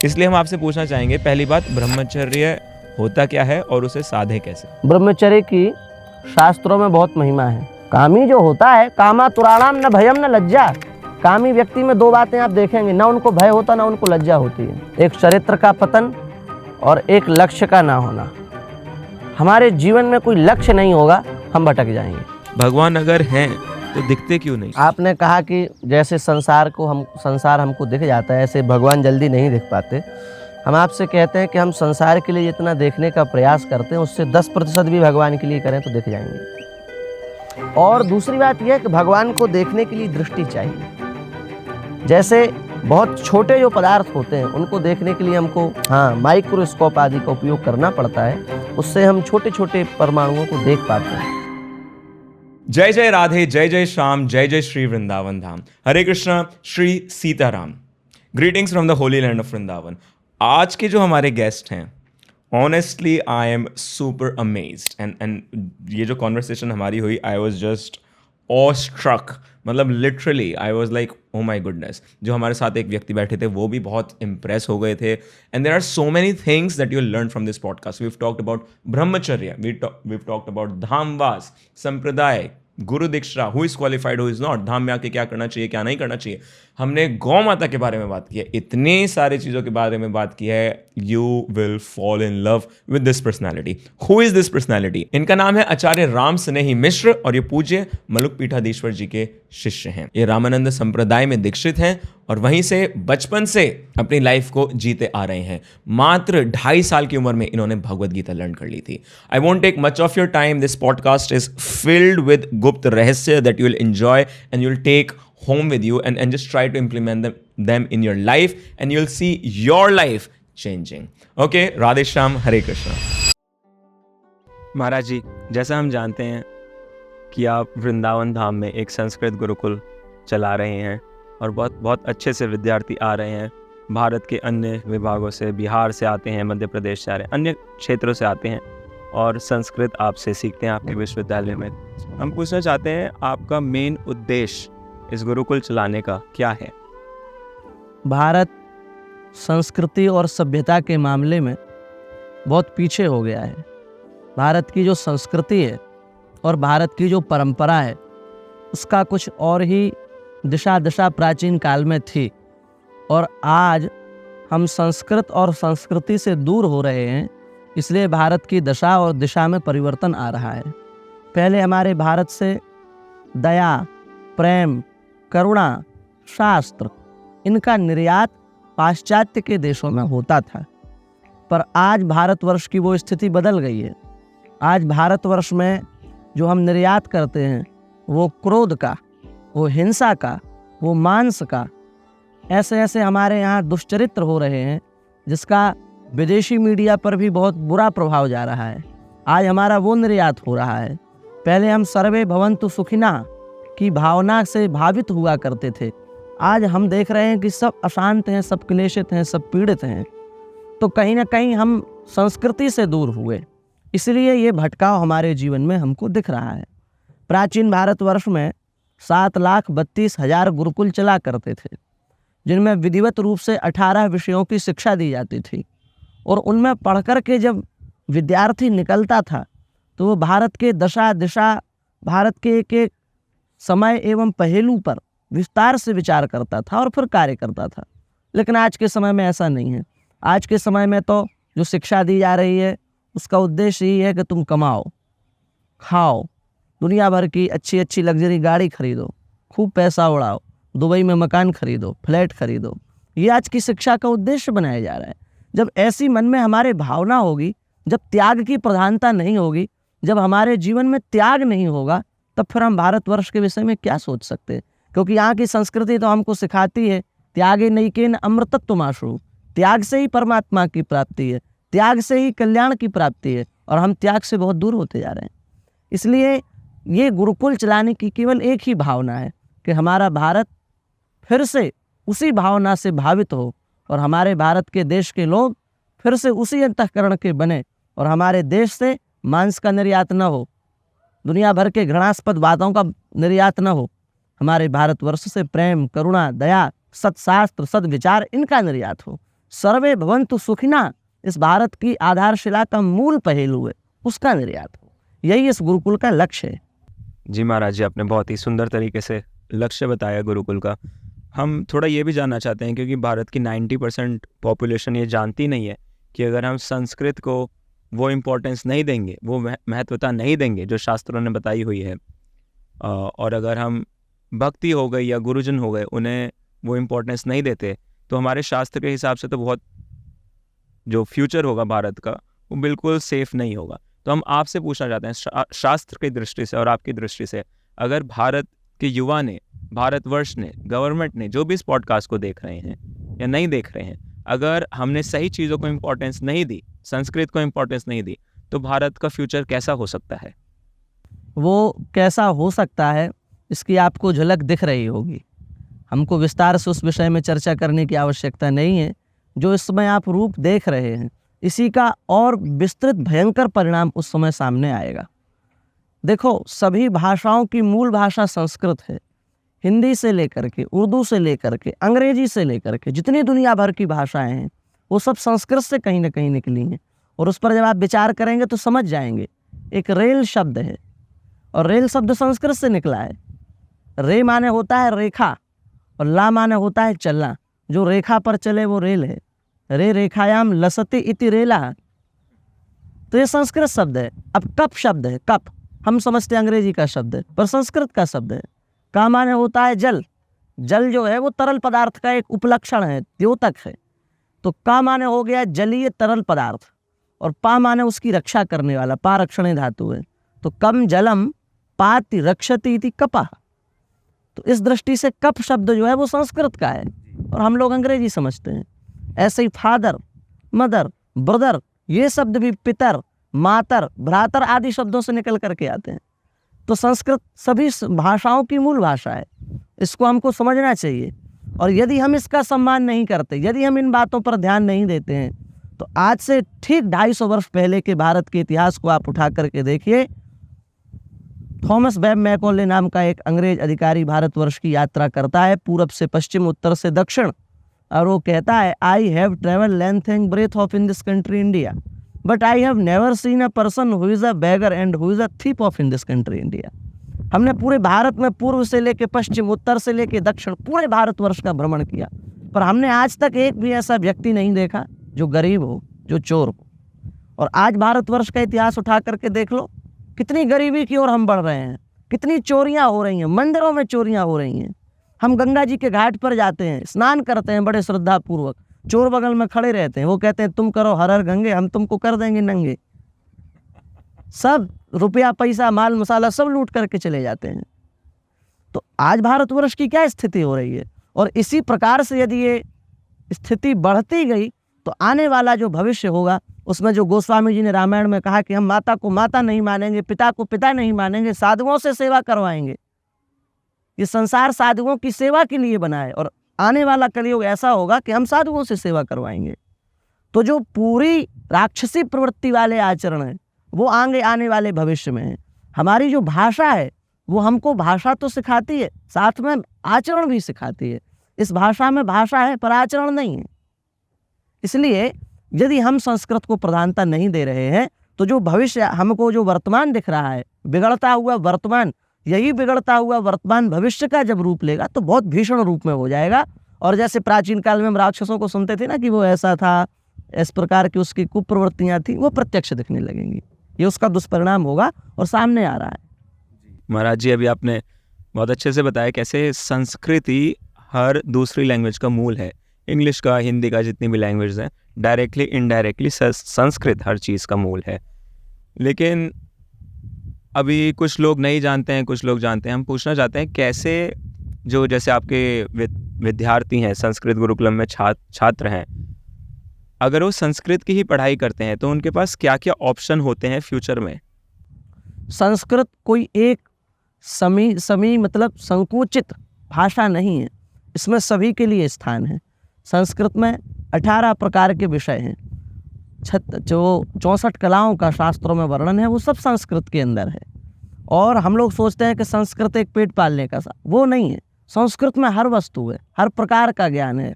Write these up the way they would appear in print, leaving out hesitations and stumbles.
इसलिए हम आपसे पूछना चाहेंगे, पहली बात, ब्रह्मचर्य होता क्या है और उसे साधे कैसे? ब्रह्मचर्य की शास्त्रों में बहुत महिमा है। कामी जो होता है, कामा तुराणाम न भयम न लज्जा। कामी व्यक्ति में दो बातें आप देखेंगे, ना उनको भय होता ना उनको लज्जा होती है। एक चरित्र का पतन और एक लक्ष्य का ना होना। हमारे जीवन में कोई लक्ष्य नहीं होगा, हम भटक जाएंगे। भगवान अगर हैं तो दिखते क्यों नहीं? आपने कहा कि जैसे संसार हमको दिख जाता है, ऐसे भगवान जल्दी नहीं दिख पाते। हम आपसे कहते हैं कि हम संसार के लिए जितना देखने का प्रयास करते हैं उससे 10% भी भगवान के लिए करें तो दिख जाएंगे। और दूसरी बात यह है कि भगवान को देखने के लिए दृष्टि चाहिए। जैसे बहुत छोटे जो पदार्थ होते हैं उनको देखने के लिए हमको माइक्रोस्कोप आदि का उपयोग करना पड़ता है, उससे हम छोटे छोटे परमाणुओं को देख पाते हैं। जय जय राधे, जय जय श्याम, जय जय Shri Vrindavan Dham. Hare Krishna, Shri Sitaram. Greetings from the holy land of Vrindavan. आज के जो हमारे गेस्ट हैं, honestly I am super amazed and ये जो कॉन्वर्सेशन हमारी हुई, I was just awestruck. मतलब literally I was like oh my goodness. जो हमारे साथ एक व्यक्ति बैठे थे वो भी बहुत इम्प्रेस हो गए थे। And there are so many things that you learn from this podcast. We've talked about brahmacharya, we've talked about dhamvas, sampradaya, guru diksha, who is qualified, who is not, धाम में आके क्या करना चाहिए, क्या नहीं करना चाहिए। हमने गौ माता के बारे में बात की है, इतनी सारी चीज़ों के बारे में बात की है। You will fall in love with this personality. Who is this personality? इनका नाम है आचार्य राम स्नेही मिश्र और ये पूज्य मलुक पीठाधीश्वर जी के शिष्य हैं। ये रामानंद संप्रदाय में दीक्षित हैं और वहीं से बचपन से अपनी लाइफ को जीते आ रहे हैं। मात्र 2.5 साल की उम्र में इन्होंने भगवद गीता लर्न कर ली थी। I won't take much of your time. This podcast is filled with गुप्त रहस्य that you will enjoy and you will take home with you and just try to implement them in your life and you'll see your life changing. Okay, Radhe Shyam, Hare Krishna. महाराज जी, जैसा हम जानते हैं कि आप वृंदावन धाम में एक संस्कृत गुरुकुल चला रहे हैं और बहुत बहुत अच्छे से विद्यार्थी आ रहे हैं। भारत के अन्य विभागों से, बिहार से आते हैं, मध्य प्रदेश से आ रहे हैं, अन्य क्षेत्रों से आते हैं और संस्कृत आपसे सीखते हैं आपके विश्वविद्यालय में। हम पूछना चाहते हैं, आपका मेन उद्देश्य इस गुरुकुल चलाने का क्या है? भारत संस्कृति और सभ्यता के मामले में बहुत पीछे हो गया है। भारत की जो संस्कृति है और भारत की जो परंपरा है उसका कुछ और ही दिशा प्राचीन काल में थी और आज हम संस्कृत और संस्कृति से दूर हो रहे हैं। इसलिए भारत की दशा और दिशा में परिवर्तन आ रहा है। पहले हमारे भारत से दया, प्रेम, करुणा, शास्त्र, इनका निर्यात पाश्चात्य के देशों में होता था, पर आज भारतवर्ष की वो स्थिति बदल गई है। आज भारतवर्ष में जो हम निर्यात करते हैं वो क्रोध का, वो हिंसा का, वो मांस का, ऐसे ऐसे हमारे यहाँ दुष्चरित्र हो रहे हैं जिसका विदेशी मीडिया पर भी बहुत बुरा प्रभाव जा रहा है। आज हमारा वो निर्यात हो रहा है। पहले हम सर्वे भवन्तु सुखिनः की भावना से भावित हुआ करते थे, आज हम देख रहे हैं कि सब अशांत हैं, सब क्लेशित हैं, सब पीड़ित हैं। तो कहीं ना कहीं हम संस्कृति से दूर हुए, इसलिए ये भटकाव हमारे जीवन में हमको दिख रहा है। प्राचीन भारतवर्ष में 7,32,000 गुरुकुल चला करते थे, जिनमें विधिवत रूप से 18 विषयों की शिक्षा दी जाती थी और उनमें पढ़ कर के जब विद्यार्थी निकलता था तो वो भारत के दशा दिशा, भारत के एक समय एवं पहलू पर विस्तार से विचार करता था और फिर कार्य करता था। लेकिन आज के समय में ऐसा नहीं है। आज के समय में तो जो शिक्षा दी जा रही है उसका उद्देश्य यही है कि तुम कमाओ, खाओ, दुनिया भर की अच्छी अच्छी लग्जरी गाड़ी खरीदो, खूब पैसा उड़ाओ, दुबई में मकान खरीदो, फ्लैट खरीदो। ये आज की शिक्षा का उद्देश्य बनाया जा रहा है। जब ऐसी मन में हमारे भावना होगी, जब त्याग की प्रधानता नहीं होगी, जब हमारे जीवन में त्याग नहीं होगा, तब फिर हम भारतवर्ष के विषय में क्या सोच सकते हैं। क्योंकि यहाँ की संस्कृति तो हमको सिखाती है त्यागे नैकेन अमृतत्वमाशु, त्याग से ही परमात्मा की प्राप्ति है, त्याग से ही कल्याण की प्राप्ति है, और हम त्याग से बहुत दूर होते जा रहे हैं। इसलिए ये गुरुकुल चलाने की केवल एक ही भावना है कि हमारा भारत फिर से उसी भावना से भावित हो और हमारे भारत के देश के लोग फिर से उसी अंतःकरण के बने और हमारे देश से मांस का निर्यात न हो, दुनिया भर के घृणास्पद बातों का निर्यात न हो, हमारे भारतवर्ष से प्रेम, करुणा, दया, सत्शास्त्र, सद्विचार, इनका निर्यात हो। सर्वे भवन्तु सुखिना इस भारत की आधारशिला का मूल पहलू है, उसका निर्यात हो। यही इस गुरुकुल का लक्ष्य है। जी महाराज जी, आपने बहुत ही सुंदर तरीके से लक्ष्य बताया गुरुकुल का। हम थोड़ा ये भी जानना चाहते हैं, क्योंकि भारत की 90% पॉपुलेशन ये जानती नहीं है कि अगर हम संस्कृत को वो इम्पोर्टेंस नहीं देंगे, वो महत्वता नहीं देंगे जो शास्त्रों ने बताई हुई है, और अगर हम भक्ति हो गई या गुरुजन हो गए उन्हें वो इम्पोर्टेंस नहीं देते, तो हमारे शास्त्र के हिसाब से तो बहुत जो फ्यूचर होगा भारत का वो बिल्कुल सेफ नहीं होगा। तो हम आपसे पूछना चाहते हैं शास्त्र की दृष्टि से और आपकी दृष्टि से, अगर भारत के युवा ने, भारतवर्ष ने, गवर्नमेंट ने, जो भी इस पॉडकास्ट को देख रहे हैं या नहीं देख रहे हैं, अगर हमने सही चीज़ों को इम्पोर्टेंस नहीं दी, संस्कृत को इम्पोर्टेंस नहीं दी, तो भारत का फ्यूचर कैसा हो सकता है? वो कैसा हो सकता है इसकी आपको झलक दिख रही होगी। हमको विस्तार से उस विषय में चर्चा करने की आवश्यकता नहीं है। जो इस समय आप रूप देख रहे हैं, इसी का और विस्तृत भयंकर परिणाम उस समय सामने आएगा। देखो, सभी भाषाओं की मूल भाषा संस्कृत है। हिंदी से लेकर के, उर्दू से लेकर के, अंग्रेजी से लेकर के जितनी दुनिया भर की भाषाएं हैं वो सब संस्कृत से कहीं ना कहीं निकली हैं। और उस पर जब आप विचार करेंगे तो समझ जाएंगे। एक रेल शब्द है और रेल शब्द संस्कृत से निकला है। रे माने होता है रेखा और ला माने होता है चलना। जो रेखा पर चले वो रेल है। रे रेखायाम लसते इति रेला, तो ये संस्कृत शब्द है। अब कप शब्द है, कप हम समझते हैं अंग्रेजी का शब्द है, पर संस्कृत का शब्द है। का माने होता है जल। जल जो है वो तरल पदार्थ का एक उपलक्षण है, द्योतक है। तो का माने हो गया जलीय तरल पदार्थ, और पा माने उसकी रक्षा करने वाला, पा रक्षणे धातु है। तो कम जलम पाति रक्षति इति कपः। तो इस दृष्टि से कप शब्द जो है वो संस्कृत का है और हम लोग अंग्रेजी समझते हैं। ऐसे ही फादर, मदर, ब्रदर, ये शब्द भी पितर, मातर, भ्रातर आदि शब्दों से निकल करके आते हैं। तो संस्कृत सभी भाषाओं की मूल भाषा है, इसको हमको समझना चाहिए। और यदि हम इसका सम्मान नहीं करते, यदि हम इन बातों पर ध्यान नहीं देते हैं, तो आज से ठीक 250 वर्ष पहले के भारत के इतिहास को आप उठा करके देखिए। थॉमस वेब मैकॉले नाम का एक अंग्रेज अधिकारी भारतवर्ष की यात्रा करता है, पूरब से पश्चिम, उत्तर से दक्षिण, और वो कहता है, I have travel length and breadth of in this country India, but I have never seen a person who is a beggar and who is a thief of in this country India. हमने पूरे भारत में पूर्व से लेके पश्चिम, उत्तर से लेके दक्षिण, पूरे भारतवर्ष का भ्रमण किया, पर हमने आज तक एक भी ऐसा व्यक्ति नहीं देखा जो गरीब हो, जो चोर हो। और आज भारतवर्ष का इतिहास उठा करके देख लो, कितनी गरीबी की ओर हम बढ़ रहे हैं, कितनी चोरियां हो रही हैं, मंदिरों में चोरियां हो रही हैं। हम गंगा जी के घाट पर जाते हैं, स्नान करते हैं बड़े श्रद्धा पूर्वक, चोर बगल में खड़े रहते हैं, वो कहते हैं तुम करो हर हर गंगे, हम तुमको कर देंगे नंगे। सब रुपया पैसा माल मसाला सब लूट करके चले जाते हैं। तो आज भारतवर्ष की क्या स्थिति हो रही है? और इसी प्रकार से यदि ये स्थिति बढ़ती गई तो आने वाला जो भविष्य होगा, उसमें जो गोस्वामी जी ने रामायण में कहा कि हम माता को माता नहीं मानेंगे, पिता को पिता नहीं मानेंगे, साधुओं से सेवा करवाएंगे। ये संसार साधुओं की सेवा के लिए बना है और आने वाला कलयुग ऐसा होगा कि हम साधुओं से सेवा करवाएंगे। तो जो पूरी राक्षसी प्रवृत्ति वाले आचरण है वो आने वाले भविष्य में है। हमारी जो भाषा है वो हमको भाषा तो सिखाती है, साथ में आचरण भी सिखाती है। इस भाषा में भाषा है पर आचरण नहीं है। इसलिए यदि हम संस्कृत को प्रधानता नहीं दे रहे हैं तो जो भविष्य हमको, जो वर्तमान दिख रहा है, बिगड़ता हुआ वर्तमान, यही बिगड़ता हुआ वर्तमान भविष्य का जब रूप लेगा तो बहुत भीषण रूप में हो जाएगा। और जैसे प्राचीन काल में हम राक्षसों को सुनते थे ना कि वो ऐसा था, इस प्रकार की उसकी कुप्रवृत्तियां थी, वो प्रत्यक्ष दिखने लगेंगी। ये उसका दुष्परिणाम होगा और सामने आ रहा है। महाराज जी, अभी आपने बहुत अच्छे से बताया कैसे संस्कृति हर दूसरी लैंग्वेज का मूल है। इंग्लिश का, हिंदी का, जितनी भी लैंग्वेज हैं, डायरेक्टली इनडायरेक्टली संस्कृत हर चीज़ का मूल है। लेकिन अभी कुछ लोग नहीं जानते हैं, कुछ लोग जानते हैं। हम पूछना चाहते हैं कैसे, जो जैसे आपके विद्यार्थी हैं, संस्कृत गुरुकुलम में छात्र हैं, अगर वो संस्कृत की ही पढ़ाई करते हैं तो उनके पास क्या क्या ऑप्शन होते हैं फ्यूचर में? संस्कृत कोई एक समी मतलब संकुचित भाषा नहीं है, इसमें सभी के लिए स्थान है। संस्कृत में 18 प्रकार के विषय हैं। जो 64 कलाओं का शास्त्रों में वर्णन है वो सब संस्कृत के अंदर है। और हम लोग सोचते हैं कि संस्कृत एक पेट पालने का वो नहीं है। संस्कृत में हर वस्तु है, हर प्रकार का ज्ञान है,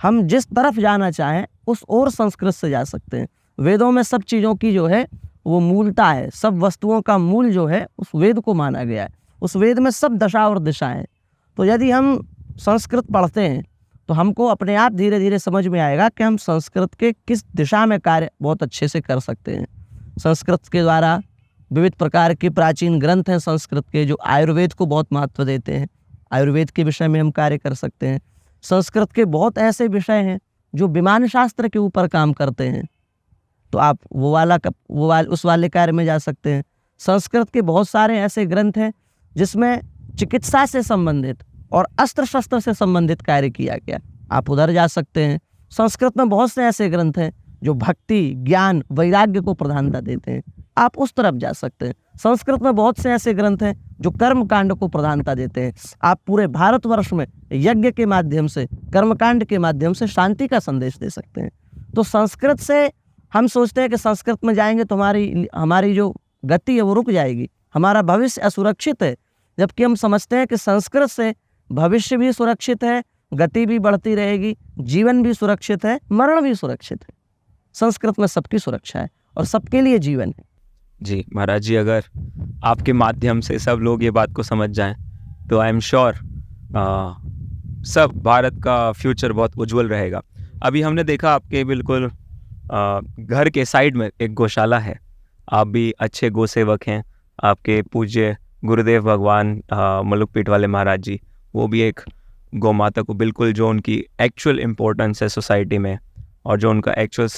हम जिस तरफ जाना चाहें उस और संस्कृत से जा सकते हैं। वेदों में सब चीज़ों की जो है वो मूलता है, सब वस्तुओं का मूल जो है उस वेद को माना गया है। उस वेद में सब दशा और दिशा है। तो यदि हम संस्कृत पढ़ते हैं तो हमको अपने आप धीरे धीरे समझ में आएगा कि हम संस्कृत के किस दिशा में कार्य बहुत अच्छे से कर सकते हैं। संस्कृत के द्वारा विविध प्रकार के प्राचीन ग्रंथ हैं संस्कृत के, जो आयुर्वेद को बहुत महत्व देते हैं। आयुर्वेद के विषय में हम कार्य कर सकते हैं। संस्कृत के बहुत ऐसे विषय हैं जो विमान शास्त्र के ऊपर काम करते हैं, तो आप उस वाले कार्य में जा सकते हैं। संस्कृत के बहुत सारे ऐसे ग्रंथ हैं जिसमें चिकित्सा से संबंधित और अस्त्र शस्त्र से संबंधित कार्य किया गया, आप उधर जा सकते हैं। संस्कृत में बहुत से ऐसे ग्रंथ हैं जो भक्ति, ज्ञान, वैराग्य को प्रधानता देते हैं, आप उस तरफ जा सकते हैं। संस्कृत में बहुत से ऐसे ग्रंथ हैं जो कर्मकांड को प्रधानता देते हैं। आप पूरे भारतवर्ष में यज्ञ के माध्यम से, कर्मकांड के माध्यम से शांति का संदेश दे सकते हैं। तो संस्कृत से हम सोचते हैं कि संस्कृत में जाएंगे तो हमारी जो गति है वो रुक जाएगी, हमारा भविष्य असुरक्षित है। जबकि हम समझते हैं कि संस्कृत से भविष्य भी सुरक्षित है, गति भी बढ़ती रहेगी, जीवन भी सुरक्षित है, मरण भी सुरक्षित है। संस्कृत में सबकी सुरक्षा है और सबके लिए जीवन है। जी महाराज जी, अगर आपके माध्यम से सब लोग ये बात को समझ जाएं तो आई एम श्योर सब भारत का फ्यूचर बहुत उज्जवल रहेगा। अभी हमने देखा आपके बिल्कुल घर के साइड में एक गौशाला है, आप भी अच्छे गौ सेवक हैं। आपके पूज्य गुरुदेव भगवान मलुकपीठ वाले महाराज जी, वो भी एक गौ माता को बिल्कुल जो उनकी एक्चुअल इम्पोर्टेंस है सोसाइटी में और जो उनका एक्चुअल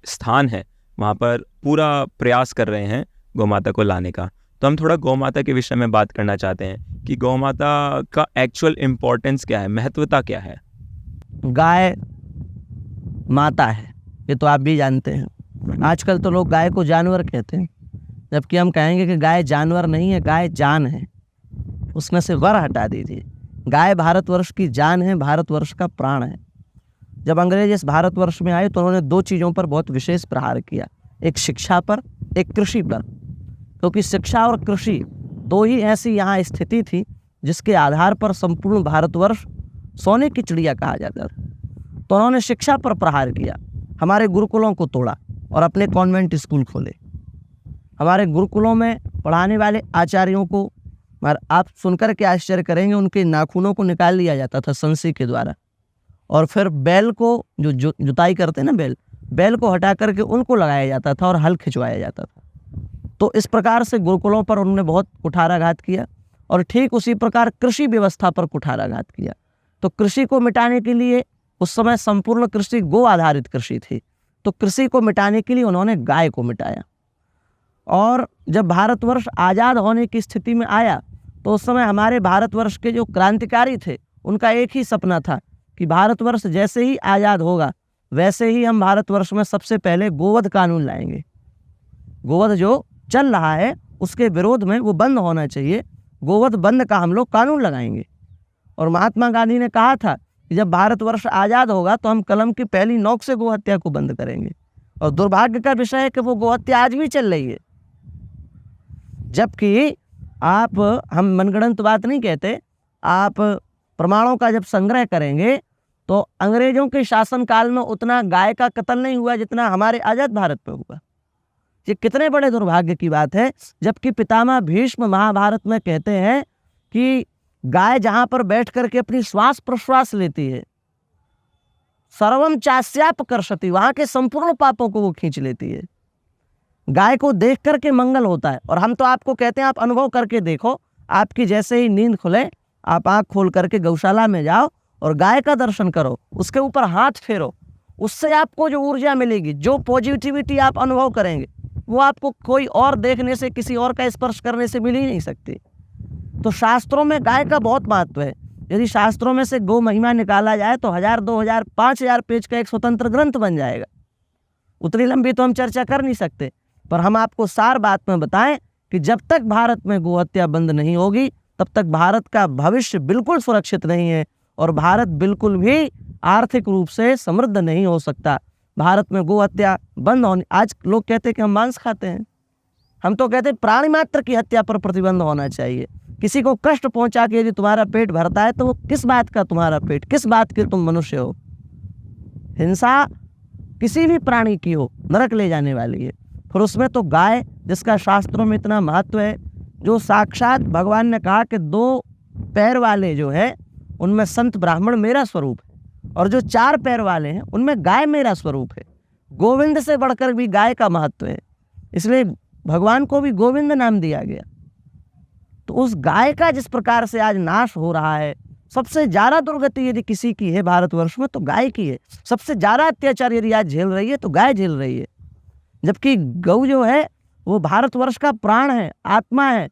स्थान है वहाँ पर पूरा प्रयास कर रहे हैं गौ माता को लाने का। तो हम थोड़ा गौ माता के विषय में बात करना चाहते हैं कि गौ माता का एक्चुअल इम्पोर्टेंस क्या है, महत्वता क्या है। गाय माता है, ये तो आप भी जानते हैं। आजकल तो लोग गाय को जानवर कहते हैं, जबकि हम कहेंगे कि गाय जानवर नहीं है, गाय जान है। उसमें से वर हटा दीजिए। गाय भारतवर्ष की जान है, भारतवर्ष का प्राण है। जब अंग्रेज इस भारतवर्ष में आए तो उन्होंने दो चीज़ों पर बहुत विशेष प्रहार किया, एक शिक्षा पर, एक कृषि पर। क्योंकि शिक्षा और कृषि दो ही ऐसी यहाँ स्थिति थी जिसके आधार पर संपूर्ण भारतवर्ष सोने की चिड़िया कहा जाता था। तो उन्होंने शिक्षा पर प्रहार किया, हमारे गुरुकुलों को तोड़ा और अपने कॉन्वेंट स्कूल खोले। हमारे गुरुकुलों में पढ़ाने वाले आचार्यों को आप सुनकर के आश्चर्य करेंगे, उनके नाखूनों को निकाल लिया जाता था संसी के द्वारा, और फिर बैल को जो जुताई करते हैं ना, बैल को हटा करके उनको लगाया जाता था और हल खिंचवाया जाता था। तो इस प्रकार से गुरुकुलों पर उन्होंने बहुत कुठाराघात किया और ठीक उसी प्रकार कृषि व्यवस्था पर कुठाराघात किया। तो कृषि को मिटाने के लिए, उस समय संपूर्ण कृषि गो आधारित कृषि थी, तो कृषि को मिटाने के लिए उन्होंने गाय को मिटाया। और जब भारतवर्ष आज़ाद होने की स्थिति में आया तो उस समय हमारे भारतवर्ष के जो क्रांतिकारी थे उनका एक ही सपना था कि भारतवर्ष जैसे ही आज़ाद होगा वैसे ही हम भारतवर्ष में सबसे पहले गोवध कानून लाएंगे। गोवध जो चल रहा है उसके विरोध में वो बंद होना चाहिए, गोवध बंद का हम लोग कानून लगाएंगे। और महात्मा गांधी ने कहा था कि जब भारतवर्ष आज़ाद होगा तो हम कलम की पहली नोक से गोहत्या को बंद करेंगे। और दुर्भाग्य का विषय है कि वो गोहत्या आज भी चल रही है। जबकि हम मनगढ़ंत बात नहीं कहते, आप प्रमाणों का जब संग्रह करेंगे तो अंग्रेजों के शासनकाल में उतना गाय का कत्ल नहीं हुआ जितना हमारे आज़ाद भारत में हुआ। ये कितने बड़े दुर्भाग्य की बात है, जबकि पितामह भीष्म महाभारत में कहते हैं कि गाय जहाँ पर बैठ करके अपनी श्वास प्रश्वास लेती है, सर्वम चास्यापकर्षति, वहाँ के संपूर्ण पापों को वो खींच लेती है। गाय को देख करके मंगल होता है। और हम तो आपको कहते हैं आप अनुभव करके देखो, आपकी जैसे ही नींद खुले आप आँख खोल करके गौशाला में जाओ और गाय का दर्शन करो, उसके ऊपर हाथ फेरो, उससे आपको जो ऊर्जा मिलेगी, जो पॉजिटिविटी आप अनुभव करेंगे, वो आपको कोई और देखने से, किसी और का स्पर्श करने से मिल ही नहीं सकती। तो शास्त्रों में गाय का बहुत महत्व है। यदि शास्त्रों में से गौ महिमा निकाला जाए तो 1000, 2000, 5000 पेज का एक स्वतंत्र ग्रंथ बन जाएगा। उतनी लंबी तो हम चर्चा कर नहीं सकते, पर हम आपको सार बात में बताएं कि जब तक भारत में गोहत्या बंद नहीं होगी तब तक भारत का भविष्य बिल्कुल सुरक्षित नहीं है और भारत बिल्कुल भी आर्थिक रूप से समृद्ध नहीं हो सकता। भारत में गोहत्या बंद होने, आज लोग कहते हैं कि हम मांस खाते हैं, हम तो कहते हैं प्राणी मात्र की हत्या पर प्रतिबंध होना चाहिए। किसी को कष्ट पहुंचा के यदि तुम्हारा पेट भरता है तो वो किस बात का तुम्हारा पेट, किस बात के तुम मनुष्य हो। हिंसा किसी भी प्राणी की हो नरक ले जाने वाली है। फिर उसमें तो गाय, जिसका शास्त्रों में इतना महत्व है, जो साक्षात भगवान ने कहा कि 2 पैर वाले जो है उनमें संत ब्राह्मण मेरा स्वरूप है, और जो 4 पैर वाले हैं उनमें गाय मेरा स्वरूप है। गोविंद से बढ़कर भी गाय का महत्व है, इसलिए भगवान को भी गोविंद नाम दिया गया। तो उस गाय का जिस प्रकार से आज नाश हो रहा है, सबसे ज़्यादा दुर्गति यदि किसी की है भारतवर्ष में तो गाय की है। सबसे ज़्यादा अत्याचार यदि आज झेल रही है तो गाय झेल रही है, जबकि गौ जो है वो भारतवर्ष का प्राण है, आत्मा है।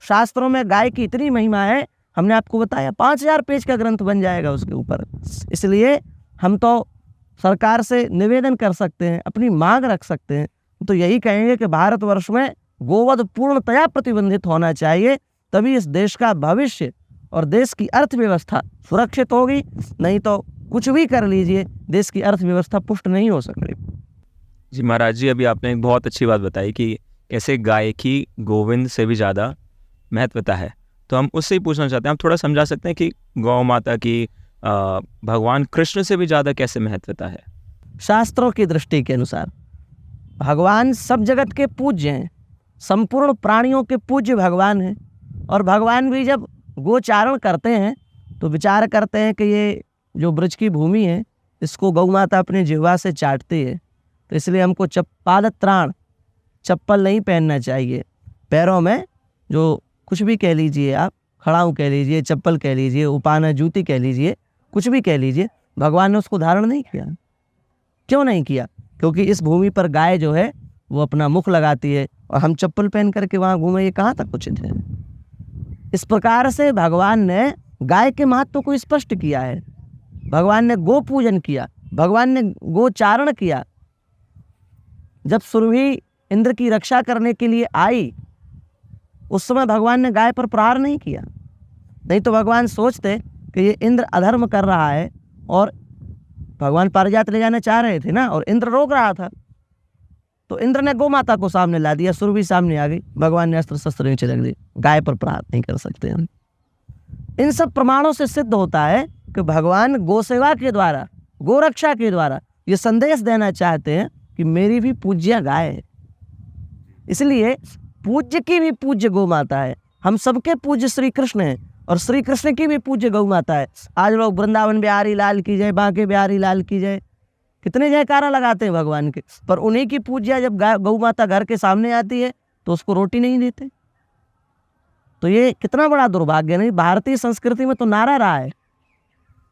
शास्त्रों में गाय की इतनी महिमा है, हमने आपको बताया 5000 पेज का ग्रंथ बन जाएगा उसके ऊपर। इसलिए हम तो सरकार से निवेदन कर सकते हैं, अपनी मांग रख सकते हैं, तो यही कहेंगे कि भारतवर्ष में गोवध पूर्णतया प्रतिबंधित होना चाहिए, तभी इस देश का भविष्य और देश की अर्थव्यवस्था सुरक्षित होगी। नहीं तो कुछ भी कर लीजिए, देश की अर्थव्यवस्था पुष्ट नहीं हो सकती। जी महाराज जी, अभी आपने एक बहुत अच्छी बात बताई कि कैसे गाय की गोविंद से भी ज़्यादा महत्वता है। तो हम उससे ही पूछना चाहते हैं, आप थोड़ा समझा सकते हैं कि गौ माता की भगवान कृष्ण से भी ज़्यादा कैसे महत्वता है? शास्त्रों की दृष्टि के अनुसार भगवान सब जगत के पूज्य हैं, संपूर्ण प्राणियों के पूज्य भगवान हैं। और भगवान भी जब गोचारण करते हैं तो विचार करते हैं कि ये जो ब्रज की भूमि है इसको गौ माता अपने जिह्वा से चाटती है, तो इसलिए हमको पादत्राण, चप्पल नहीं पहनना चाहिए। पैरों में जो कुछ भी कह लीजिए आप, खड़ाऊँ कह लीजिए, चप्पल कह लीजिए, उपाना जूती कह लीजिए, कुछ भी कह लीजिए, भगवान ने उसको धारण नहीं किया। क्यों नहीं किया? क्योंकि इस भूमि पर गाय जो है वो अपना मुख लगाती है और हम चप्पल पहन करके वहाँ घूमें, ये कहाँ तक उचित है? इस प्रकार से भगवान ने गाय के महत्व को स्पष्ट किया है। भगवान ने गो पूजन किया, भगवान ने गोचारण किया। जब सुरभि इंद्र की रक्षा करने के लिए आई उस समय भगवान ने गाय पर प्रहार नहीं किया, नहीं तो भगवान सोचते कि ये इंद्र अधर्म कर रहा है, और भगवान पारिजात ले जाना चाह रहे थे ना, और इंद्र रोक रहा था, तो इंद्र ने गौ माता को सामने ला दिया, सुरभि सामने आ गई, भगवान ने अस्त्र शस्त्र नीचे रख दी। गाय पर प्रहार नहीं कर सकते हम। इन सब प्रमाणों से सिद्ध होता है कि भगवान गौ सेवा के द्वारा, गो रक्षा के द्वारा ये संदेश देना चाहते हैं कि मेरी भी पूज्य गाय है। इसलिए पूज्य की भी पूज्य गौ माता है। हम सबके पूज्य श्री कृष्ण हैं और श्री कृष्ण की भी पूज्य गौ माता है। आज लोग वृंदावन बिहारी लाल की जय, बांके बिहारी लाल की जय, कितने जयकारा लगाते हैं भगवान के, पर उन्हीं की पूज्य जब गौ माता घर के सामने आती है तो उसको रोटी नहीं देते। तो ये कितना बड़ा दुर्भाग्य। नहीं, भारतीय संस्कृति में तो नारा रहा है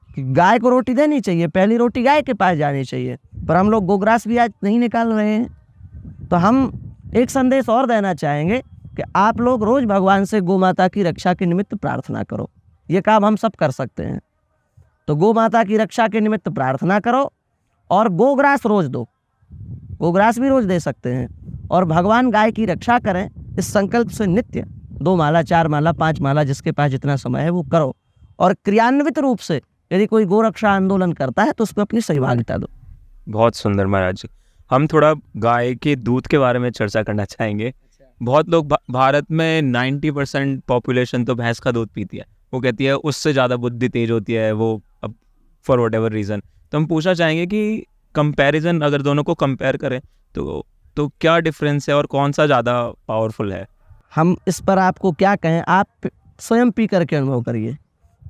कि गाय को रोटी देनी चाहिए, पहली रोटी गाय के पास जानी चाहिए, पर हम लोग गोग्रास भी आज नहीं निकाल रहे हैं। तो हम एक संदेश और देना चाहेंगे कि आप लोग रोज भगवान से गौ माता की रक्षा के निमित्त प्रार्थना करो। ये काम हम सब कर सकते हैं। तो गौ माता की रक्षा के निमित्त प्रार्थना करो और गोग्रास रोज दो, गोग्रास भी रोज दे सकते हैं, और भगवान गाय की रक्षा करें, इस संकल्प से नित्य 2 माला, 4 माला, 5 माला, जिसके पास जितना समय है वो करो। और क्रियान्वित रूप से यदि कोई गोरक्षा आंदोलन करता है तो उसमें अपनी सहभागिता दो। बहुत सुंदर महाराज जी। हम थोड़ा गाय के दूध के बारे में चर्चा करना चाहेंगे। बहुत लोग भारत में 90% पॉपुलेशन तो भैंस का दूध पीती है। वो कहती है उससे ज़्यादा बुद्धि तेज होती है, वो अब फॉर वट एवर रीज़न। तो हम पूछना चाहेंगे कि कंपैरिजन, अगर दोनों को कंपेयर करें तो क्या डिफरेंस है और कौन सा ज़्यादा पावरफुल है? हम इस पर आपको क्या कहें, आप स्वयं पी करके अनुभव करिए।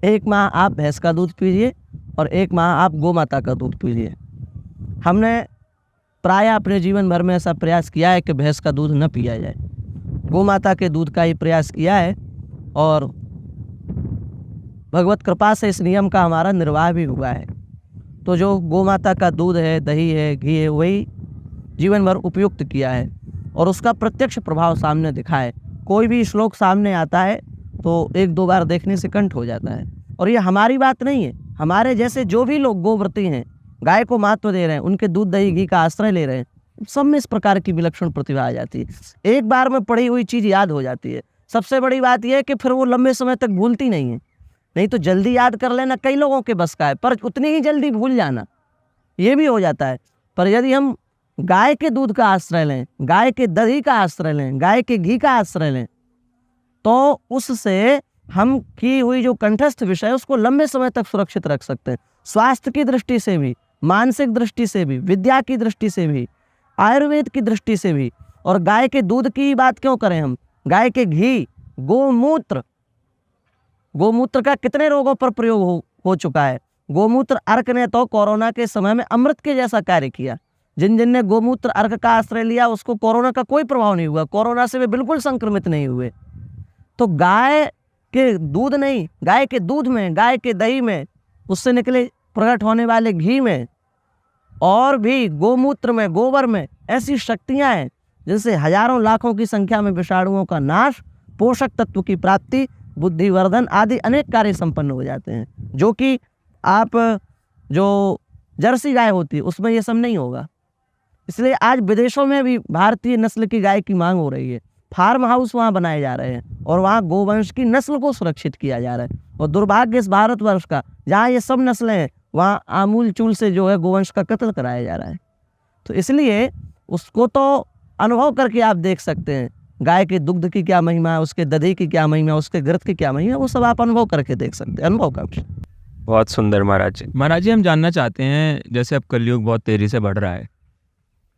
एक माह आप भैंस का दूध पीजिए और एक माह आप गौ माता का दूध पीजिए। हमने प्रायः अपने जीवन भर में ऐसा प्रयास किया है कि भैंस का दूध न पिया जाए, गौ माता के दूध का ही प्रयास किया है, और भगवत कृपा से इस नियम का हमारा निर्वाह भी हुआ है। तो जो गौ माता का दूध है, दही है, घी है, वही जीवन भर उपयुक्त किया है और उसका प्रत्यक्ष प्रभाव सामने दिखा है। कोई भी श्लोक सामने आता है तो 1-2 बार देखने से कंठ हो जाता है। और ये हमारी बात नहीं है, हमारे जैसे जो भी लोग गोव्रती हैं, गाय को महत्व दे रहे हैं, उनके दूध दही घी का आश्रय ले रहे हैं, सब में इस प्रकार की विलक्षण प्रतिभा आ जाती है। एक बार में पढ़ी हुई चीज़ याद हो जाती है। सबसे बड़ी बात यह है कि फिर वो लंबे समय तक भूलती नहीं है। नहीं तो जल्दी याद कर लेना कई लोगों के बस का है, पर उतनी ही जल्दी भूल जाना ये भी हो जाता है। पर यदि हम गाय के दूध का आश्रय लें, गाय के दही का आश्रय लें, गाय के घी का आश्रय लें, तो उससे हम की हुई जो कंठस्थ विषय उसको लंबे समय तक सुरक्षित रख सकते हैं। स्वास्थ्य की दृष्टि से भी मानसिक दृष्टि से भी, विद्या की दृष्टि से भी, आयुर्वेद की दृष्टि से भी। और गाय के दूध की बात क्यों करें हम, गाय के घी, गोमूत्र, गोमूत्र का कितने रोगों पर प्रयोग हो चुका है। गोमूत्र अर्क ने तो कोरोना के समय में अमृत के जैसा कार्य किया। जिन जिन ने गोमूत्र अर्क का आश्रय लिया उसको कोरोना का कोई प्रभाव नहीं हुआ, कोरोना से वे बिल्कुल संक्रमित नहीं हुए। तो गाय के दूध नहीं, गाय के दूध में, गाय के दही में, उससे निकले प्रकट होने वाले घी में और भी गोमूत्र में, गोबर में ऐसी शक्तियां हैं जिनसे हजारों लाखों की संख्या में विषाणुओं का नाश, पोषक तत्व की प्राप्ति, बुद्धिवर्धन आदि अनेक कार्य संपन्न हो जाते हैं, जो कि आप जो जर्सी गाय होती है उसमें ये सब नहीं होगा। इसलिए आज विदेशों में भी भारतीय नस्ल की गाय की मांग हो रही है। फार्म हाउस वहाँ बनाए जा रहे हैं और वहाँ गोवंश की नस्ल को सुरक्षित किया जा रहा है। और दुर्भाग्य इस भारतवर्ष का, जहाँ ये सब नस्लें हैं वहाँ आमूल चूल से जो है गोवंश का कत्ल कराया जा रहा है। तो इसलिए उसको तो अनुभव करके आप देख सकते हैं, गाय के दुग्ध की क्या महिमा है, उसके दही की क्या महिमा, उसके घृत की क्या महिमा, वो सब आप अनुभव करके देख सकते हैं। अनुभव का विषय। बहुत सुंदर महाराज जी। महाराज जी, हम जानना चाहते हैं, जैसे अब कलयुग बहुत तेज़ी से बढ़ रहा है,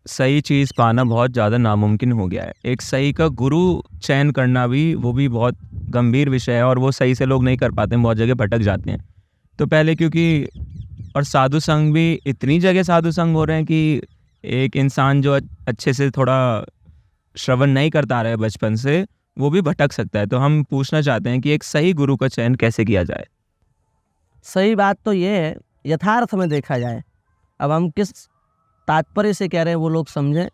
सही चीज़ पाना बहुत ज़्यादा नामुमकिन हो गया है। एक सही का गुरु चयन करना भी, वो भी बहुत गंभीर विषय है और वो सही से लोग नहीं कर पाते हैं, बहुत जगह भटक जाते हैं। तो पहले क्योंकि, और साधु संग भी इतनी जगह साधु संग हो रहे हैं कि एक इंसान जो अच्छे से थोड़ा श्रवण नहीं करता रहा है बचपन से, वो भी भटक सकता है। तो हम पूछना चाहते हैं कि एक सही गुरु का चयन कैसे किया जाए। सही बात तो ये है, यथार्थ में देखा जाए, अब हम किस तात्पर्य से कह रहे हैं वो लोग समझें।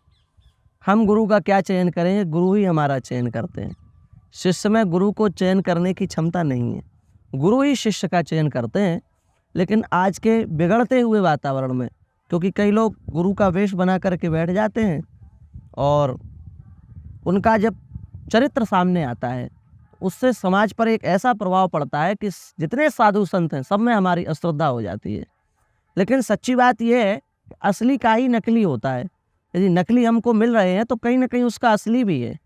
हम गुरु का क्या चयन करेंगे, गुरु ही हमारा चयन करते हैं। शिष्य में गुरु को चयन करने की क्षमता नहीं है, गुरु ही शिष्य का चयन करते हैं। लेकिन आज के बिगड़ते हुए वातावरण में, क्योंकि कई लोग गुरु का वेश बना करके बैठ जाते हैं और उनका जब चरित्र सामने आता है उससे समाज पर एक ऐसा प्रभाव पड़ता है कि जितने साधु संत हैं सब में हमारी अश्रद्धा हो जाती है। लेकिन सच्ची बात यह है, असली का ही नकली होता है। यदि नकली हमको मिल रहे हैं तो कहीं ना कहीं उसका असली भी है।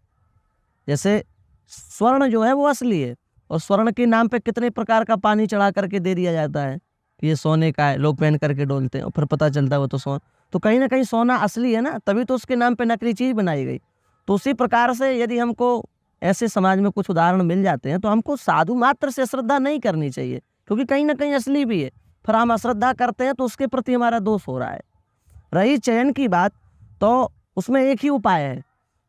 जैसे स्वर्ण जो है वो असली है, और स्वर्ण के नाम पे कितने प्रकार का पानी चढ़ा करके दे दिया जाता है कि ये सोने का है, लोग पहन करके डोलते हैं और फिर पता चलता है वो तो सोना। तो कहीं ना कहीं सोना असली है ना, तभी तो उसके नाम पे नकली चीज़ बनाई गई। तो उसी प्रकार से यदि हमको ऐसे समाज में कुछ उदाहरण मिल जाते हैं तो हमको साधु मात्र से श्रद्धा नहीं करनी चाहिए, क्योंकि कहीं ना कहीं असली भी है। फिर हम अश्रद्धा करते हैं तो उसके प्रति हमारा दोष हो रहा है। रही चयन की बात, तो उसमें एक ही उपाय है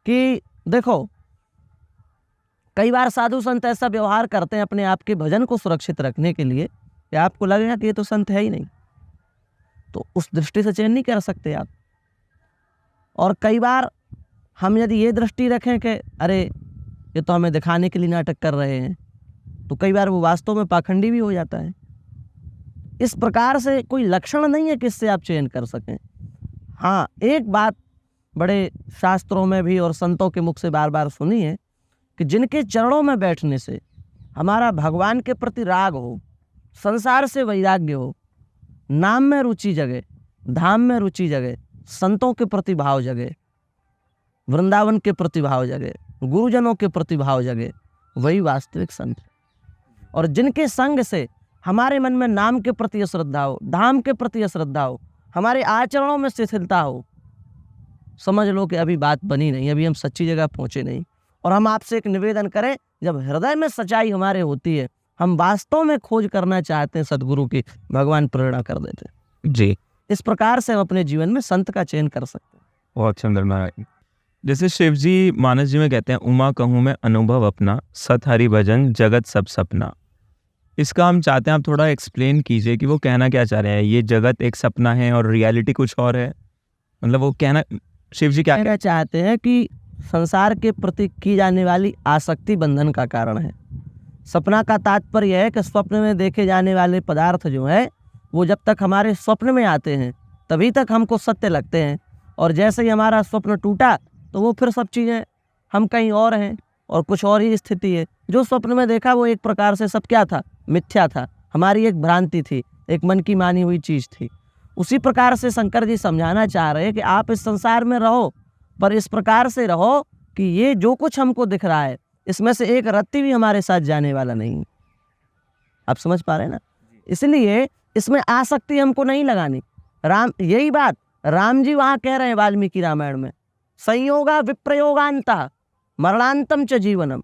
कि देखो, कई बार साधु संत ऐसा व्यवहार करते हैं अपने आप के भजन को सुरक्षित रखने के लिए कि आपको लगेगा कि ये तो संत है ही नहीं, तो उस दृष्टि से चयन नहीं कर सकते आप। और कई बार हम यदि ये दृष्टि रखें कि अरे ये तो हमें दिखाने के लिए नाटक कर रहे हैं, तो कई बार वो वास्तव में पाखंडी भी हो जाता है। इस प्रकार से कोई लक्षण नहीं है कि इससे आप चयन कर सकें। हाँ, एक बात बड़े शास्त्रों में भी और संतों के मुख से बार बार सुनी है कि जिनके चरणों में बैठने से हमारा भगवान के प्रति राग हो, संसार से वैराग्य हो, नाम में रुचि जगे, धाम में रुचि जगे, संतों के प्रति भाव जगे, वृंदावन के प्रति भाव जगे, गुरुजनों के प्रति भाव जगे, वही वास्तविक संत है। और जिनके संग से हमारे मन में नाम के प्रति अश्रद्धा हो, धाम के प्रति अश्रद्धा हो, हमारे आचरणों में शिथिलता हो, समझ लो कि अभी बात बनी नहीं, अभी हम सच्ची जगह पहुंचे नहीं। और हम आपसे एक निवेदन करें, जब हृदय में सच्चाई हमारे होती है, हम वास्तव में खोज करना चाहते हैं सदगुरु की, भगवान प्रेरणा कर देते हैं जी। इस प्रकार से हम अपने जीवन में संत का चयन कर सकते हैं। बहुत सुंदर महाराज। जैसे शिव जी मानस जी में कहते हैं, उमा कहूँ मैं अनुभव अपना, सत हरि भजन जगत सब सपना। इसका हम चाहते हैं आप थोड़ा एक्सप्लेन कीजिए कि वो कहना क्या चाह रहे हैं। ये जगत एक सपना है और रियलिटी कुछ और है, मतलब वो कहना, शिव जी क्या कहना चाहते हैं कि संसार के प्रति की जाने वाली आसक्ति बंधन का कारण है। सपना का तात्पर्य है कि स्वप्न में देखे जाने वाले पदार्थ जो है वो जब तक हमारे स्वप्न में आते हैं तभी तक हमको सत्य लगते हैं, और जैसे ही हमारा स्वप्न टूटा तो वो फिर सब चीज़ें, हम कहीं और हैं और कुछ और ही स्थिति है। जो स्वप्न में देखा वो एक प्रकार से सब क्या था, मिथ्या था, हमारी एक भ्रांति थी, एक मन की मानी हुई चीज़ थी। उसी प्रकार से शंकर जी समझाना चाह रहे हैं कि आप इस संसार में रहो, पर इस प्रकार से रहो कि ये जो कुछ हमको दिख रहा है इसमें से एक रत्ती भी हमारे साथ जाने वाला नहीं। आप समझ पा रहे हैं ना? इसलिए इसमें आसक्ति हमको नहीं लगानी। राम, यही बात राम जी वहां कह रहे हैं वाल्मीकि रामायण में, संयोगा विप्रयोगांतः मरणांतम च जीवनम।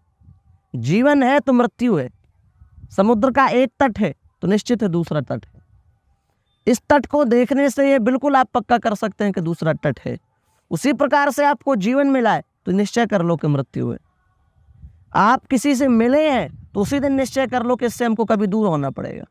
जीवन है तो मृत्यु है। समुद्र का एक तट है तो निश्चित है दूसरा तट है। इस तट को देखने से ये बिल्कुल आप पक्का कर सकते हैं कि दूसरा तट है। उसी प्रकार से आपको जीवन मिला है तो निश्चय कर लो कि मृत्यु है। आप किसी से मिले हैं तो उसी दिन निश्चय कर लो कि इससे हमको कभी दूर होना पड़ेगा।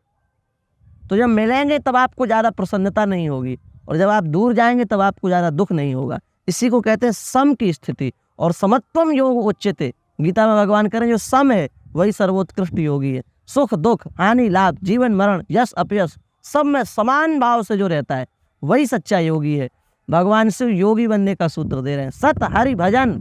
तो जब मिलेंगे तब आपको ज़्यादा प्रसन्नता नहीं होगी, और जब आप दूर जाएंगे तब आपको ज़्यादा दुख नहीं होगा। इसी को कहते हैं सम की स्थिति। और समत्वम योग उच्यते, गीता में भगवान कह रहे हैं जो सम है वही सर्वोत्कृष्ट योगी है। सुख दुख, हानि लाभ, जीवन मरण, यश अपयश, सब में समान भाव से जो रहता है वही सच्चा योगी है। भगवान शिव योगी बनने का सूत्र दे रहे हैं, सत हरि भजन।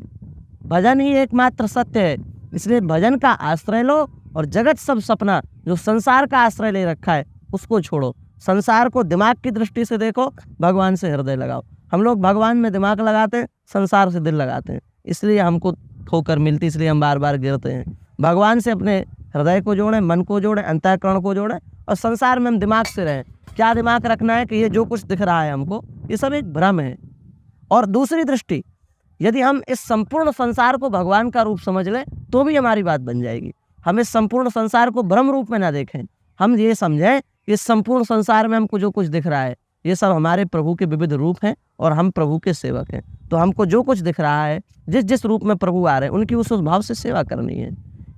भजन ही एकमात्र सत्य है। इसलिए भजन का आश्रय लो और जगत सब सपना जो संसार का आश्रय ले रखा है उसको छोड़ो। संसार को दिमाग की दृष्टि से देखो, भगवान से हृदय लगाओ। हम लोग भगवान में दिमाग लगाते हैं, संसार से दिल लगाते हैं, इसलिए हमको ठोकर मिलती, इसलिए हम बार बार गिरते हैं। भगवान से अपने हृदय को जोड़ें, मन को जोड़ें, अंतःकरण को जोड़ें, और संसार में हम दिमाग से रहें। क्या दिमाग रखना है कि ये जो कुछ दिख रहा है हमको ये सब एक भ्रम है। और दूसरी दृष्टि, यदि हम इस संपूर्ण संसार को भगवान का रूप समझ लें तो भी हमारी बात बन जाएगी। हम इस संपूर्ण संसार को भ्रम रूप में ना देखें, हम ये समझें कि इस संपूर्ण संसार में हमको जो कुछ दिख रहा है ये सब हमारे प्रभु के विविध रूप हैं और हम प्रभु के सेवक हैं। तो हमको जो कुछ दिख रहा है, जिस जिस रूप में प्रभु आ रहे हैं उनकी उस भाव से सेवा करनी है।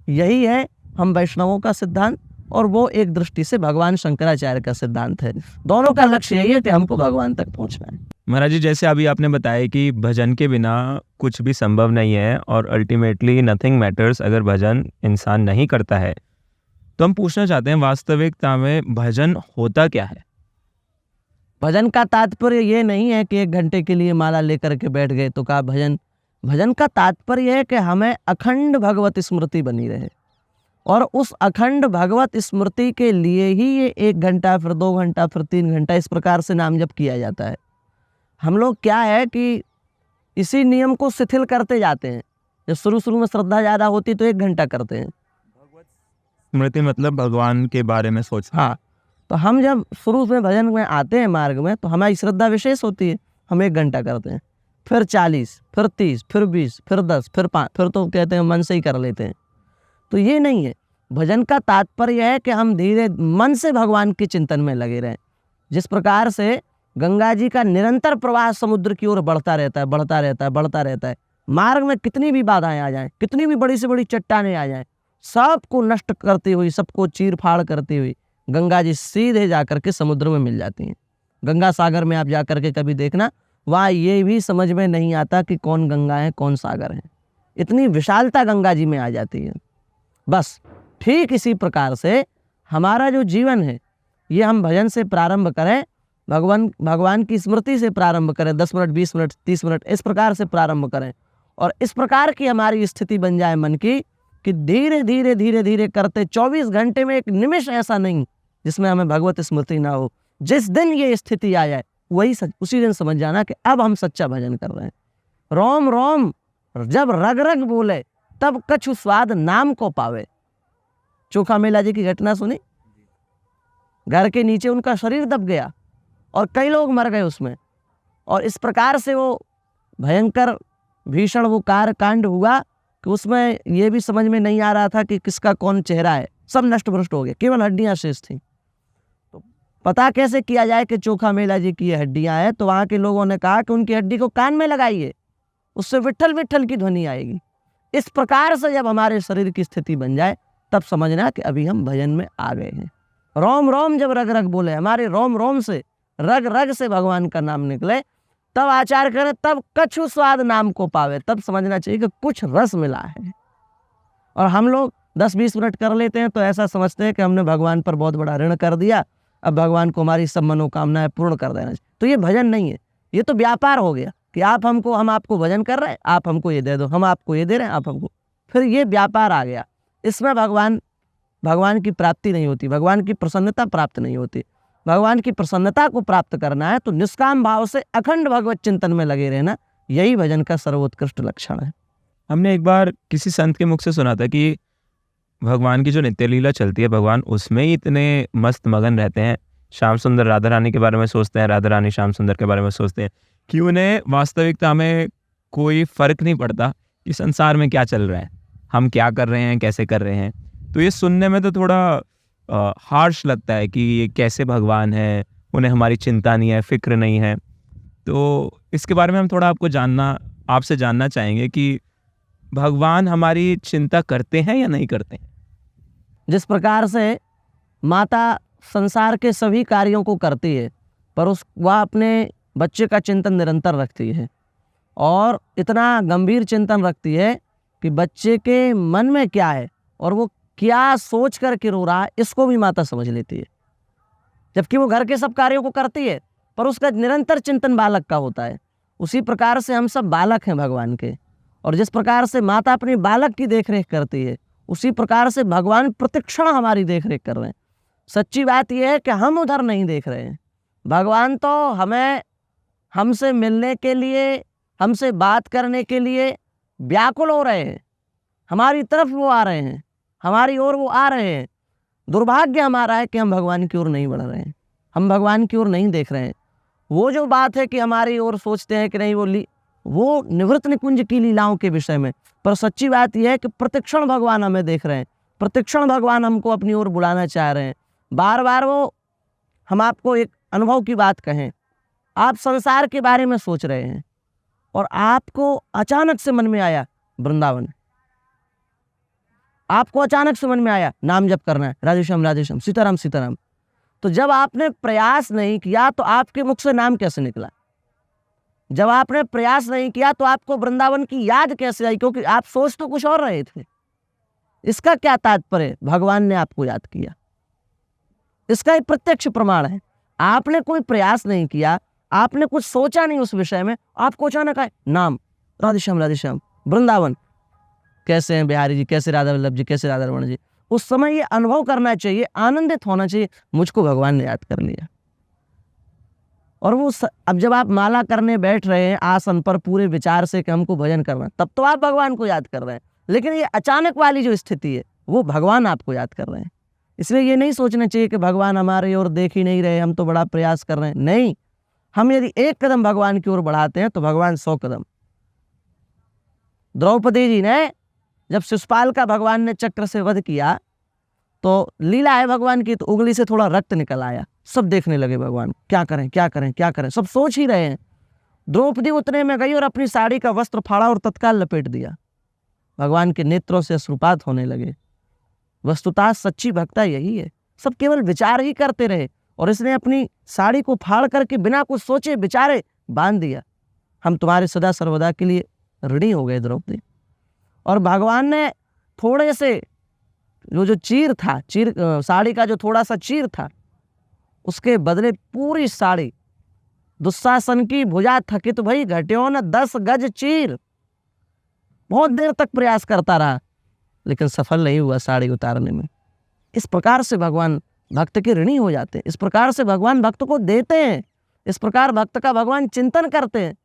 यही है हम वैष्णवों का सिद्धांत, और वो एक दृष्टि से भगवान शंकराचार्य का सिद्धांत है। दोनों का लक्ष्य यही है कि हमको भगवान तक पहुंचना है। महाराज जी, जैसे अभी आपने बताया कि भजन के बिना कुछ भी संभव नहीं है और अल्टीमेटली नथिंग मैटर्स अगर भजन इंसान नहीं करता है, तो हम पूछना चाहते हैं वास्तविकता में भजन होता क्या है? भजन का तात्पर्य ये नहीं है कि 1 घंटे के लिए माला लेकर के बैठ गए तो कहा भजन। भजन का तात्पर्य है कि हमें अखंड भगवत स्मृति बनी रहे, और उस अखंड भगवत स्मृति के लिए ही ये 1 घंटा, फिर 2 घंटा, फिर 3 घंटा इस प्रकार से नाम जप किया जाता है। हम लोग क्या है कि इसी नियम को शिथिल करते जाते हैं। जब शुरू में श्रद्धा ज़्यादा होती तो 1 घंटा करते हैं। स्मृति मतलब भगवान के बारे में सोच। हाँ, तो हम जब शुरू में भजन में आते हैं मार्ग में तो हमारी श्रद्धा विशेष होती है, हम 1 घंटा करते हैं, फिर 40, फिर 30, फिर 20, फिर 10, फिर 5, फिर तो कहते हैं मन से ही कर लेते हैं। तो ये नहीं है। भजन का तात्पर्य है कि हम धीरे मन से भगवान के चिंतन में लगे रहें। जिस प्रकार से गंगा जी का निरंतर प्रवाह समुद्र की ओर बढ़ता रहता है, बढ़ता रहता है, बढ़ता रहता है। मार्ग में कितनी भी बाधाएं आ जाएं, कितनी भी बड़ी से बड़ी चट्टानें आ जाएं, सबको नष्ट करती हुई, सबको चीर फाड़ करती हुई गंगा जी सीधे जाकर के समुद्र में मिल जाती हैं। गंगा सागर में आप जाकर के कभी देखना, वहाँ ये भी समझ में नहीं आता कि कौन गंगा है कौन सागर है। इतनी विशालता गंगा जी में आ जाती है। बस ठीक इसी प्रकार से हमारा जो जीवन है ये हम भजन से प्रारंभ करें, भगवान की स्मृति से प्रारंभ करें। 10 मिनट, 20 मिनट, 30 मिनट इस प्रकार से प्रारंभ करें, और इस प्रकार की हमारी स्थिति बन जाए मन की कि धीरे धीरे धीरे धीरे करते 24 घंटे में 1 निमिष ऐसा नहीं जिसमें हमें भगवत स्मृति ना हो। जिस दिन ये स्थिति आ जाए उसी दिन समझ जाना कि अब हम सच्चा भजन कर रहे हैं। रोम रोम जब रग रग बोले तब कछु स्वाद नाम को पावे। चोखा मेला जी की घटना सुनी? घर के नीचे उनका शरीर दब गया और कई लोग मर गए उसमें, और इस प्रकार से वो भयंकर भीषण वो कांड हुआ कि उसमें ये भी समझ में नहीं आ रहा था कि किसका कौन चेहरा है। सब नष्ट भ्रष्ट हो गए, केवल हड्डियां शेष थी। तो पता कैसे किया जाए कि चोखा मेला जी की ये हड्डियां हैं? तो वहाँ के लोगों ने कहा कि उनकी हड्डी को कान में लगाइए, उससे विट्ठल विट्ठल की ध्वनि आएगी। इस प्रकार से जब हमारे शरीर की स्थिति बन जाए तब समझना कि अभी हम भजन में आ गए हैं। रोम रोम जब रग रग बोले, हमारे रोम रोम से, रग रग से भगवान का नाम निकले, तब आचार करें, तब कछु स्वाद नाम को पावे। तब समझना चाहिए कि कुछ रस मिला है। और हम लोग 10-20 मिनट कर लेते हैं तो ऐसा समझते हैं कि हमने भगवान पर बहुत बड़ा ऋण कर दिया, अब भगवान को हमारी सब मनोकामनाएं पूर्ण कर देना चाहिए। तो ये भजन नहीं है, ये तो व्यापार हो गया कि हम आपको भजन कर रहे हैं, आप हमको ये दे दो, हम आपको ये दे रहे हैं, आप हमको। फिर ये व्यापार आ गया। इसमें भगवान की प्राप्ति नहीं होती, भगवान की प्रसन्नता प्राप्त नहीं होती। भगवान की प्रसन्नता को प्राप्त करना है तो निष्काम भाव से अखंड भगवत चिंतन में लगे रहना, यही भजन का सर्वोत्कृष्ट लक्षण है। हमने एक बार किसी संत के मुख से सुना था कि भगवान की जो नित्य लीला चलती है, भगवान उसमें ही इतने मस्त मगन रहते हैं श्याम सुंदर राधा रानी के बारे में सोचते हैं, राधा रानी श्याम सुंदर के बारे में सोचते हैं, कि उन्हें वास्तविकता में कोई फ़र्क नहीं पड़ता कि संसार में क्या चल रहा है, हम क्या कर रहे हैं, कैसे कर रहे हैं। तो ये सुनने में तो थोड़ा हार्श लगता है कि ये कैसे भगवान है, उन्हें हमारी चिंता नहीं है, फ़िक्र नहीं है। तो इसके बारे में हम थोड़ा आपसे जानना चाहेंगे कि भगवान हमारी चिंता करते हैं या नहीं करते हैं? जिस प्रकार से माता संसार के सभी कार्यों को करती है, पर वह अपने बच्चे का चिंतन निरंतर रखती है, और इतना गंभीर चिंतन रखती है कि बच्चे के मन में क्या है और वो क्या सोच करके रो रहा है, इसको भी माता समझ लेती है। जबकि वो घर के सब कार्यों को करती है, पर उसका निरंतर चिंतन बालक का होता है। उसी प्रकार से हम सब बालक हैं भगवान के, और जिस प्रकार से माता अपने बालक की देखरेख करती है, उसी प्रकार से भगवान प्रतिक्षण हमारी देखरेख कर रहे हैं। सच्ची बात यह है कि हम उधर नहीं देख रहे हैं। भगवान तो हमें हमसे मिलने के लिए, हमसे बात करने के लिए व्याकुल हो रहे हैं। हमारी तरफ वो आ रहे हैं, हमारी ओर वो आ रहे हैं। दुर्भाग्य हमारा है कि हम भगवान की ओर नहीं बढ़ रहे हैं, हम भगवान की ओर नहीं देख रहे हैं। वो जो बात है कि हमारी ओर सोचते हैं कि नहीं, वो निवृत्त निकुंज की लीलाओं के विषय में, पर सच्ची बात यह है कि प्रतिक्षण भगवान हमें देख रहे हैं, प्रतिक्षण भगवान हमको अपनी ओर बुलाना चाह रहे हैं। बार बार हम आपको एक अनुभव की बात कहें, आप संसार के बारे में सोच रहे हैं और आपको अचानक से मन में आया वृंदावन, आपको अचानक से मन में आया नाम जप करना है, राधेश्याम राधेश्याम, सीताराम सीताराम। तो जब आपने प्रयास नहीं किया तो आपके मुख से नाम कैसे निकला? जब आपने प्रयास नहीं किया तो आपको वृंदावन की याद कैसे आई? क्योंकि आप सोच तो कुछ और रहे थे। इसका क्या तात्पर्य? भगवान ने आपको याद किया, इसका एक प्रत्यक्ष प्रमाण है। आपने कोई प्रयास नहीं किया, आपने कुछ सोचा नहीं उस विषय में, आपको अचानक आए नाम राधेश्याम राधेश्याम, वृंदावन, कैसे हैं बिहारी जी, कैसे राधा वल्लभ जी, कैसे राधा रमण जी। उस समय ये अनुभव करना चाहिए, आनंदित होना चाहिए, मुझको भगवान ने याद कर लिया। और अब जब आप माला करने बैठ रहे हैं आसन पर पूरे विचार से कि हमको भजन करना, तब तो आप भगवान को याद कर रहे हैं। लेकिन ये अचानक वाली जो स्थिति है, वो भगवान आपको याद कर रहे हैं। इसलिए ये नहीं सोचना चाहिए कि भगवान हमारे ओर देख ही नहीं रहे, हम तो बड़ा प्रयास कर रहे हैं। नहीं, हम यदि एक कदम भगवान की ओर बढ़ाते हैं तो भगवान 100 कदम। द्रौपदी जी ने जब शिशुपाल का भगवान ने चक्र से वध किया, तो लीला है भगवान की, तो उंगली से थोड़ा रक्त निकल आया। सब देखने लगे भगवान, क्या करें क्या करें क्या करें, सब सोच ही रहे हैं। द्रौपदी उतने में गई और अपनी साड़ी का वस्त्र फाड़ा और तत्काल लपेट दिया। भगवान के नेत्रों से अश्रुपात होने लगे। वस्तुतः सच्ची भक्ता यही है, सब केवल विचार ही करते रहे, और इसने अपनी साड़ी को फाड़ करके बिना कुछ सोचे विचारे बांध दिया। हम तुम्हारे सदा सर्वदा के लिए ऋणी हो गए द्रौपदी। और भगवान ने थोड़े से जो चीर था, साड़ी का जो थोड़ा सा चीर था, उसके बदले पूरी साड़ी, दुशासन की भुजा थकित भई घट्यो न 10 गज चीर। बहुत देर तक प्रयास करता रहा, लेकिन सफल नहीं हुआ साड़ी उतारने में। इस प्रकार से भगवान भक्त के ऋणी हो जाते हैं, इस प्रकार से भगवान भक्त को देते हैं, इस प्रकार भक्त का भगवान चिंतन करते हैं।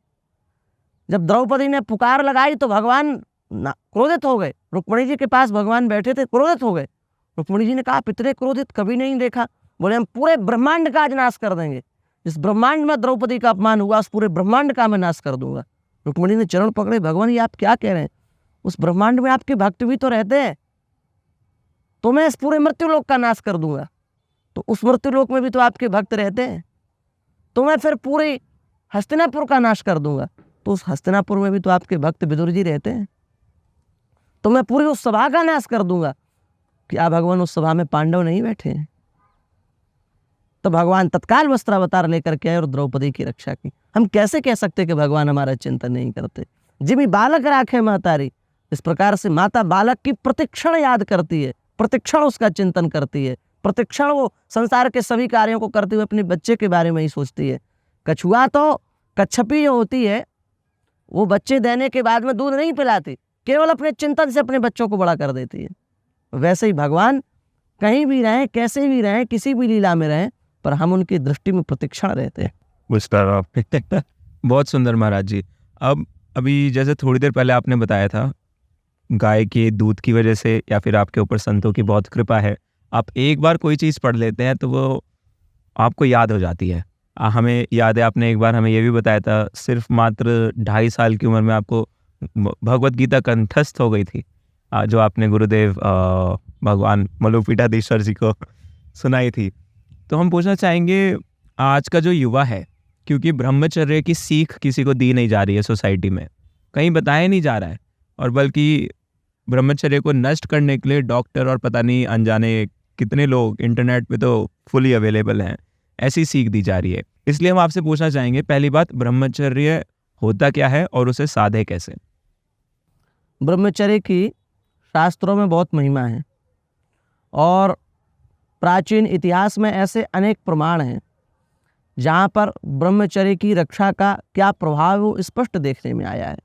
जब द्रौपदी ने पुकार लगाई तो भगवान क्रोधित हो गए। रुक्मिणी जी के पास भगवान बैठे थे, क्रोधित हो गए। रुक्मिणी जी ने कहा, आप इतने क्रोधित कभी नहीं देखा। बोले, हम पूरे ब्रह्मांड का आज नाश कर देंगे। जिस ब्रह्मांड में द्रौपदी का अपमान हुआ, उस पूरे ब्रह्मांड का मैं नाश कर दूंगा। रुक्मिणी ने चरण पकड़े, भगवान ये आप क्या कह रहे हैं? उस ब्रह्मांड में आपके भक्त भी तो रहते हैं, तो मैं इस पूरे मृत्युलोक का नाश कर दूंगा। तो उस मृत्युलोक में भी तो आपके भक्त रहते हैं, तो मैं फिर पूरे हस्तिनापुर का नाश कर दूंगा। तो उस हस्तिनापुर में भी तो आपके भक्त विदुर जी रहते हैं, तो मैं पूरी उस सभा का नाश कर दूंगा। क्या भगवान उस सभा में पांडव नहीं बैठे हैं? तो भगवान तत्काल वस्त्रावतार लेकर के आए और द्रौपदी की रक्षा की। हम कैसे कह सकते कि भगवान हमारा चिंतन नहीं करते? जिमी बालक राखे महतारी, इस प्रकार से माता बालक की प्रतिक्षण याद करती है, प्रतिक्षण उसका चिंतन करती है, प्रतिक्षण वो संसार के सभी कार्यों को करते हुए अपने बच्चे के बारे में ही सोचती है। कछुआ तो, कच्छपी जो होती है, वो बच्चे देने के बाद में दूध नहीं पिलाती, केवल अपने चिंतन से अपने बच्चों को बड़ा कर देती है। वैसे ही भगवान कहीं भी रहें, कैसे भी रहें, किसी भी लीला में रहें, पर हम उनकी दृष्टि में प्रतिक्षण रहते हैं। बहुत सुंदर महाराज जी। अब अभी जैसे थोड़ी देर पहले आपने बताया था, गाय के दूध की वजह से या फिर आपके ऊपर संतों की बहुत कृपा है, आप एक बार कोई चीज़ पढ़ लेते हैं तो वो आपको याद हो जाती है। हमें याद है आपने एक बार हमें ये भी बताया था, सिर्फ मात्र 2.5 साल की उम्र में आपको भगवत गीता कंठस्थ हो गई थी, जो आपने गुरुदेव भगवान मलुपीठाधीश्वर जी को सुनाई थी। तो हम पूछना चाहेंगे, आज का जो युवा है, क्योंकि ब्रह्मचर्य की सीख किसी को दी नहीं जा रही है सोसाइटी में, कहीं बताया नहीं जा रहा है, और बल्कि ब्रह्मचर्य को नष्ट करने के लिए डॉक्टर और पता नहीं अनजाने कितने लोग इंटरनेट पे तो फुली अवेलेबल हैं, ऐसी सीख दी जा रही है। इसलिए हम आपसे पूछना चाहेंगे, पहली बात, ब्रह्मचर्य होता क्या है और उसे साधे कैसे? ब्रह्मचर्य की शास्त्रों में बहुत महिमा है और प्राचीन इतिहास में ऐसे अनेक प्रमाण हैं जहाँ पर ब्रह्मचर्य की रक्षा का क्या प्रभाव है वो स्पष्ट देखने में आया है।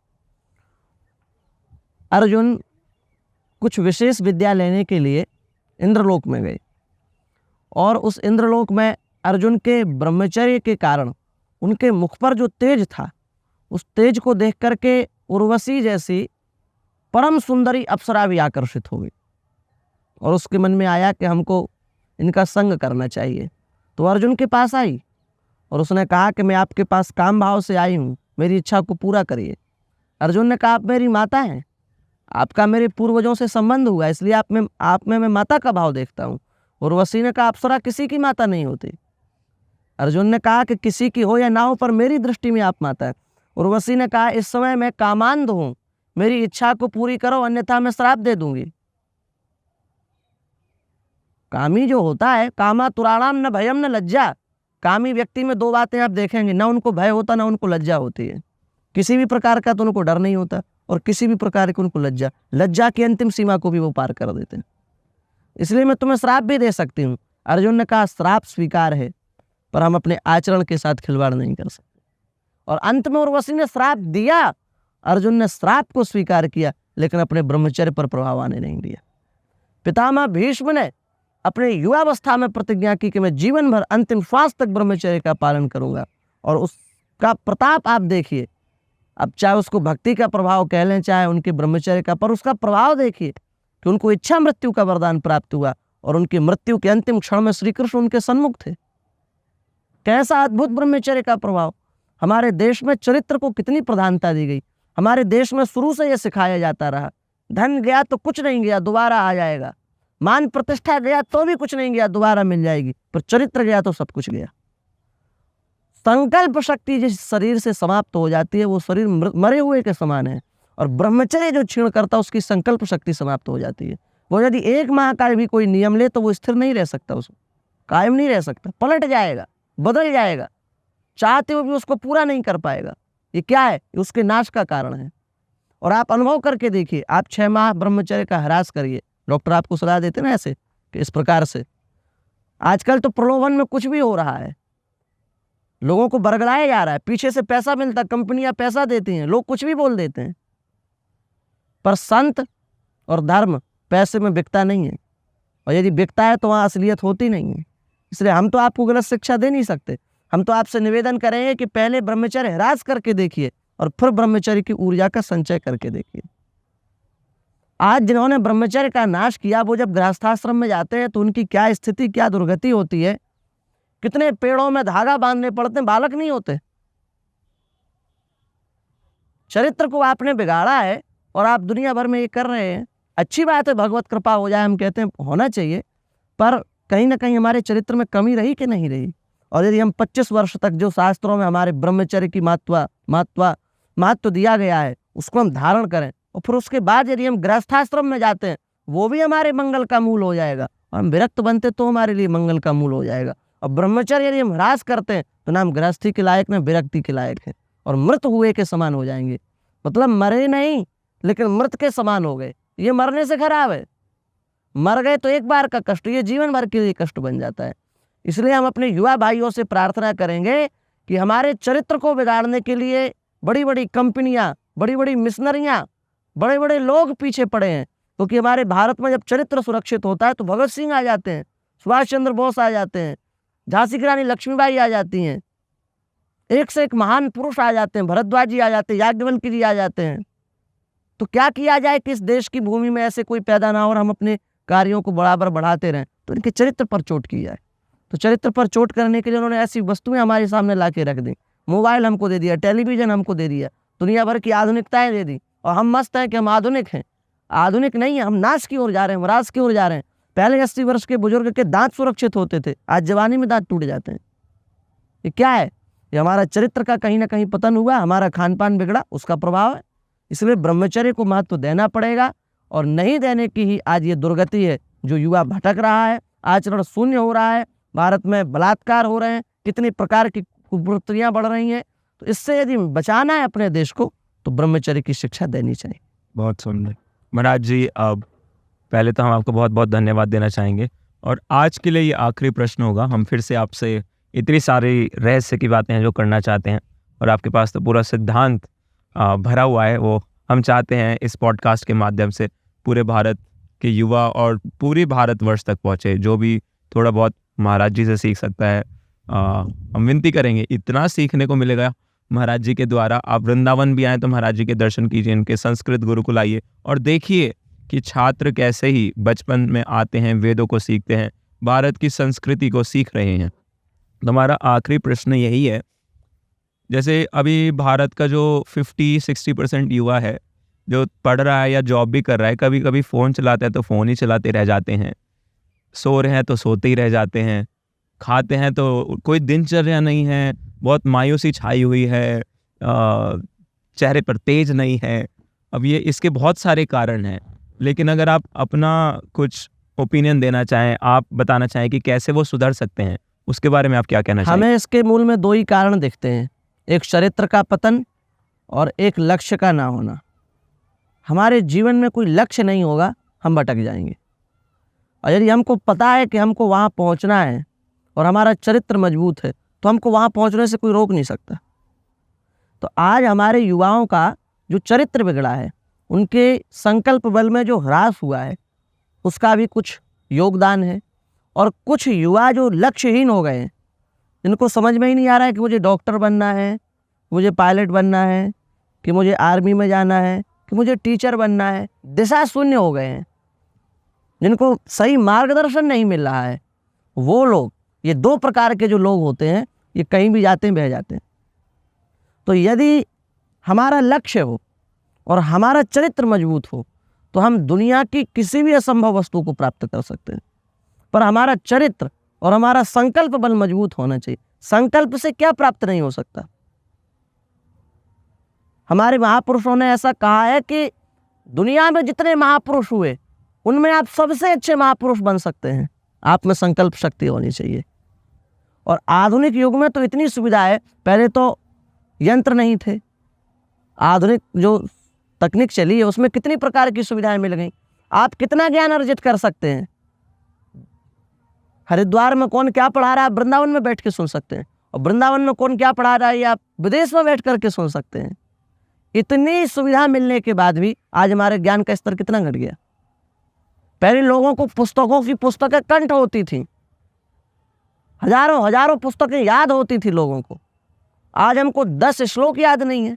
अर्जुन कुछ विशेष विद्या लेने के लिए इंद्रलोक में गए और उस इंद्रलोक में अर्जुन के ब्रह्मचर्य के कारण उनके मुख पर जो तेज था, उस तेज को देख करके उर्वशी जैसी परम सुंदरी अप्सरा भी आकर्षित हो गई और उसके मन में आया कि हमको इनका संग करना चाहिए। तो अर्जुन के पास आई और उसने कहा कि मैं आपके पास काम भाव से आई हूँ, मेरी इच्छा को पूरा करिए। अर्जुन ने कहा, आप मेरी माता हैं, आपका मेरे पूर्वजों से संबंध हुआ, इसलिए आप में मैं माता का भाव देखता हूँ। उर्वशी ने कहा, अप्सरा किसी की माता नहीं होती। अर्जुन ने कहा कि किसी की हो या ना हो, पर मेरी दृष्टि में आप माता है। उर्वशी ने कहा, इस समय मैं कामांध हूँ, मेरी इच्छा को पूरी करो, अन्यथा मैं श्राप दे दूंगी। कामी जो होता है, कामा तुराणाम न भयम न लज्जा, कामी व्यक्ति में दो बातें आप देखेंगे, ना उनको भय होता ना उनको लज्जा होती है। किसी भी प्रकार का तो उनको डर नहीं होता और किसी भी प्रकार की उनको लज्जा की अंतिम सीमा को भी वो पार कर देते हैं। इसलिए मैं तुम्हें श्राप भी दे सकती हूँ। अर्जुन ने कहा, श्राप स्वीकार है, पर हम अपने आचरण के साथ खिलवाड़ नहीं कर सकते। और अंत में उर्वशी ने श्राप दिया, अर्जुन ने श्राप को स्वीकार किया, लेकिन अपने ब्रह्मचर्य पर प्रभाव आने नहीं दिया। पितामह भीष्म ने अपने युवावस्था में प्रतिज्ञा की कि मैं जीवन भर अंतिम श्वास तक ब्रह्मचर्य का पालन करूंगा, और उसका प्रताप आप देखिए। अब चाहे उसको भक्ति का प्रभाव कह लें, चाहे उनके ब्रह्मचर्य का, पर उसका प्रभाव देखिए कि उनको इच्छा मृत्यु का वरदान प्राप्त हुआ और उनकी मृत्यु के अंतिम क्षण में श्री कृष्ण उनके सन्मुख थे। कैसा अद्भुत ब्रह्मचर्य का प्रभाव! हमारे देश में चरित्र को कितनी प्रधानता दी गई। हमारे देश में शुरू से यह सिखाया जाता रहा, धन गया तो कुछ नहीं गया, दोबारा आ जाएगा। मान प्रतिष्ठा गया तो भी कुछ नहीं गया, दोबारा मिल जाएगी। पर चरित्र गया तो सब कुछ गया। संकल्प शक्ति जिस शरीर से समाप्त हो जाती है, वो शरीर मरे हुए के समान है, और ब्रह्मचर्य जो क्षीण करता है उसकी संकल्प शक्ति समाप्त हो जाती है। वो यदि 1 माह का भी कोई नियम ले तो वो स्थिर नहीं रह सकता, उसमें कायम नहीं रह सकता, पलट जाएगा, बदल जाएगा, चाहते हुए भी उसको पूरा नहीं कर पाएगा। ये क्या है? ये उसके नाश का कारण है। और आप अनुभव करके देखिए, आप 6 माह ब्रह्मचर्य का ह्रास करिए, डॉक्टर आपको सलाह देते ना ऐसे कि इस प्रकार से। आजकल तो प्रलोभन में कुछ भी हो रहा है, लोगों को बरगलाया जा रहा है, पीछे से पैसा मिलता, कंपनियां पैसा देती हैं, लोग कुछ भी बोल देते हैं। पर संत और धर्म पैसे में बिकता नहीं है, और यदि बिकता है तो वहाँ असलियत होती नहीं है। इसलिए हम तो आपको गलत शिक्षा दे नहीं सकते। हम तो आपसे निवेदन करेंगे कि पहले ब्रह्मचर्य ह्रास करके देखिए और फिर ब्रह्मचर्य की ऊर्जा का संचय करके देखिए। आज जिन्होंने ब्रह्मचर्य का नाश किया, वो जब गृहस्थाश्रम में जाते हैं तो उनकी क्या स्थिति, क्या दुर्गति होती है। कितने पेड़ों में धागा बांधने पड़ते हैं, बालक नहीं होते। चरित्र को आपने बिगाड़ा है और आप दुनिया भर में ये कर रहे हैं। अच्छी बात है, भगवत कृपा हो जाए, हम कहते हैं होना चाहिए, पर कहीं ना कहीं हमारे चरित्र में कमी रही कि नहीं रही। और यदि हम 25 वर्ष तक जो शास्त्रों में हमारे ब्रह्मचर्य की महत्व दिया गया है उसको हम धारण करें, और फिर उसके बाद यदि हम गृहस्थाश्रम में जाते हैं, वो भी हमारे मंगल का मूल हो जाएगा, और हम विरक्त बनते तो हमारे लिए मंगल का मूल हो जाएगा। और ब्रह्मचर्य यदि हम ह्रास करते हैं तो ना हम गृहस्थी के लायक न विरक्ति के लायक हैं, और मृत हुए के समान हो जाएंगे। मतलब मरे नहीं, लेकिन मृत के समान हो गए। ये मरने से खराब है। मर गए तो एक बार का कष्ट, ये जीवन भर के लिए कष्ट बन जाता है। इसलिए हम अपने युवा भाइयों से प्रार्थना करेंगे कि हमारे चरित्र को बिगाड़ने के लिए बड़ी बड़ी कंपनियां, बड़ी बड़ी मिशनरियां, बड़े बड़े लोग पीछे पड़े हैं। क्योंकि हमारे भारत में जब चरित्र सुरक्षित होता है तो भगत सिंह आ जाते हैं, सुभाष चंद्र बोस आ जाते हैं, झांसी की रानी लक्ष्मीबाई आ जाती हैं, एक से एक महान पुरुष आ जाते हैं, भरद्वाज जी आ जाते हैं, याज्ञवल्क्य जी आ जाते हैं। तो क्या किया जाए कि इस देश की भूमि में ऐसे कोई पैदा ना हो और हम अपने कार्यों को बराबर बढ़ाते रहें। तो इनके चरित्र पर चोट की जाए। तो चरित्र पर चोट करने के लिए उन्होंने ऐसी वस्तुएं हमारे सामने ला के रख दी। मोबाइल हमको दे दिया, टेलीविज़न हमको दे दिया, दुनिया भर की आधुनिकताएं दे दी, और हम मस्त हैं कि हम आधुनिक हैं। आधुनिक नहीं है, हम नाश की ओर जा रहे हैं, हम राज की ओर जा रहे हैं। पहले 80 वर्ष के बुजुर्ग के दांत सुरक्षित होते थे, आज जवानी में दांत टूट जाते हैं। ये क्या है? ये हमारा चरित्र का कहीं ना कहीं पतन हुआ, हमारा खान पान बिगड़ा, उसका प्रभाव है। इसलिए ब्रह्मचर्य को महत्व देना पड़ेगा, और नहीं देने की ही आज ये दुर्गति है। जो युवा भटक रहा है, आचरण शून्य हो रहा है, भारत में बलात्कार हो रहे हैं, कितनी प्रकार की कुप्रवृत्तियां बढ़ रही हैं। तो इससे यदि बचाना है अपने देश को, तो ब्रह्मचर्य की शिक्षा देनी चाहिए। बहुत सुंदर महाराज जी। अब पहले तो हम आपको बहुत बहुत धन्यवाद देना चाहेंगे, और आज के लिए ये आखिरी प्रश्न होगा। हम फिर से आपसे इतनी सारी रहस्य की बातें हैं जो करना चाहते हैं, और आपके पास तो पूरा सिद्धांत भरा हुआ है, वो हम चाहते हैं इस पॉडकास्ट के माध्यम से पूरे भारत के युवा और पूरी भारतवर्ष तक पहुँचे। जो भी थोड़ा बहुत महाराज जी से सीख सकता है, हम विनती करेंगे, इतना सीखने को मिलेगा महाराज जी के द्वारा। आप वृंदावन भी आएँ तो महाराज जी के दर्शन कीजिए, इनके संस्कृत गुरुकुल आइए और देखिए कि छात्र कैसे ही बचपन में आते हैं, वेदों को सीखते हैं, भारत की संस्कृति को सीख रहे हैं। तो हमारा आखिरी प्रश्न यही है, जैसे अभी भारत का जो 50-60% युवा है जो पढ़ रहा है या जॉब भी कर रहा है, कभी कभी फ़ोन चलाता है तो फ़ोन ही चलाते रह जाते हैं, सो रहे हैं तो सोते ही रह जाते हैं, खाते हैं तो कोई दिनचर्या नहीं है, बहुत मायूसी छाई हुई है, चेहरे पर तेज नहीं है। अब ये इसके बहुत सारे कारण हैं, लेकिन अगर आप अपना कुछ ओपिनियन देना चाहें, आप बताना चाहें कि कैसे वो सुधर सकते हैं, उसके बारे में आप क्या कहना चाहेंगे? हमें इसके मूल में दो ही कारण दिखते हैं, एक चरित्र का पतन और एक लक्ष्य का ना होना। हमारे जीवन में कोई लक्ष्य नहीं होगा, हम भटक जाएंगे। और यदि हमको पता है कि हमको वहाँ पहुँचना है और हमारा चरित्र मजबूत है, तो हमको वहाँ पहुँचने से कोई रोक नहीं सकता। तो आज हमारे युवाओं का जो चरित्र बिगड़ा है, उनके संकल्प बल में जो ह्रास हुआ है, उसका भी कुछ योगदान है। और कुछ युवा जो लक्ष्यहीन हो गए हैं, जिनको समझ में ही नहीं आ रहा है कि मुझे डॉक्टर बनना है, मुझे पायलट बनना है, कि मुझे आर्मी में जाना है, कि मुझे टीचर बनना है, दिशा शून्य हो गए हैं, जिनको सही मार्गदर्शन नहीं मिल रहा है, वो लोग, ये दो प्रकार के जो लोग होते हैं, ये कहीं भी जाते हैं बह जाते हैं। तो यदि हमारा लक्ष्य हो और हमारा चरित्र मजबूत हो, तो हम दुनिया की किसी भी असंभव वस्तु को प्राप्त कर सकते हैं। पर हमारा चरित्र और हमारा संकल्प बल मजबूत होना चाहिए। संकल्प से क्या प्राप्त नहीं हो सकता। हमारे महापुरुषों ने ऐसा कहा है कि दुनिया में जितने महापुरुष हुए, उनमें आप सबसे अच्छे महापुरुष बन सकते हैं। आप में संकल्प शक्ति होनी चाहिए। और आधुनिक युग में तो इतनी सुविधा है, पहले तो यंत्र नहीं थे, आधुनिक जो तकनीक चली है उसमें कितनी प्रकार की सुविधाएं मिल गई। आप कितना ज्ञान अर्जित कर सकते हैं। हरिद्वार में कौन क्या पढ़ा रहा है, वृंदावन में बैठ के सुन सकते हैं। और वृंदावन में कौन क्या पढ़ा रहा है, ये आप विदेश में बैठ करके सुन सकते हैं। इतनी सुविधा मिलने के बाद भी आज हमारे ज्ञान का स्तर कितना घट गया। पहले लोगों को पुस्तकों की पुस्तकें कंठ होती थी, हजारों हजारों पुस्तकें याद होती थी लोगों को। आज हमको 10 श्लोक याद नहीं है,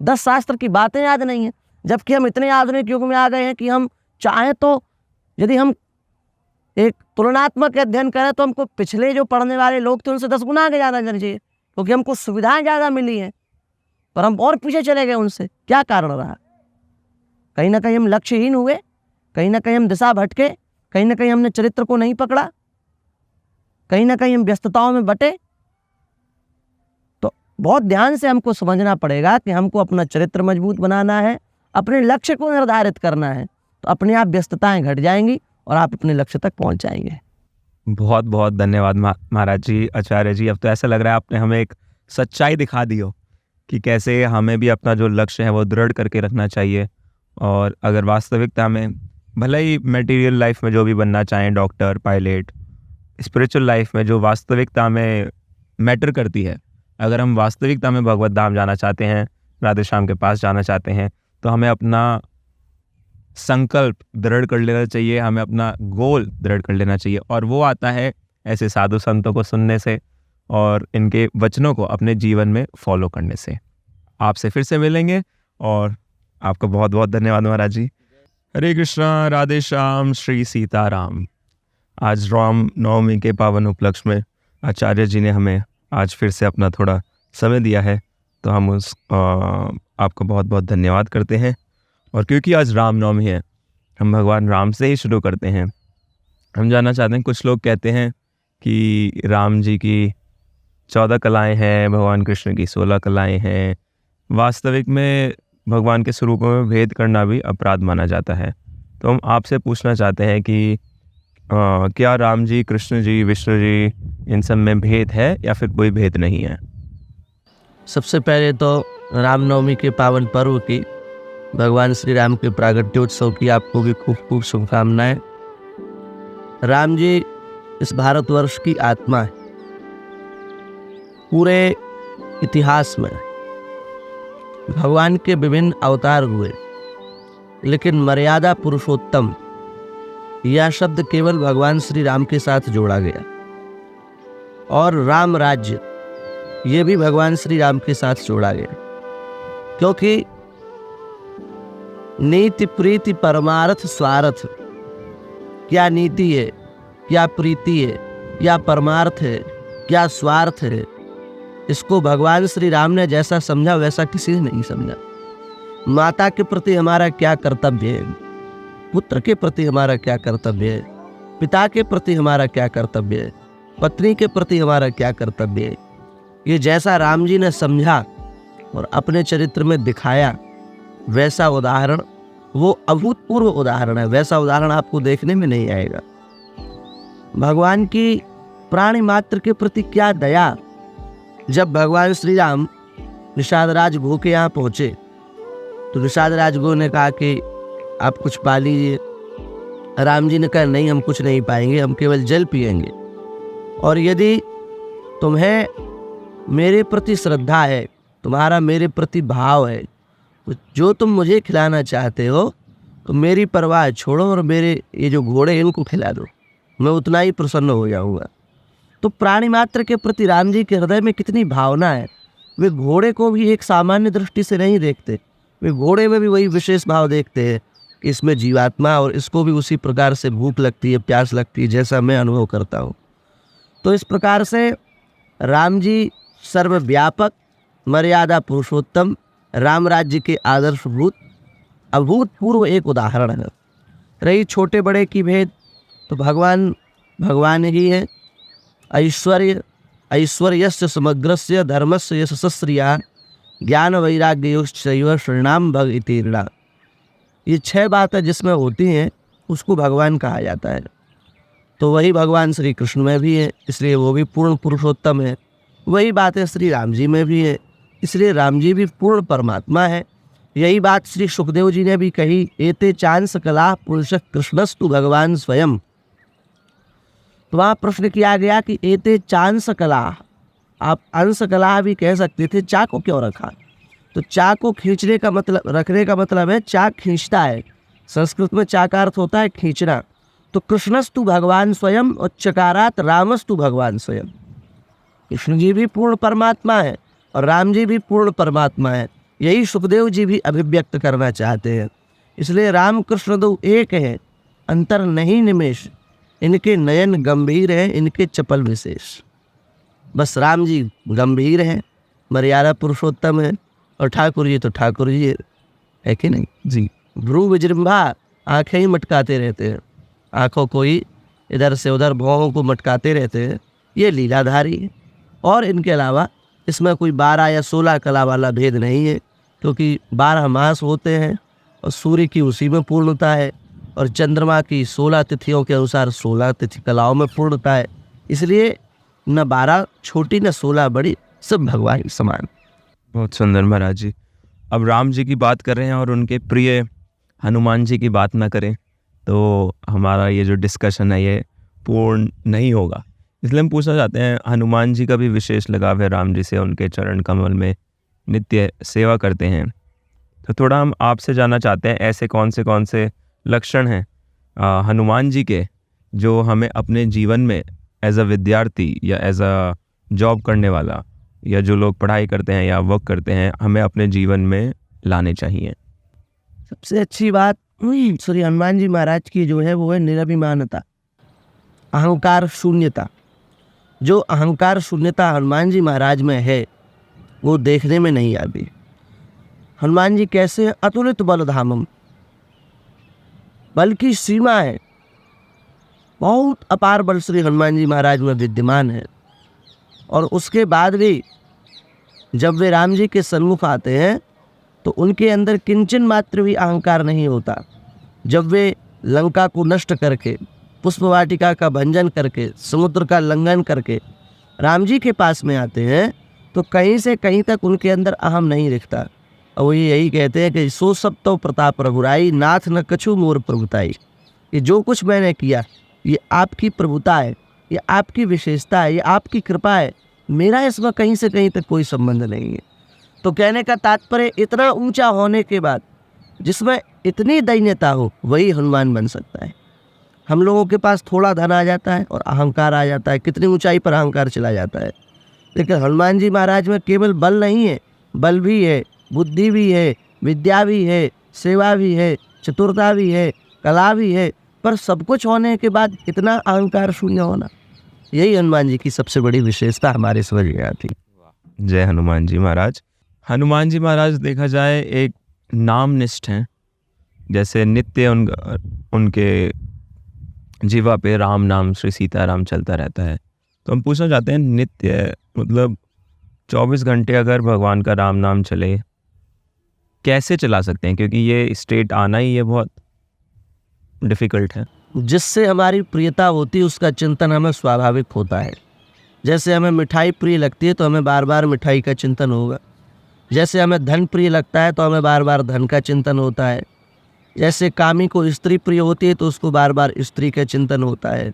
10 शास्त्र की बातें याद नहीं है। जबकि हम इतने आधुनिक युग में आ गए हैं कि हम चाहें तो, यदि हम एक तुलनात्मक अध्ययन करें, तो हमको पिछले जो पढ़ने वाले लोग थे उनसे 10 गुना आगे ज़्यादा जाना चाहिए, क्योंकि हमको सुविधाएं ज़्यादा मिली हैं। पर हम और पीछे चले गए उनसे। क्या कारण रहा? कहीं ना कहीं हम लक्ष्यहीन हुए, कहीं ना कहीं हम दिशा भटके, कहीं ना कहीं हमने चरित्र को नहीं पकड़ा, कहीं ना कहीं हम व्यस्तताओं में बटे। तो बहुत ध्यान से हमको समझना पड़ेगा कि हमको अपना चरित्र मजबूत बनाना है, अपने लक्ष्य को निर्धारित करना है। तो अपने आप व्यस्तताएं घट जाएंगी और आप अपने लक्ष्य तक पहुंच जाएंगे। बहुत बहुत धन्यवाद महाराज जी, आचार्य जी। अब तो ऐसा लग रहा है आपने हमें एक सच्चाई दिखा दी हो कि कैसे हमें भी अपना जो लक्ष्य है वो दृढ़ करके रखना चाहिए। और अगर वास्तविकता में, भले ही मटेरियल लाइफ में जो भी बनना चाहें, डॉक्टर, पायलट, स्पिरिचुअल लाइफ में जो वास्तविकता में मैटर करती है, अगर हम वास्तविकता में भगवत धाम जाना चाहते हैं, राधे श्याम के पास जाना चाहते हैं, तो हमें अपना संकल्प दृढ़ कर लेना चाहिए, हमें अपना गोल दृढ़ कर लेना चाहिए। और वो आता है ऐसे साधु संतों को सुनने से और इनके वचनों को अपने जीवन में फॉलो करने से। आपसे फिर से मिलेंगे और आपका बहुत बहुत धन्यवाद महाराज जी। हरे कृष्णा, राधे श्याम, श्री सीताराम। आज राम नवमी के पावन उपलक्ष्य में आचार्य जी ने हमें आज फिर से अपना थोड़ा समय दिया है, तो हम आपको बहुत बहुत धन्यवाद करते हैं। और क्योंकि आज राम नवमी है, हम भगवान राम से ही शुरू करते हैं। हम जानना चाहते हैं, कुछ लोग कहते हैं कि राम जी की 14 कलाएँ हैं, भगवान कृष्ण की 16 कलाएँ हैं। वास्तविक में भगवान के स्वरूपों में भेद करना भी अपराध माना जाता है। तो हम आपसे पूछना चाहते हैं कि क्या राम जी, कृष्ण जी, विष्णु जी, इन सब में भेद है या फिर कोई भेद नहीं है? सबसे पहले तो रामनवमी के पावन पर्व की, भगवान श्री राम के प्रागट्योत्सव की आपको भी खूब खूब शुभकामनाएं। राम जी इस भारतवर्ष की आत्मा है। पूरे इतिहास में भगवान के विभिन्न अवतार हुए, लेकिन मर्यादा पुरुषोत्तम यह शब्द केवल भगवान श्री राम के साथ जोड़ा गया, और राम राज्य ये भी भगवान श्री राम के साथ जोड़ा गया। क्योंकि नीति प्रीति परमार्थ स्वार्थ, क्या नीति है, क्या प्रीति है, क्या परमार्थ है, क्या स्वार्थ है, इसको भगवान श्री राम ने जैसा समझा वैसा किसी ने नहीं समझा। माता के प्रति हमारा क्या कर्तव्य है, पुत्र के प्रति हमारा क्या कर्तव्य है, पिता के प्रति हमारा क्या कर्तव्य है, पत्नी के प्रति हमारा क्या कर्तव्य है, ये जैसा राम जी ने समझा और अपने चरित्र में दिखाया, वैसा उदाहरण, वो अभूतपूर्व उदाहरण है। वैसा उदाहरण आपको देखने में नहीं आएगा। भगवान की प्राणी मात्र के प्रति क्या दया। जब भगवान श्री राम निषाद राज गो के यहाँ पहुँचे तो निषाद राज गो ने कहा कि आप कुछ पा लीजिए। राम जी ने कहा नहीं, हम कुछ नहीं पाएंगे, हम केवल जल पिएंगे। और यदि तुम्हें मेरे प्रति श्रद्धा है, तुम्हारा मेरे प्रति भाव है, तो जो तुम मुझे खिलाना चाहते हो तो मेरी परवाह छोड़ो और मेरे ये जो घोड़े इनको खिला दो, मैं उतना ही प्रसन्न हो जाऊंगा। तो प्राणी मात्र के प्रति राम जी के हृदय में कितनी भावना है। वे घोड़े को भी एक सामान्य दृष्टि से नहीं देखते, वे घोड़े में भी वही विशेष भाव देखते हैं कि इसमें जीवात्मा, और इसको भी उसी प्रकार से भूख लगती है, प्यास लगती है, जैसा मैं अनुभव करता हूँ। तो इस प्रकार से राम जी सर्वव्यापक, मर्यादा पुरुषोत्तम, राम राज्य के आदर्शभूत अभूतपूर्व एक उदाहरण है। रही छोटे बड़े की भेद, तो भगवान ही है। ऐश्वर्यस्य समग्रस्य धर्मस्य यशस्श्रिया ज्ञान वैराग्ययोश्चैव शरणाम भग इति ऋणा। ये 6 बातें जिसमें होती हैं उसको भगवान कहा जाता है। तो वही भगवान श्री कृष्ण में भी है, इसलिए वो भी पूर्ण पुरुषोत्तम है। वही बातें श्री राम जी में भी है, इसलिए राम जी भी पूर्ण परमात्मा है। यही बात श्री सुखदेव जी ने भी कही, एते चांस कला पुरुष कृष्णस्तु भगवान स्वयं। तो वहाँ प्रश्न किया गया कि एते चांस कला, आप अंश कला भी कह सकते थे, चा को क्यों रखा? तो चा को खींचने का मतलब, रखने का मतलब है चा खींचता है। संस्कृत में चा का अर्थ होता है खींचना। तो कृष्णस्तु भगवान स्वयं और चकारात रामस्तु भगवान स्वयं। कृष्ण जी भी पूर्ण परमात्मा है और राम जी भी पूर्ण परमात्मा है। यही सुखदेव जी भी अभिव्यक्त करना चाहते हैं। इसलिए राम कृष्ण दो एक है, अंतर नहीं निमेश, इनके नयन गंभीर हैं, इनके चपल विशेष। बस राम जी गंभीर हैं, मर्यादा पुरुषोत्तम है, और ठाकुर जी तो ठाकुर जी है कि नहीं जी। भ्रू विजृंभा, आंखें ही मटकाते रहते हैं, आंखों को ही इधर से उधर भौहों को मटकाते रहते हैं, ये लीलाधारी है। और इनके अलावा इसमें कोई 12 या 16 कला वाला भेद नहीं है, क्योंकि 12 मास होते हैं और सूर्य की उसी में पूर्णता है, और चंद्रमा की 16 तिथियों के अनुसार 16 तिथि कलाओं में पूर्णता है। इसलिए न 12 छोटी न 16 बड़ी, सब भगवान समान। बहुत सुंदर महाराज जी। अब राम जी की बात कर रहे हैं और उनके प्रिय हनुमान जी की बात ना करें तो हमारा ये जो डिस्कशन है ये पूर्ण नहीं होगा। इसलिए हम पूछना चाहते हैं, हनुमान जी का भी विशेष लगाव है राम जी से, उनके चरण कमल में नित्य सेवा करते हैं। तो थोड़ा हम आपसे जानना चाहते हैं, ऐसे कौन से लक्षण हैं हनुमान जी के जो हमें अपने जीवन में एज अ विद्यार्थी या एज अ जॉब करने वाला या जो लोग पढ़ाई करते हैं या वर्क करते हैं, हमें अपने जीवन में लाने चाहिए? सबसे अच्छी बात श्री हनुमान जी महाराज की जो है वो है निरभिमानता। अहंकार शून्यता, जो अहंकार शून्यता हनुमान जी महाराज में है वो देखने में नहीं आती। हनुमान जी कैसे हैं? अतुलित बलधामम, बल की सीमा है, बहुत अपार बल श्री हनुमान जी महाराज में विद्यमान है। और उसके बाद भी जब वे राम जी के सन्मुख आते हैं तो उनके अंदर किंचन मात्र भी अहंकार नहीं होता। जब वे लंका को नष्ट करके, पुष्पवाटिका का भंजन करके, समुद्र का लंघन करके राम जी के पास में आते हैं तो कहीं से कहीं तक उनके अंदर अहम नहीं दिखता। और वो यही कहते हैं कि सो सब तो प्रताप रघुराई, नाथ न कछु मोर प्रभुताई। ये जो कुछ मैंने किया ये आपकी प्रभुता है, ये आपकी विशेषता है, ये आपकी कृपा है, मेरा इसमें कहीं से कहीं तक कोई संबंध नहीं है। तो कहने का तात्पर्य इतना ऊंचा होने के बाद जिसमें इतनी दैन्यता हो वही हनुमान बन सकता है। हम लोगों के पास थोड़ा धन आ जाता है और अहंकार आ जाता है, कितनी ऊंचाई पर अहंकार चला जाता है। लेकिन हनुमान जी महाराज में केवल बल नहीं है, बल भी है, बुद्धि भी है, विद्या भी है, सेवा भी है, चतुरता भी है, कला भी है, पर सब कुछ होने के बाद इतना अहंकार शून्य होना, यही हनुमान जी की सबसे बड़ी विशेषता हमारे समझ में आती। जय हनुमान जी महाराज। हनुमान जी महाराज देखा जाए एक नामनिष्ठ हैं, जैसे नित्य उनके जीवा पे राम नाम श्री सीताराम चलता रहता है। तो हम पूछना चाहते हैं, नित्य मतलब 24 घंटे अगर भगवान का राम नाम चले, कैसे चला सकते हैं? क्योंकि ये स्टेट आना ही ये बहुत डिफ़िकल्ट है। जिससे हमारी प्रियता होती है उसका चिंतन हमें स्वाभाविक होता है। जैसे हमें मिठाई प्रिय लगती है तो हमें बार बार मिठाई का चिंतन होगा। जैसे हमें धन प्रिय लगता है तो हमें बार बार धन का चिंतन होता है। जैसे कामी को स्त्री प्रिय होती है तो उसको बार बार स्त्री का चिंतन होता है।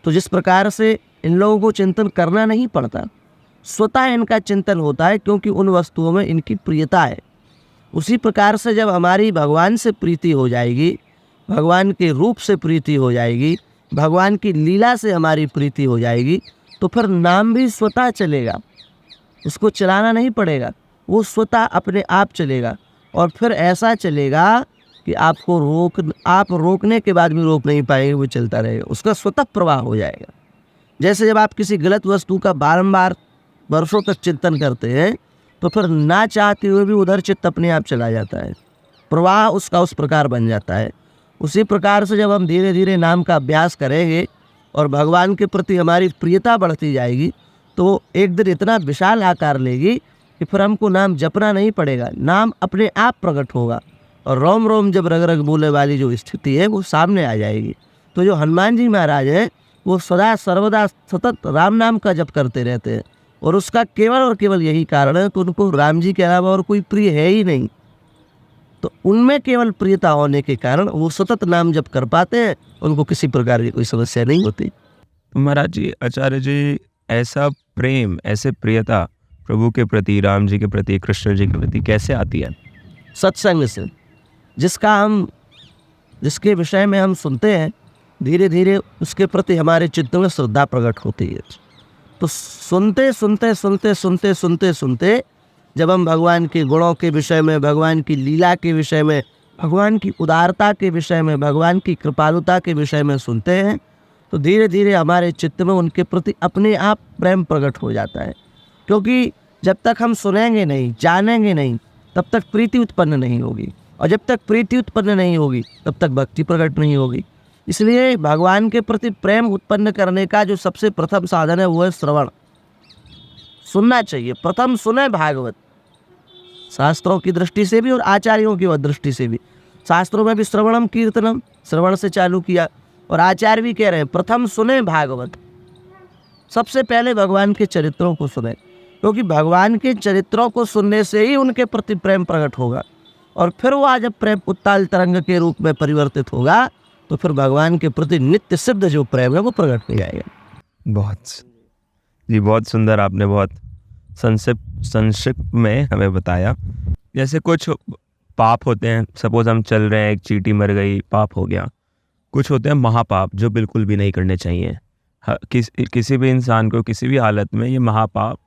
तो जिस प्रकार से इन लोगों को चिंतन करना नहीं पड़ता, स्वतः इनका चिंतन होता है क्योंकि उन वस्तुओं में इनकी प्रियता है। उसी प्रकार से जब हमारी भगवान से प्रीति हो जाएगी, भगवान के रूप से प्रीति हो जाएगी, भगवान की लीला से हमारी प्रीति हो जाएगी, तो फिर नाम भी स्वतः चलेगा, उसको चलाना नहीं पड़ेगा, वो स्वतः अपने आप चलेगा। और फिर ऐसा चलेगा कि आप रोकने के बाद भी रोक नहीं पाएंगे, वो चलता रहेगा, उसका स्वतः प्रवाह हो जाएगा। जैसे जब आप किसी गलत वस्तु का बारंबार वर्षों तक चिंतन करते हैं तो फिर ना चाहते हुए भी उधर चित्त अपने आप चला जाता है, प्रवाह उसका उस प्रकार बन जाता है। उसी प्रकार से जब हम धीरे धीरे नाम का अभ्यास करेंगे और भगवान के प्रति हमारी प्रियता बढ़ती जाएगी तो एक दिन इतना विशाल आकार लेगी कि फिर हमको नाम जपना नहीं पड़ेगा, नाम अपने आप प्रकट होगा और रोम रोम जब रग रग बोले वाली जो स्थिति है वो सामने आ जाएगी। तो जो हनुमान जी महाराज हैं वो सदा सर्वदा सतत राम नाम का जप करते रहते हैं और उसका केवल और केवल यही कारण है कि उनको राम जी के अलावा और कोई प्रिय है ही नहीं। तो उनमें केवल प्रियता होने के कारण वो सतत नाम जप कर पाते हैं, उनको किसी प्रकार की कोई समस्या नहीं होती। तो महाराज जी, आचार्य जी, ऐसा प्रेम, ऐसे प्रियता प्रभु के प्रति, राम जी के प्रति, कृष्ण जी के प्रति कैसे आती है? सत्संग से, जिसके विषय में हम सुनते हैं, धीरे धीरे उसके प्रति हमारे चित्त में श्रद्धा प्रकट होती है। तो सुनते सुनते सुनते सुनते सुनते सुनते जब हम भगवान के गुणों के विषय में, भगवान की लीला के विषय में, भगवान की उदारता के विषय में, भगवान की कृपालुता के विषय में सुनते हैं तो धीरे धीरे हमारे चित्त में उनके प्रति अपने आप प्रेम प्रकट हो जाता है। क्योंकि जब तक हम सुनेंगे नहीं, जानेंगे नहीं, तब तक प्रीति उत्पन्न नहीं होगी, और जब तक प्रीति उत्पन्न नहीं होगी तब तक भक्ति प्रकट नहीं होगी। इसलिए भगवान के प्रति प्रेम उत्पन्न करने का जो सबसे प्रथम साधन है वो है श्रवण। सुनना चाहिए, प्रथम सुने भागवत, शास्त्रों की दृष्टि से भी और आचार्यों की दृष्टि से भी। शास्त्रों में भी श्रवणम कीर्तनम, श्रवण से चालू किया, और आचार्य भी कह रहे हैं प्रथम सुने भागवत। सबसे पहले भगवान के चरित्रों को सुने, क्योंकि भगवान के चरित्रों को सुनने से ही उनके प्रति प्रेम प्रकट होगा, और फिर वह जब प्रेम उत्ताल तरंग के रूप में परिवर्तित होगा तो फिर भगवान के प्रति नित्य सिद्ध जो प्रेम है वो प्रकट हो जाएगा। बहुत सुंदर, आपने बहुत संक्षिप्त में हमें बताया। जैसे कुछ पाप होते हैं, सपोज हम चल रहे हैं, एक चींटी मर गई, पाप हो गया। कुछ होते हैं महापाप जो बिल्कुल भी नहीं करने चाहिए। किसी भी इंसान को किसी भी हालत में ये महापाप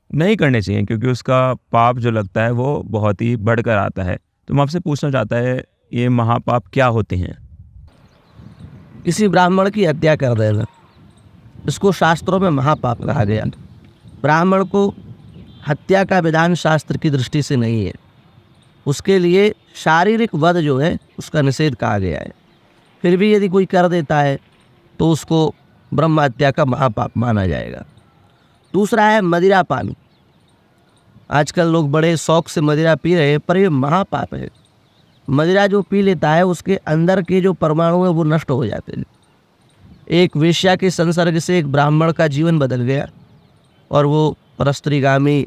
नहीं करने चाहिए, क्योंकि उसका पाप जो लगता है वो बहुत ही बढ़कर आता है। तो मैं आपसे पूछना चाहता है, ये महापाप क्या होते हैं? किसी ब्राह्मण की हत्या कर देना, इसको शास्त्रों में महापाप कहा गया। ब्राह्मण को हत्या का विधान शास्त्र की दृष्टि से नहीं है, उसके लिए शारीरिक वध जो है उसका निषेध कहा गया है। फिर भी यदि कोई कर देता है तो उसको ब्रह्म हत्या का महापाप माना जाएगा। दूसरा है मदिरा पान। आजकल लोग बड़े शौक से मदिरा पी रहे हैं, पर ये महापाप है। मदिरा जो पी लेता है उसके अंदर के जो परमाणु हैं वो नष्ट हो जाते हैं। एक वेश्या के संसर्ग से एक ब्राह्मण का जीवन बदल गया और वो परस्त्रीगामी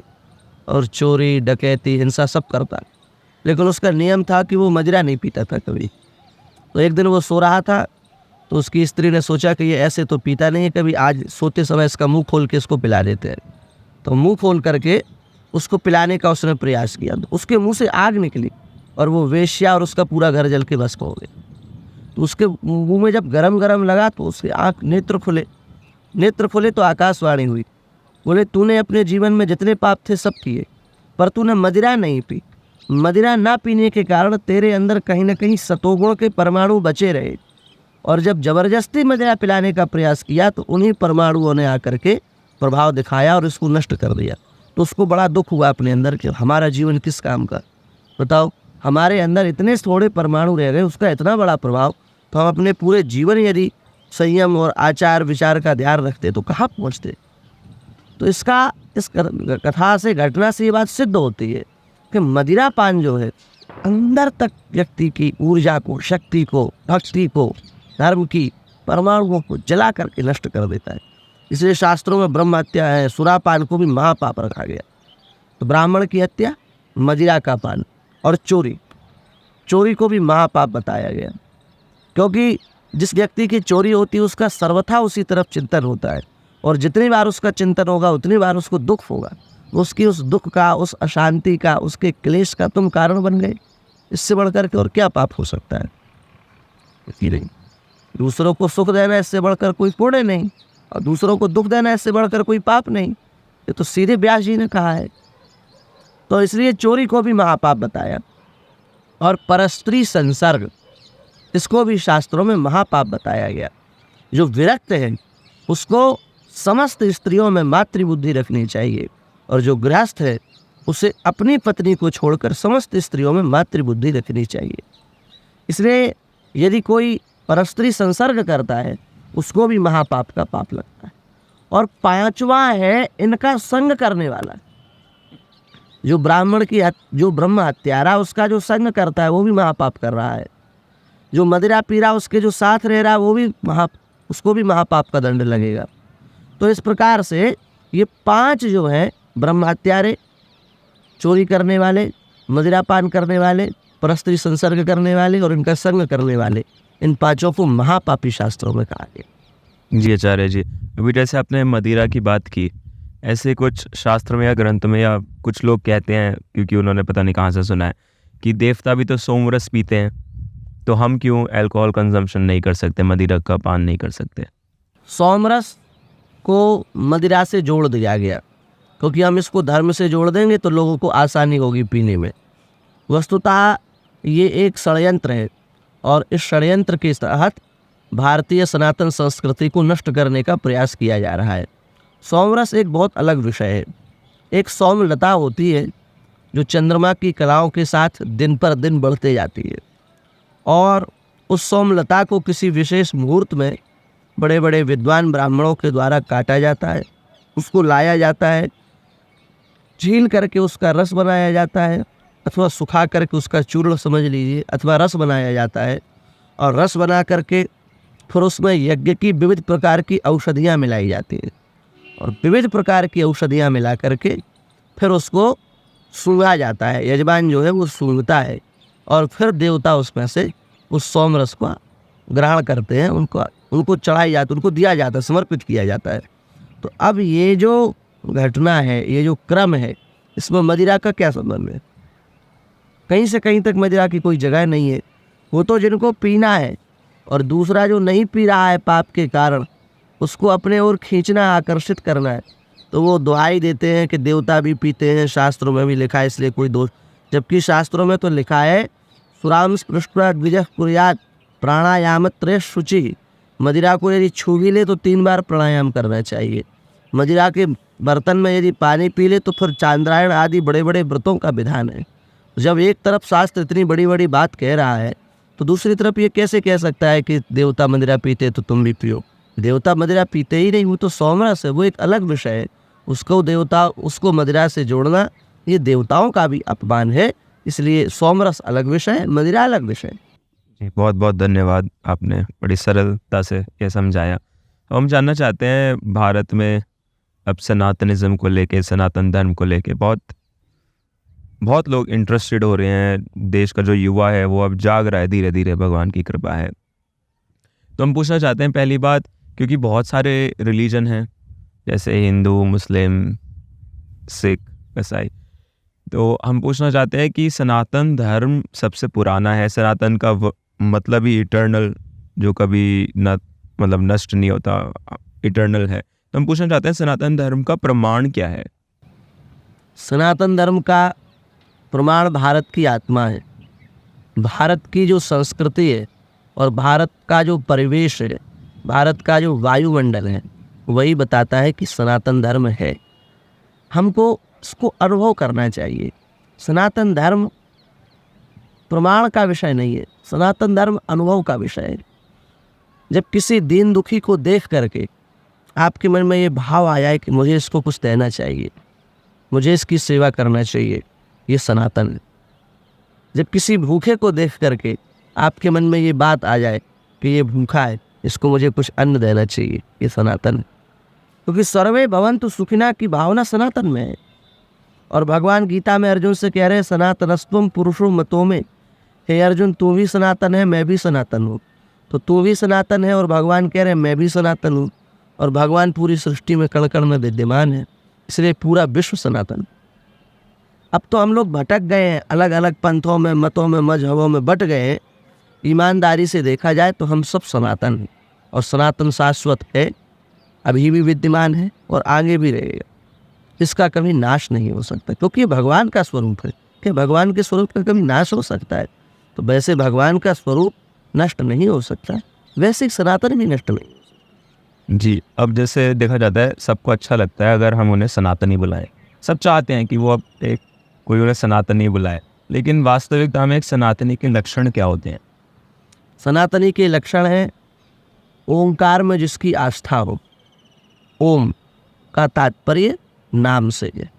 और चोरी डकैती हिंसा सब करता, लेकिन उसका नियम था कि वो मदिरा नहीं पीता था कभी। तो एक दिन वो सो रहा था तो उसकी स्त्री ने सोचा कि ये ऐसे तो पीता नहीं है कभी, आज सोते समय इसका मुंह खोल के इसको पिला देते हैं। तो मुंह खोल करके उसको पिलाने का उसने प्रयास किया, तो उसके मुंह से आग निकली और वो वेश्या और उसका पूरा घर जल के भस्म हो गया। तो उसके मुंह में जब गरम गरम लगा तो उसके नेत्र खुले तो आकाशवाणी हुई, बोले तूने अपने जीवन में जितने पाप थे सब किए, पर तूने मदिरा नहीं पी। मदिरा ना पीने के कारण तेरे अंदर कहीं ना कहीं सतोगुण के परमाणु बचे रहे, और जब जबरदस्ती मदिरा पिलाने का प्रयास किया तो उन्हीं परमाणुओं ने आकर के प्रभाव दिखाया और इसको नष्ट कर दिया। तो उसको बड़ा दुख हुआ अपने अंदर कि हमारा जीवन किस काम का, बताओ हमारे अंदर इतने थोड़े परमाणु रह गए, उसका इतना बड़ा प्रभाव। तो हम अपने पूरे जीवन यदि संयम और आचार विचार का ध्यान रखते तो कहाँ पहुँचते। तो इस कथा से घटना से ये बात सिद्ध होती है कि मदिरा पान जो है अंदर तक व्यक्ति की ऊर्जा को, शक्ति को, भक्ति को, धर्म की परमाणुओं को जला करके नष्ट कर देता है। इसलिए शास्त्रों में ब्रह्म हत्या है, सुरापान को भी महापाप रखा गया। तो ब्राह्मण की हत्या, मदिरा का पान और चोरी को भी महापाप बताया गया, क्योंकि जिस व्यक्ति की चोरी होती है उसका सर्वथा उसी तरफ चिंतन होता है, और जितनी बार उसका चिंतन होगा उतनी बार उसको दुख होगा। उसकी उस दुख का, उस अशांति का, उसके क्लेश का तुम कारण बन गए। इससे बढ़कर के और क्या पाप हो सकता है? नहीं, दूसरों को सुख देना इससे बढ़कर कोई पुण्य नहीं, और दूसरों को दुख देना इससे बढ़कर कोई पाप नहीं। ये तो सीधे व्यास जी ने कहा है। तो इसलिए चोरी को भी महापाप बताया, और परस्त्री संसर्ग इसको भी शास्त्रों में महापाप बताया गया। जो विरक्त है उसको समस्त स्त्रियों में मातृबुद्धि रखनी चाहिए, और जो गृहस्थ है उसे अपनी पत्नी को छोड़कर समस्त स्त्रियों में मातृबुद्धि रखनी चाहिए। इसलिए यदि कोई परस्त्री संसर्ग करता है उसको भी महापाप का पाप लगता है। और पांचवा है इनका संग करने वाला। जो जो ब्रह्म हत्यारा उसका जो संग करता है वो भी महापाप कर रहा है। जो मदिरा पी रहा उसके जो साथ रह रहा है वो भी उसको भी महापाप का दंड लगेगा। तो इस प्रकार से ये 5 जो हैं, ब्रह्म हत्यारे, चोरी करने वाले, मदिरापान करने वाले, परस्त्री संसर्ग करने वाले और इनका संग करने वाले, इन 5 को महापापी शास्त्रों में कहा गया। जी आचार्य जी, अभी जैसे आपने मदिरा की बात की, ऐसे कुछ शास्त्र में या ग्रंथ में या कुछ लोग कहते हैं, क्योंकि उन्होंने पता नहीं कहाँ से सुना है, कि देवता भी तो सोमरस पीते हैं, तो हम क्यों अल्कोहल कंजम्पशन नहीं कर सकते, मदिरा का पान नहीं कर सकते? सोमरस को मदिरा से जोड़ दिया गया, क्योंकि हम इसको धर्म से जोड़ देंगे तो लोगों को आसानी होगी पीने में। वस्तुतः ये एक षड्यंत्र है, और इस षड्यंत्र के तहत भारतीय सनातन संस्कृति को नष्ट करने का प्रयास किया जा रहा है। सोमरस एक बहुत अलग विषय है। एक सोमलता होती है जो चंद्रमा की कलाओं के साथ दिन पर दिन बढ़ते जाती है, और उस सोमलता को किसी विशेष मुहूर्त में बड़े बड़े विद्वान ब्राह्मणों के द्वारा काटा जाता है, उसको लाया जाता है, छील करके उसका रस बनाया जाता है, अथवा सुखा करके उसका चूर्ण समझ लीजिए, अथवा रस बनाया जाता है, और रस बना करके फिर उसमें यज्ञ की विविध प्रकार की औषधियाँ मिलाई जाती हैं, और विविध प्रकार की औषधियाँ मिला करके फिर उसको सूंघा जाता है। यजमान जो है वो सूंघता है, और फिर देवता उसमें से उस सोमरस को ग्रहण करते हैं, उनको चढ़ाई जाती, उनको दिया जाता है, समर्पित किया जाता है। तो अब ये जो घटना है, ये जो क्रम है, इसमें मदिरा का क्या संबंध है? कहीं से कहीं तक मदिरा की कोई जगह नहीं है। वो तो जिनको पीना है, और दूसरा जो नहीं पी रहा है पाप के कारण, उसको अपने ओर खींचना, आकर्षित करना है, तो वो दुहाई देते हैं कि देवता भी पीते हैं, शास्त्रों में भी लिखा है, इसलिए कोई दोष। जबकि शास्त्रों में तो लिखा है सुराम स्पृष्ट्वा द्विजः कुर्यात् प्राणायाम त्रय शुचि मदिरा को यदि छू भी ले तो 3 बार प्राणायाम करना चाहिए। मदिरा के बर्तन में यदि पानी पी ले तो फिर चांद्रायण आदि बड़े बड़े व्रतों का विधान है। जब एक तरफ शास्त्र इतनी बड़ी बड़ी बात कह रहा है तो दूसरी तरफ ये कैसे कह सकता है कि देवता मदिरा पीते तो तुम भी पियो। देवता मदिरा पीते ही नहीं, वो तो सोमरस है, वो एक अलग विषय है। उसको मदिरा से जोड़ना ये देवताओं का भी अपमान है। इसलिए सोमरस अलग विषय है, मदिरा अलग विषय है। जी, बहुत बहुत धन्यवाद, आपने बड़ी सरलता से ये समझाया। अब हम जानना चाहते हैं, भारत में अब सनातनिज्म को लेके, सनातन धर्म को लेके बहुत लोग इंटरेस्टेड हो रहे हैं। देश का जो युवा है वो अब जाग रहा है धीरे धीरे, भगवान की कृपा है। तो हम पूछना चाहते हैं, पहली बात, क्योंकि बहुत सारे रिलीजन हैं जैसे हिंदू, मुस्लिम, सिख, ईसाई, तो हम पूछना चाहते हैं कि सनातन धर्म सबसे पुराना है। सनातन का मतलब ही इटर्नल, जो कभी नष्ट नहीं होता, इटर्नल है। तो हम पूछना चाहते हैं, सनातन धर्म का प्रमाण क्या है? सनातन धर्म का प्रमाण भारत की आत्मा है। भारत की जो संस्कृति है और भारत का जो परिवेश है, भारत का जो वायुमंडल है, वही बताता है कि सनातन धर्म है। हमको इसको अनुभव करना चाहिए। सनातन धर्म प्रमाण का विषय नहीं है, सनातन धर्म अनुभव का विषय है। जब किसी दीन दुखी को देख करके आपके मन में ये भाव आया है कि मुझे इसको कुछ देना चाहिए, मुझे इसकी सेवा करना चाहिए, ये सनातन है। जब किसी भूखे को देख करके आपके मन में ये बात आ जाए कि ये भूखा है, इसको मुझे कुछ अन्न देना चाहिए, ये सनातन है। क्योंकि सर्वे भवन्तु सुखिना की भावना सनातन में है। और भगवान गीता में अर्जुन से कह रहे हैं, सनातनस्त्वम पुरुषो मतो में। हे अर्जुन, तू भी सनातन है, मैं भी सनातन हूँ। तो तू भी सनातन है और भगवान कह रहे हैं मैं भी सनातन हूँ। और भगवान पूरी सृष्टि में कण कण में विद्यमान है, इसलिए पूरा विश्व सनातन। अब तो हम लोग भटक गए हैं, अलग अलग पंथों में, मतों में, मजहबों में बट गए हैं। ईमानदारी से देखा जाए तो हम सब सनातन हैं, और सनातन शाश्वत है, अभी भी विद्यमान है और आगे भी रहेगा। इसका कभी नाश नहीं हो सकता, क्योंकि ये भगवान का स्वरूप है। कि भगवान के स्वरूप का कभी नाश हो सकता है? तो वैसे भगवान का स्वरूप नष्ट नहीं हो सकता, वैसे सनातन भी नष्ट नहीं हो सकता। जी, अब जैसे देखा जाता है, सबको अच्छा लगता है अगर हम उन्हें सनातनी बुलाएं। सब चाहते हैं कि वो अब कोई उन्हें सनातनी बुलाए, लेकिन वास्तविकता में एक सनातनी के लक्षण क्या होते हैं? सनातनी के लक्षण हैं ओंकार में जिसकी आस्था हो। ओम का तात्पर्य नाम से है।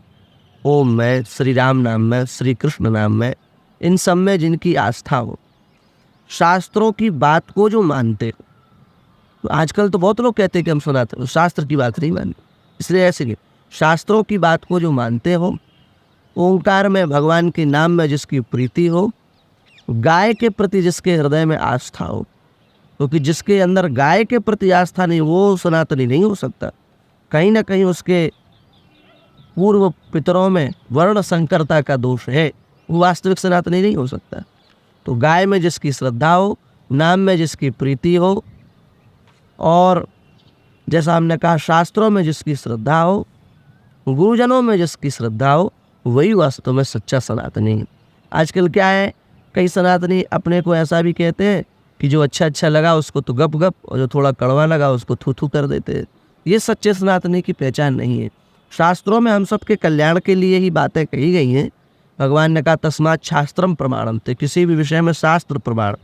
ओम में, श्री राम नाम में, श्री कृष्ण नाम में, इन सब में जिनकी आस्था हो, शास्त्रों की बात को जो मानते हो। तो आजकल तो बहुत लोग कहते हैं कि हम सनातन, तो शास्त्र की बात नहीं मानते, इसलिए ऐसे नहीं। शास्त्रों की बात को जो मानते हो, ओंकार में, भगवान के नाम में जिसकी प्रीति हो, गाय के प्रति जिसके हृदय में आस्था हो। क्योंकि जिसके अंदर गाय के प्रति आस्था नहीं, वो सनातनी नहीं हो सकता। कहीं ना कहीं उसके पूर्व पितरों में वर्ण संकरता का दोष है, वो वास्तविक सनातनी नहीं हो सकता। तो गाय में जिसकी श्रद्धा हो, नाम में जिसकी प्रीति हो, और जैसा हमने कहा शास्त्रों में जिसकी श्रद्धा हो, गुरुजनों में जिसकी श्रद्धा हो, वही वास्तव में सच्चा सनातनी है। आजकल क्या है, कई सनातनी अपने को ऐसा भी कहते हैं कि जो अच्छा अच्छा लगा उसको तो गप गप, और जो थोड़ा कड़वा लगा उसको थू थू कर देते हैं। ये सच्चे सनातनी की पहचान नहीं है। शास्त्रों में हम सबके कल्याण के लिए ही बातें कही गई हैं। भगवान ने कहा तस्मात् शास्त्रम प्रमाणम, थे किसी भी विषय में शास्त्र प्रमाण।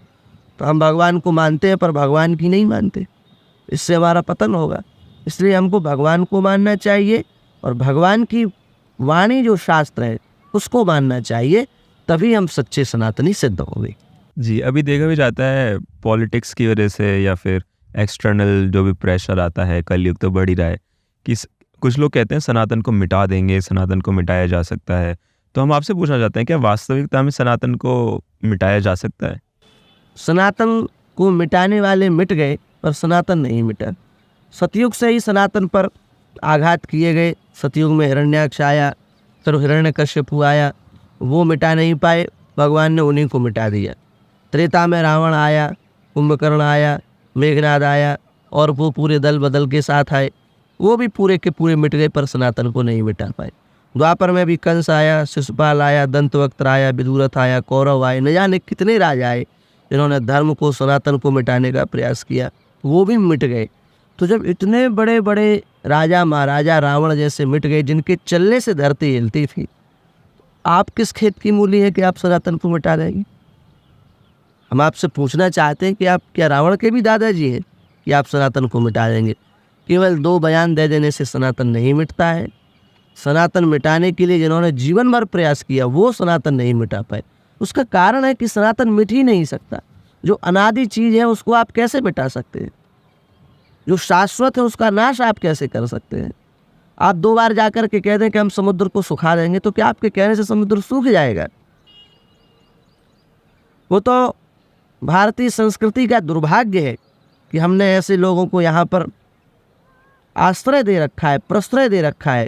तो हम भगवान को मानते हैं पर भगवान की नहीं मानते, इससे हमारा पतन होगा। इसलिए हमको भगवान को मानना चाहिए और भगवान की वाणी जो शास्त्र है उसको मानना चाहिए, तभी हम सच्चे सनातनी सिद्ध होंगे। जी, अभी देखा भी जाता है पॉलिटिक्स की वजह से या फिर एक्सटर्नल जो भी प्रेशर आता है, कलयुग तो बढ़ ही रहा है कि कुछ लोग कहते हैं सनातन को मिटा देंगे, सनातन को मिटाया जा सकता है। तो हम आपसे पूछना चाहते हैं, क्या वास्तविकता में सनातन को मिटाया जा सकता है? सनातन को मिटाने वाले मिट गए पर सनातन नहीं मिटा। सतयुग से ही सनातन पर आघात किए गए। सतयुग में हिरण्याक्ष आया, फिर हिरण्यकश्यपु आया, वो मिटा नहीं पाए, भगवान ने उन्हीं को मिटा दिया। त्रेता में रावण आया, कुंभकर्ण आया, मेघनाद आया, और वो पूरे दल बदल के साथ आए, वो भी पूरे के पूरे मिट गए पर सनातन को नहीं मिटा पाए। द्वापर में भी कंस आया, शिशुपाल आया, दंतवक्त्र आया, विदुरथ आया, कौरव आए, न जाने कितने राजा आए जिन्होंने धर्म को, सनातन को मिटाने का प्रयास किया, वो भी मिट गए। तो जब इतने बड़े बड़े राजा महाराजा रावण जैसे मिट गए, जिनके चलने से धरती हिलती थी, आप किस खेत की मूली है कि आप सनातन को मिटा देंगे? हम आपसे पूछना चाहते हैं कि आप क्या रावण के भी दादाजी हैं कि आप सनातन को मिटा देंगे? केवल 2 बयान दे देने से सनातन नहीं मिटता है। सनातन मिटाने के लिए जिन्होंने जीवन भर प्रयास किया वो सनातन नहीं मिटा पाए। उसका कारण है कि सनातन मिट ही नहीं सकता। जो अनादि चीज़ है उसको आप कैसे मिटा सकते हैं? जो शाश्वत है उसका नाश आप कैसे कर सकते हैं? आप 2 बार जाकर के कह दें कि हम समुद्र को सुखा देंगे, तो क्या आपके कहने से समुद्र सूख जाएगा? वो तो भारतीय संस्कृति का दुर्भाग्य है कि हमने ऐसे लोगों को यहाँ पर आश्रय दे रखा है, प्रश्रय दे रखा है,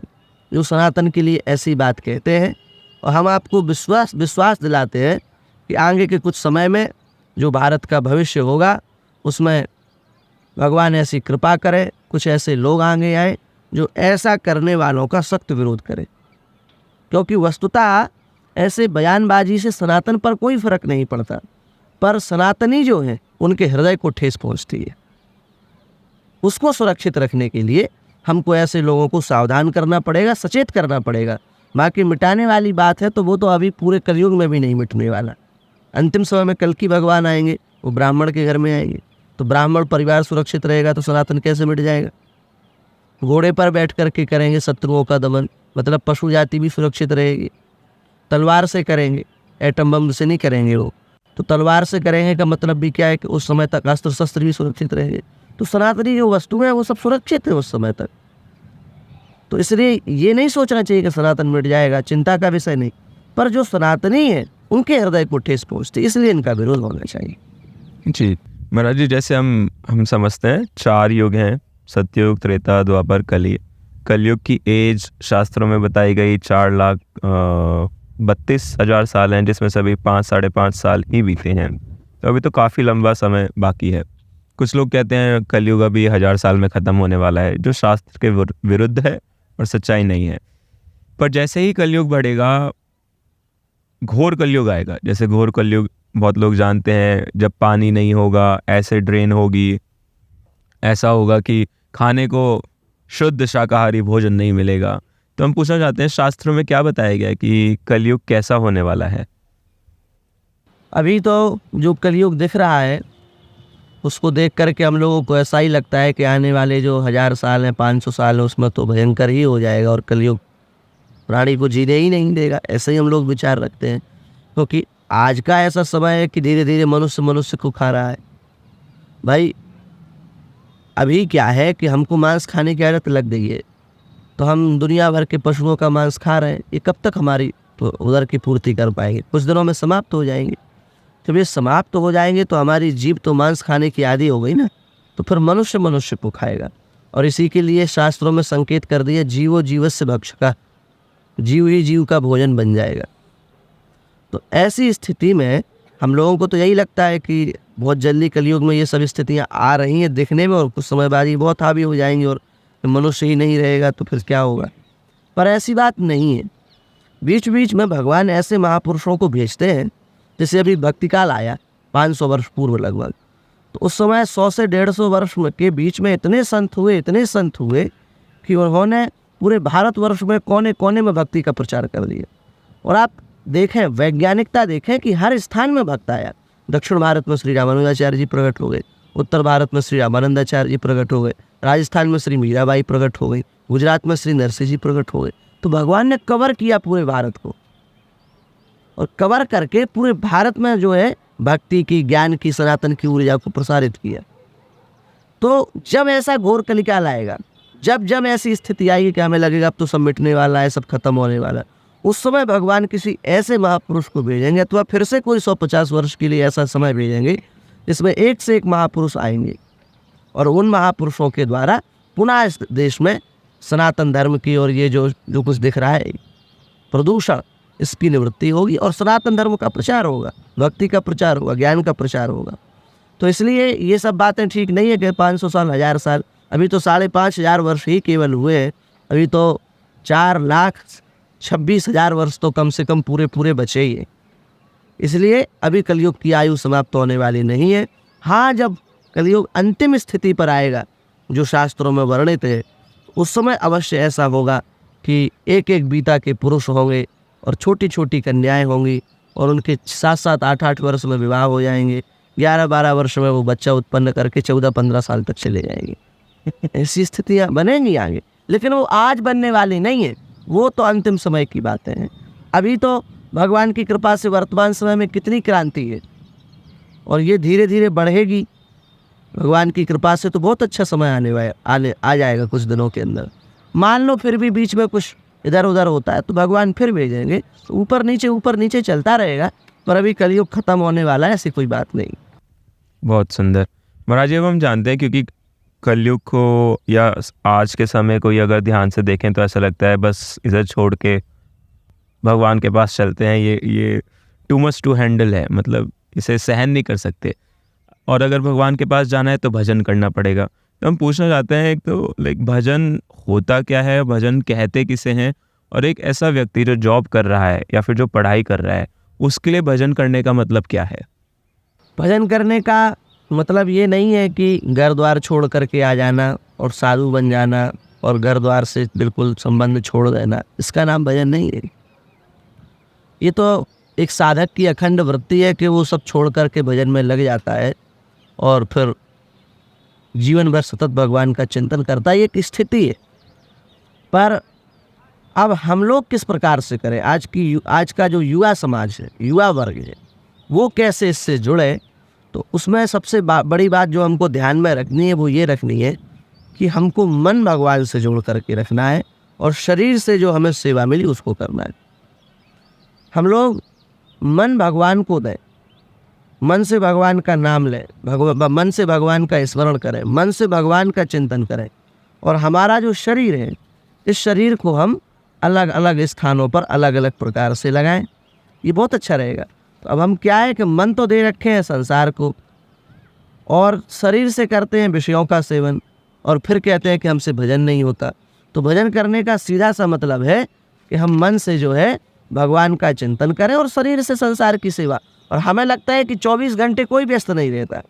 जो सनातन के लिए ऐसी बात कहते हैं। और हम आपको विश्वास दिलाते हैं कि आगे के कुछ समय में जो भारत का भविष्य होगा उसमें भगवान ऐसी कृपा करे, कुछ ऐसे लोग आगे आए जो ऐसा करने वालों का सख्त विरोध करें। क्योंकि वस्तुतः ऐसे बयानबाजी से सनातन पर कोई फर्क नहीं पड़ता, पर सनातनी जो हैं उनके हृदय को ठेस पहुंचती है। उसको सुरक्षित रखने के लिए हमको ऐसे लोगों को सावधान करना पड़ेगा, सचेत करना पड़ेगा। बाकी मिटाने वाली बात है तो वो तो अभी पूरे कलयुग में भी नहीं मिटने वाला। अंतिम समय में कल्कि भगवान आएंगे, वो ब्राह्मण के घर में आएंगे, तो ब्राह्मण परिवार सुरक्षित रहेगा तो सनातन कैसे मिट जाएगा? घोड़े पर बैठ कर के करेंगे शत्रुओं का दमन, मतलब पशु जाति भी सुरक्षित रहेगी। तलवार से करेंगे, एटम बम से नहीं करेंगे वो, तो तलवार से करेंगे का मतलब भी क्या है कि उस समय तक अस्त्र शस्त्र भी सुरक्षित रहेंगे। तो सनातनी जो वस्तु है वो सब सुरक्षित है उस समय तक। तो इसलिए ये नहीं सोचना चाहिए कि सनातन मिट जाएगा, चिंता का विषय नहीं। पर जो सनातनी है उनके हृदय को ठेस पहुँचती, इसलिए इनका विरोध होना चाहिए। जी महाराज जी, जैसे हम समझते हैं 4 युग हैं, सतयुग, त्रेता, द्वापर, कलयुग। कलयुग की एज शास्त्रों में बताई गई 4,32,000 साल हैं, जिसमें सभी 5 साढ़े 5 साल ही बीते हैं। तो अभी तो काफ़ी लंबा समय बाकी है। कुछ लोग कहते हैं कलयुग अभी 1000 साल में ख़त्म होने वाला है, जो शास्त्र के विरुद्ध है और सच्चाई नहीं है। पर जैसे ही कलयुग बढ़ेगा, घोर कलयुग आएगा। जैसे घोर कलयुग बहुत लोग जानते हैं, जब पानी नहीं होगा, एसिड रेन होगी, ऐसा होगा कि खाने को शुद्ध शाकाहारी भोजन नहीं मिलेगा। तो हम पूछना चाहते हैं, शास्त्रों में क्या बताया गया है कि कलयुग कैसा होने वाला है? अभी तो जो कलयुग दिख रहा है उसको देख करके हम लोगों को ऐसा ही लगता है कि आने वाले जो 1000 साल हैं, 500 साल हैं, उसमें तो भयंकर ही हो जाएगा और कलयुग प्राणी को जीने ही नहीं देगा। ऐसे ही हम लोग विचार रखते हैं, क्योंकि आज का ऐसा समय है कि धीरे धीरे मनुष्य को खा रहा है। भाई अभी क्या है कि हमको मांस खाने की आदत लग गई है, तो हम दुनिया भर के पशुओं का मांस खा रहे हैं। ये कब तक हमारी उदर की पूर्ति कर पाएंगे? कुछ दिनों में समाप्त हो जाएंगे। जब ये समाप्त हो जाएंगे तो हमारी जीभ तो मांस खाने की आदी हो गई ना, तो फिर मनुष्य को खाएगा। और इसी के लिए शास्त्रों में संकेत कर दिया, जीवो जीवस्य भक्षका, जीव ही जीव का भोजन बन जाएगा। तो ऐसी स्थिति में हम लोगों को तो यही लगता है कि बहुत जल्दी कलयुग में ये सब स्थितियाँ आ रही हैं दिखने में, और कुछ समय बाद ही बहुत हावी हो जाएंगी और मनुष्य ही नहीं रहेगा तो फिर क्या होगा। पर ऐसी बात नहीं है। बीच बीच में भगवान ऐसे महापुरुषों को भेजते हैं, जैसे अभी भक्ति काल आया 500 वर्ष पूर्व लगभग, तो उस समय 100 से 150 वर्ष के बीच में इतने संत हुए कि उन्होंने पूरे भारतवर्ष में कोने कोने में भक्ति का प्रचार कर दिया। और आप देखें, वैज्ञानिकता देखें कि हर स्थान में भक्त आया। दक्षिण भारत में श्री रामानुजाचार्य जी प्रकट हो गए, उत्तर भारत में श्री रामानंदाचार्य जी प्रकट हो गए, राजस्थान में श्री मीराबाई प्रकट हो गई, गुजरात में श्री नरसिंह जी प्रकट हो गए। तो भगवान ने कवर किया पूरे भारत को, और कवर करके पूरे भारत में जो है भक्ति की, ज्ञान की, सनातन की ऊर्जा को प्रसारित किया। तो जब ऐसा घोर कलिकाल आएगा, जब ऐसी स्थिति आएगी कि हमें लगेगा अब तो सब मिटने वाला है, सब खत्म होने वाला है, उस समय भगवान किसी ऐसे महापुरुष को भेजेंगे, अथवा फिर से कोई 150 वर्ष के लिए ऐसा समय भेजेंगे जिसमें एक से एक महापुरुष आएंगे, और उन महापुरुषों के द्वारा पुनः इस देश में सनातन धर्म की और ये जो कुछ दिख रहा है प्रदूषण, इसकी निवृत्ति होगी और सनातन धर्म का प्रचार होगा, भक्ति का प्रचार होगा, ज्ञान का प्रचार होगा। तो इसलिए ये सब बातें ठीक नहीं है कि 500 साल, 1000 साल, अभी तो 5,500 वर्ष ही केवल हुए हैं। अभी तो 4,26,000 वर्ष तो कम से कम पूरे बचे ही हैं। इसलिए अभी कलयुग की आयु समाप्त होने वाली नहीं है। हाँ, जब कलयुग अंतिम स्थिति पर आएगा जो शास्त्रों में वर्णित है, उस समय अवश्य ऐसा होगा कि एक एक बीता के पुरुष होंगे और छोटी छोटी कन्याएं होंगी और उनके 7-7, 8-8 वर्ष में विवाह हो जाएंगे, 11-12 वर्ष में वो बच्चा उत्पन्न करके 14-15 साल तक चले जाएंगे। ऐसी स्थितियाँ बनेंगी आगे, लेकिन वो आज बनने वाली नहीं है, वो तो अंतिम समय की बातें हैं। अभी तो भगवान की कृपा से वर्तमान समय में कितनी क्रांति है और ये धीरे धीरे बढ़ेगी। भगवान की कृपा से तो बहुत अच्छा समय आ जाएगा कुछ दिनों के अंदर। मान लो फिर भी बीच में कुछ इधर उधर होता है तो भगवान फिर भेजेंगे, तो ऊपर नीचे चलता रहेगा, पर अभी कलयुग खत्म होने वाला है, ऐसी कोई बात नहीं। बहुत सुंदर महाराज जी। अब हम जानते हैं क्योंकि कलयुग को या आज के समय को अगर ध्यान से देखें तो ऐसा लगता है बस इधर छोड़ के भगवान के पास चलते हैं, ये टू मच टू हैंडल है, मतलब इसे सहन नहीं कर सकते। और अगर भगवान के पास जाना है तो भजन करना पड़ेगा। तो हम पूछना चाहते हैं, एक तो भजन होता क्या है, भजन कहते किसे हैं, और एक ऐसा व्यक्ति जो जॉब कर रहा है या फिर जो पढ़ाई कर रहा है उसके लिए भजन करने का मतलब क्या है? भजन करने का मतलब ये नहीं है कि घर द्वार छोड़ करके आ जाना और साधु बन जाना और घर द्वार से बिल्कुल संबंध छोड़ देना, इसका नाम भजन नहीं है। ये तो एक साधक की अखंड वृत्ति है कि वो सब छोड़ करके भजन में लग जाता है और फिर जीवन भर सतत भगवान का चिंतन करता है। ये एक स्थिति है। पर अब हम लोग किस प्रकार से करें, आज का जो युवा समाज है, युवा वर्ग है, वो कैसे इससे जुड़े, तो उसमें सबसे बड़ी बात जो हमको ध्यान में रखनी है वो ये रखनी है कि हमको मन भगवान से जोड़ करके रखना है और शरीर से जो हमें सेवा मिली उसको करना है। हम लोग मन भगवान को दें, मन से भगवान का नाम लें, मन से भगवान का स्मरण करें, मन से भगवान का चिंतन करें, और हमारा जो शरीर है इस शरीर को हम अलग अलग स्थानों पर अलग अलग प्रकार से लगाएं, ये बहुत अच्छा रहेगा। तो अब हम क्या है कि मन तो दे रखे हैं संसार को और शरीर से करते हैं विषयों का सेवन, और फिर कहते हैं कि हमसे भजन नहीं होता। तो भजन करने का सीधा सा मतलब है कि हम मन से जो है भगवान का चिंतन करें और शरीर से संसार की सेवा। और हमें लगता है कि 24 घंटे कोई व्यस्त नहीं रहता,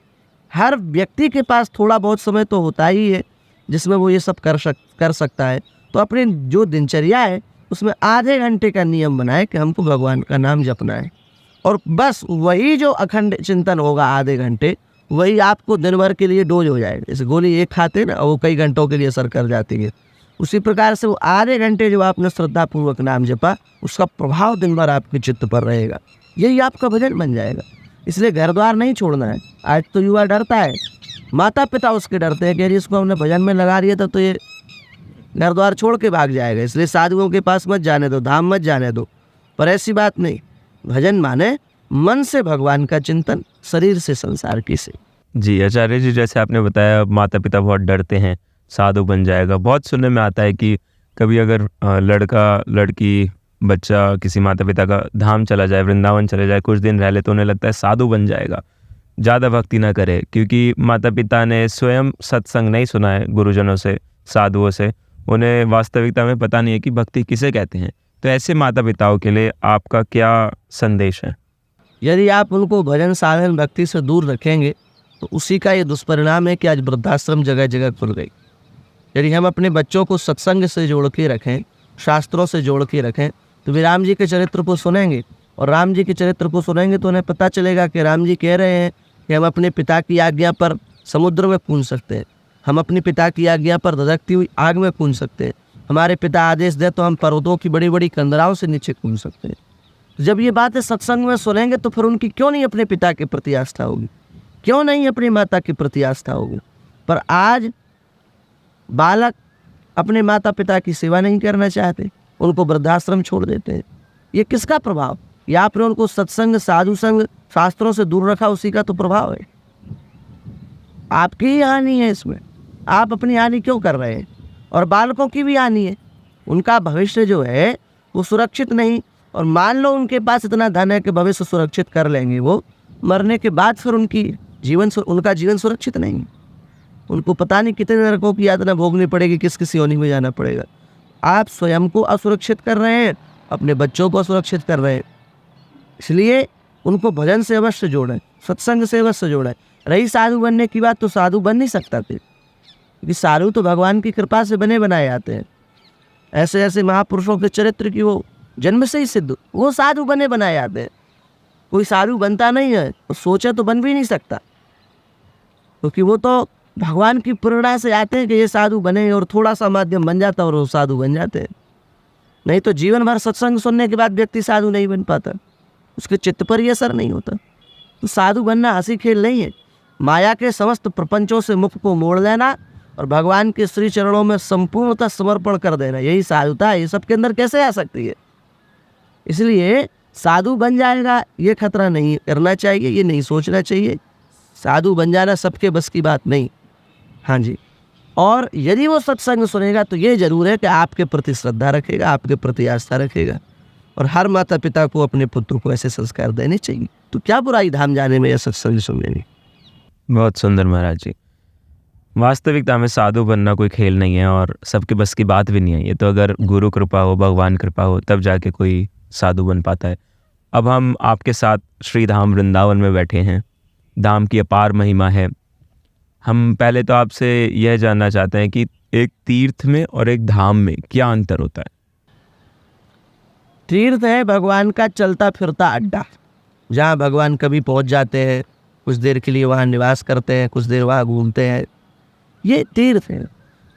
हर व्यक्ति के पास थोड़ा बहुत समय तो होता ही है जिसमें वो ये सब कर सकता है। तो अपनी जो दिनचर्या है उसमें आधे घंटे का नियम बनाए कि हमको भगवान का नाम जपना है, और बस वही जो अखंड चिंतन होगा आधे घंटे, वही आपको दिन भर के लिए डोज हो जाएगा। जैसे गोली एक खाते ना, वो कई घंटों के लिए असर कर जाती है, उसी प्रकार से वो आधे घंटे जो आपने श्रद्धापूर्वक नाम जपा उसका प्रभाव दिन भर आपके चित्त पर रहेगा, यही आपका भजन बन जाएगा। इसलिए घर द्वार नहीं छोड़ना है। आज तो युवा डरता है, माता पिता उसके डरते हैं कि यदि इसको हमने भजन में लगा दिया तो ये घर द्वार छोड़ के भाग जाएगा, इसलिए साधुओं के पास मत जाने दो, धाम मत जाने दो। पर ऐसी बात नहीं, भजन माने मन से भगवान का चिंतन, शरीर से संसार की से। जी आचार्य जी, जैसे आपने बताया माता पिता बहुत डरते हैं साधु बन जाएगा। बहुत सुनने में आता है कि कभी अगर लड़का लड़की बच्चा किसी माता पिता का धाम चला जाए, वृंदावन चले जाए, कुछ दिन रह ले तो उन्हें लगता है साधु बन जाएगा, ज़्यादा भक्ति ना करे, क्योंकि माता पिता ने स्वयं सत्संग नहीं सुना है गुरुजनों से, साधुओं से, उन्हें वास्तविकता में पता नहीं है कि भक्ति किसे कहते हैं। तो ऐसे माता पिताओं के लिए आपका क्या संदेश है? यदि आप उनको भजन साधन भक्ति से दूर रखेंगे तो उसी का ये दुष्परिणाम है कि आज वृद्धाश्रम जगह जगह खुल गई। यदि हम अपने बच्चों को सत्संग से जोड़ के रखें, शास्त्रों से जोड़ के रखें, तो वे राम जी के चरित्र को सुनेंगे, और राम जी के चरित्र को सुनेंगे तो उन्हें पता चलेगा कि राम जी कह रहे हैं कि हम अपने पिता की आज्ञा पर समुद्र में कूद सकते हैं, हम अपनी पिता की आज्ञा पर धधकती हुई आग में कूद सकते हैं, हमारे पिता आदेश दे तो हम पर्वतों की बड़ी बड़ी कंदराओं से नीचे कूद सकते हैं। जब ये बातें सत्संग में सुनेंगे तो फिर उनकी क्यों नहीं अपने पिता के प्रति आस्था होगी, क्यों नहीं अपनी माता के प्रति आस्था होगी। पर आज बालक अपने माता पिता की सेवा नहीं करना चाहते, उनको वृद्धाश्रम छोड़ देते हैं। ये किसका प्रभाव? या आपने उनको सत्संग, साधु संग, शास्त्रों से दूर रखा, उसी का तो प्रभाव है। आपकी ही हानि है इसमें, आप अपनी हानि क्यों कर रहे हैं? और बालकों की भी हानि है, उनका भविष्य जो है वो सुरक्षित नहीं। और मान लो उनके पास इतना धन है कि भविष्य सुरक्षित कर लेंगे, वो मरने के बाद फिर उनका जीवन सुरक्षित नहीं है। उनको पता नहीं कितने नरकों की यातना भोगनी पड़ेगी, किस किस योनि में जाना पड़ेगा। आप स्वयं को असुरक्षित कर रहे हैं, अपने बच्चों को असुरक्षित कर रहे हैं। इसलिए उनको भजन से अवश्य जोड़ें, सत्संग से अवश्य जोड़ें। रही साधु बनने की बात, तो साधु बन नहीं सकता थे, क्योंकि साधु तो भगवान की कृपा से बने बनाए आते हैं। ऐसे ऐसे महापुरुषों के चरित्र की वो जन्म से ही सिद्ध, वो साधु बने बनाए आते हैं। कोई साधु बनता नहीं है, तो सोचे तो बन भी नहीं सकता, क्योंकि वो तो भगवान की प्रेरणा से आते हैं कि ये साधु बने, और थोड़ा सा माध्यम बन जाता और वो साधु बन जाते हैं। नहीं तो जीवन भर सत्संग सुनने के बाद व्यक्ति साधु नहीं बन पाता, उसके चित्त पर ही असर नहीं होता। तो साधु बनना हंसी खेल नहीं है। माया के समस्त प्रपंचों से मुख को मोड़ लेना और भगवान के श्री चरणों में संपूर्णतः समर्पण कर देना, यही साधुता है। ये सबके अंदर कैसे आ सकती है? इसलिए साधु बन जाएगा ये खतरा नहीं करना चाहिए, ये नहीं सोचना चाहिए। साधु बन जाना सबके बस की बात नहीं। हाँ जी, और यदि वो सत्संग सुनेगा तो ये जरूर है कि आपके प्रति श्रद्धा रखेगा, आपके प्रति आस्था रखेगा। और हर माता पिता को अपने पुत्र को ऐसे संस्कार देने चाहिए। तो क्या बुराई धाम जाने में या सत्संग सुनने में। बहुत सुंदर महाराज जी। वास्तविकता में साधु बनना कोई खेल नहीं है और सबके बस की बात भी नहीं है। ये तो अगर गुरु कृपा हो, भगवान कृपा हो, तब जाके कोई साधु बन पाता है। अब हम आपके साथ श्री धाम वृंदावन में बैठे हैं। धाम की अपार महिमा है। हम पहले तो आपसे यह जानना चाहते हैं कि एक तीर्थ में और एक धाम में क्या अंतर होता है? तीर्थ है भगवान का चलता फिरता अड्डा, जहाँ भगवान कभी पहुँच जाते हैं, कुछ देर के लिए वहाँ निवास करते हैं, कुछ देर वहाँ घूमते हैं, ये तीर्थ है।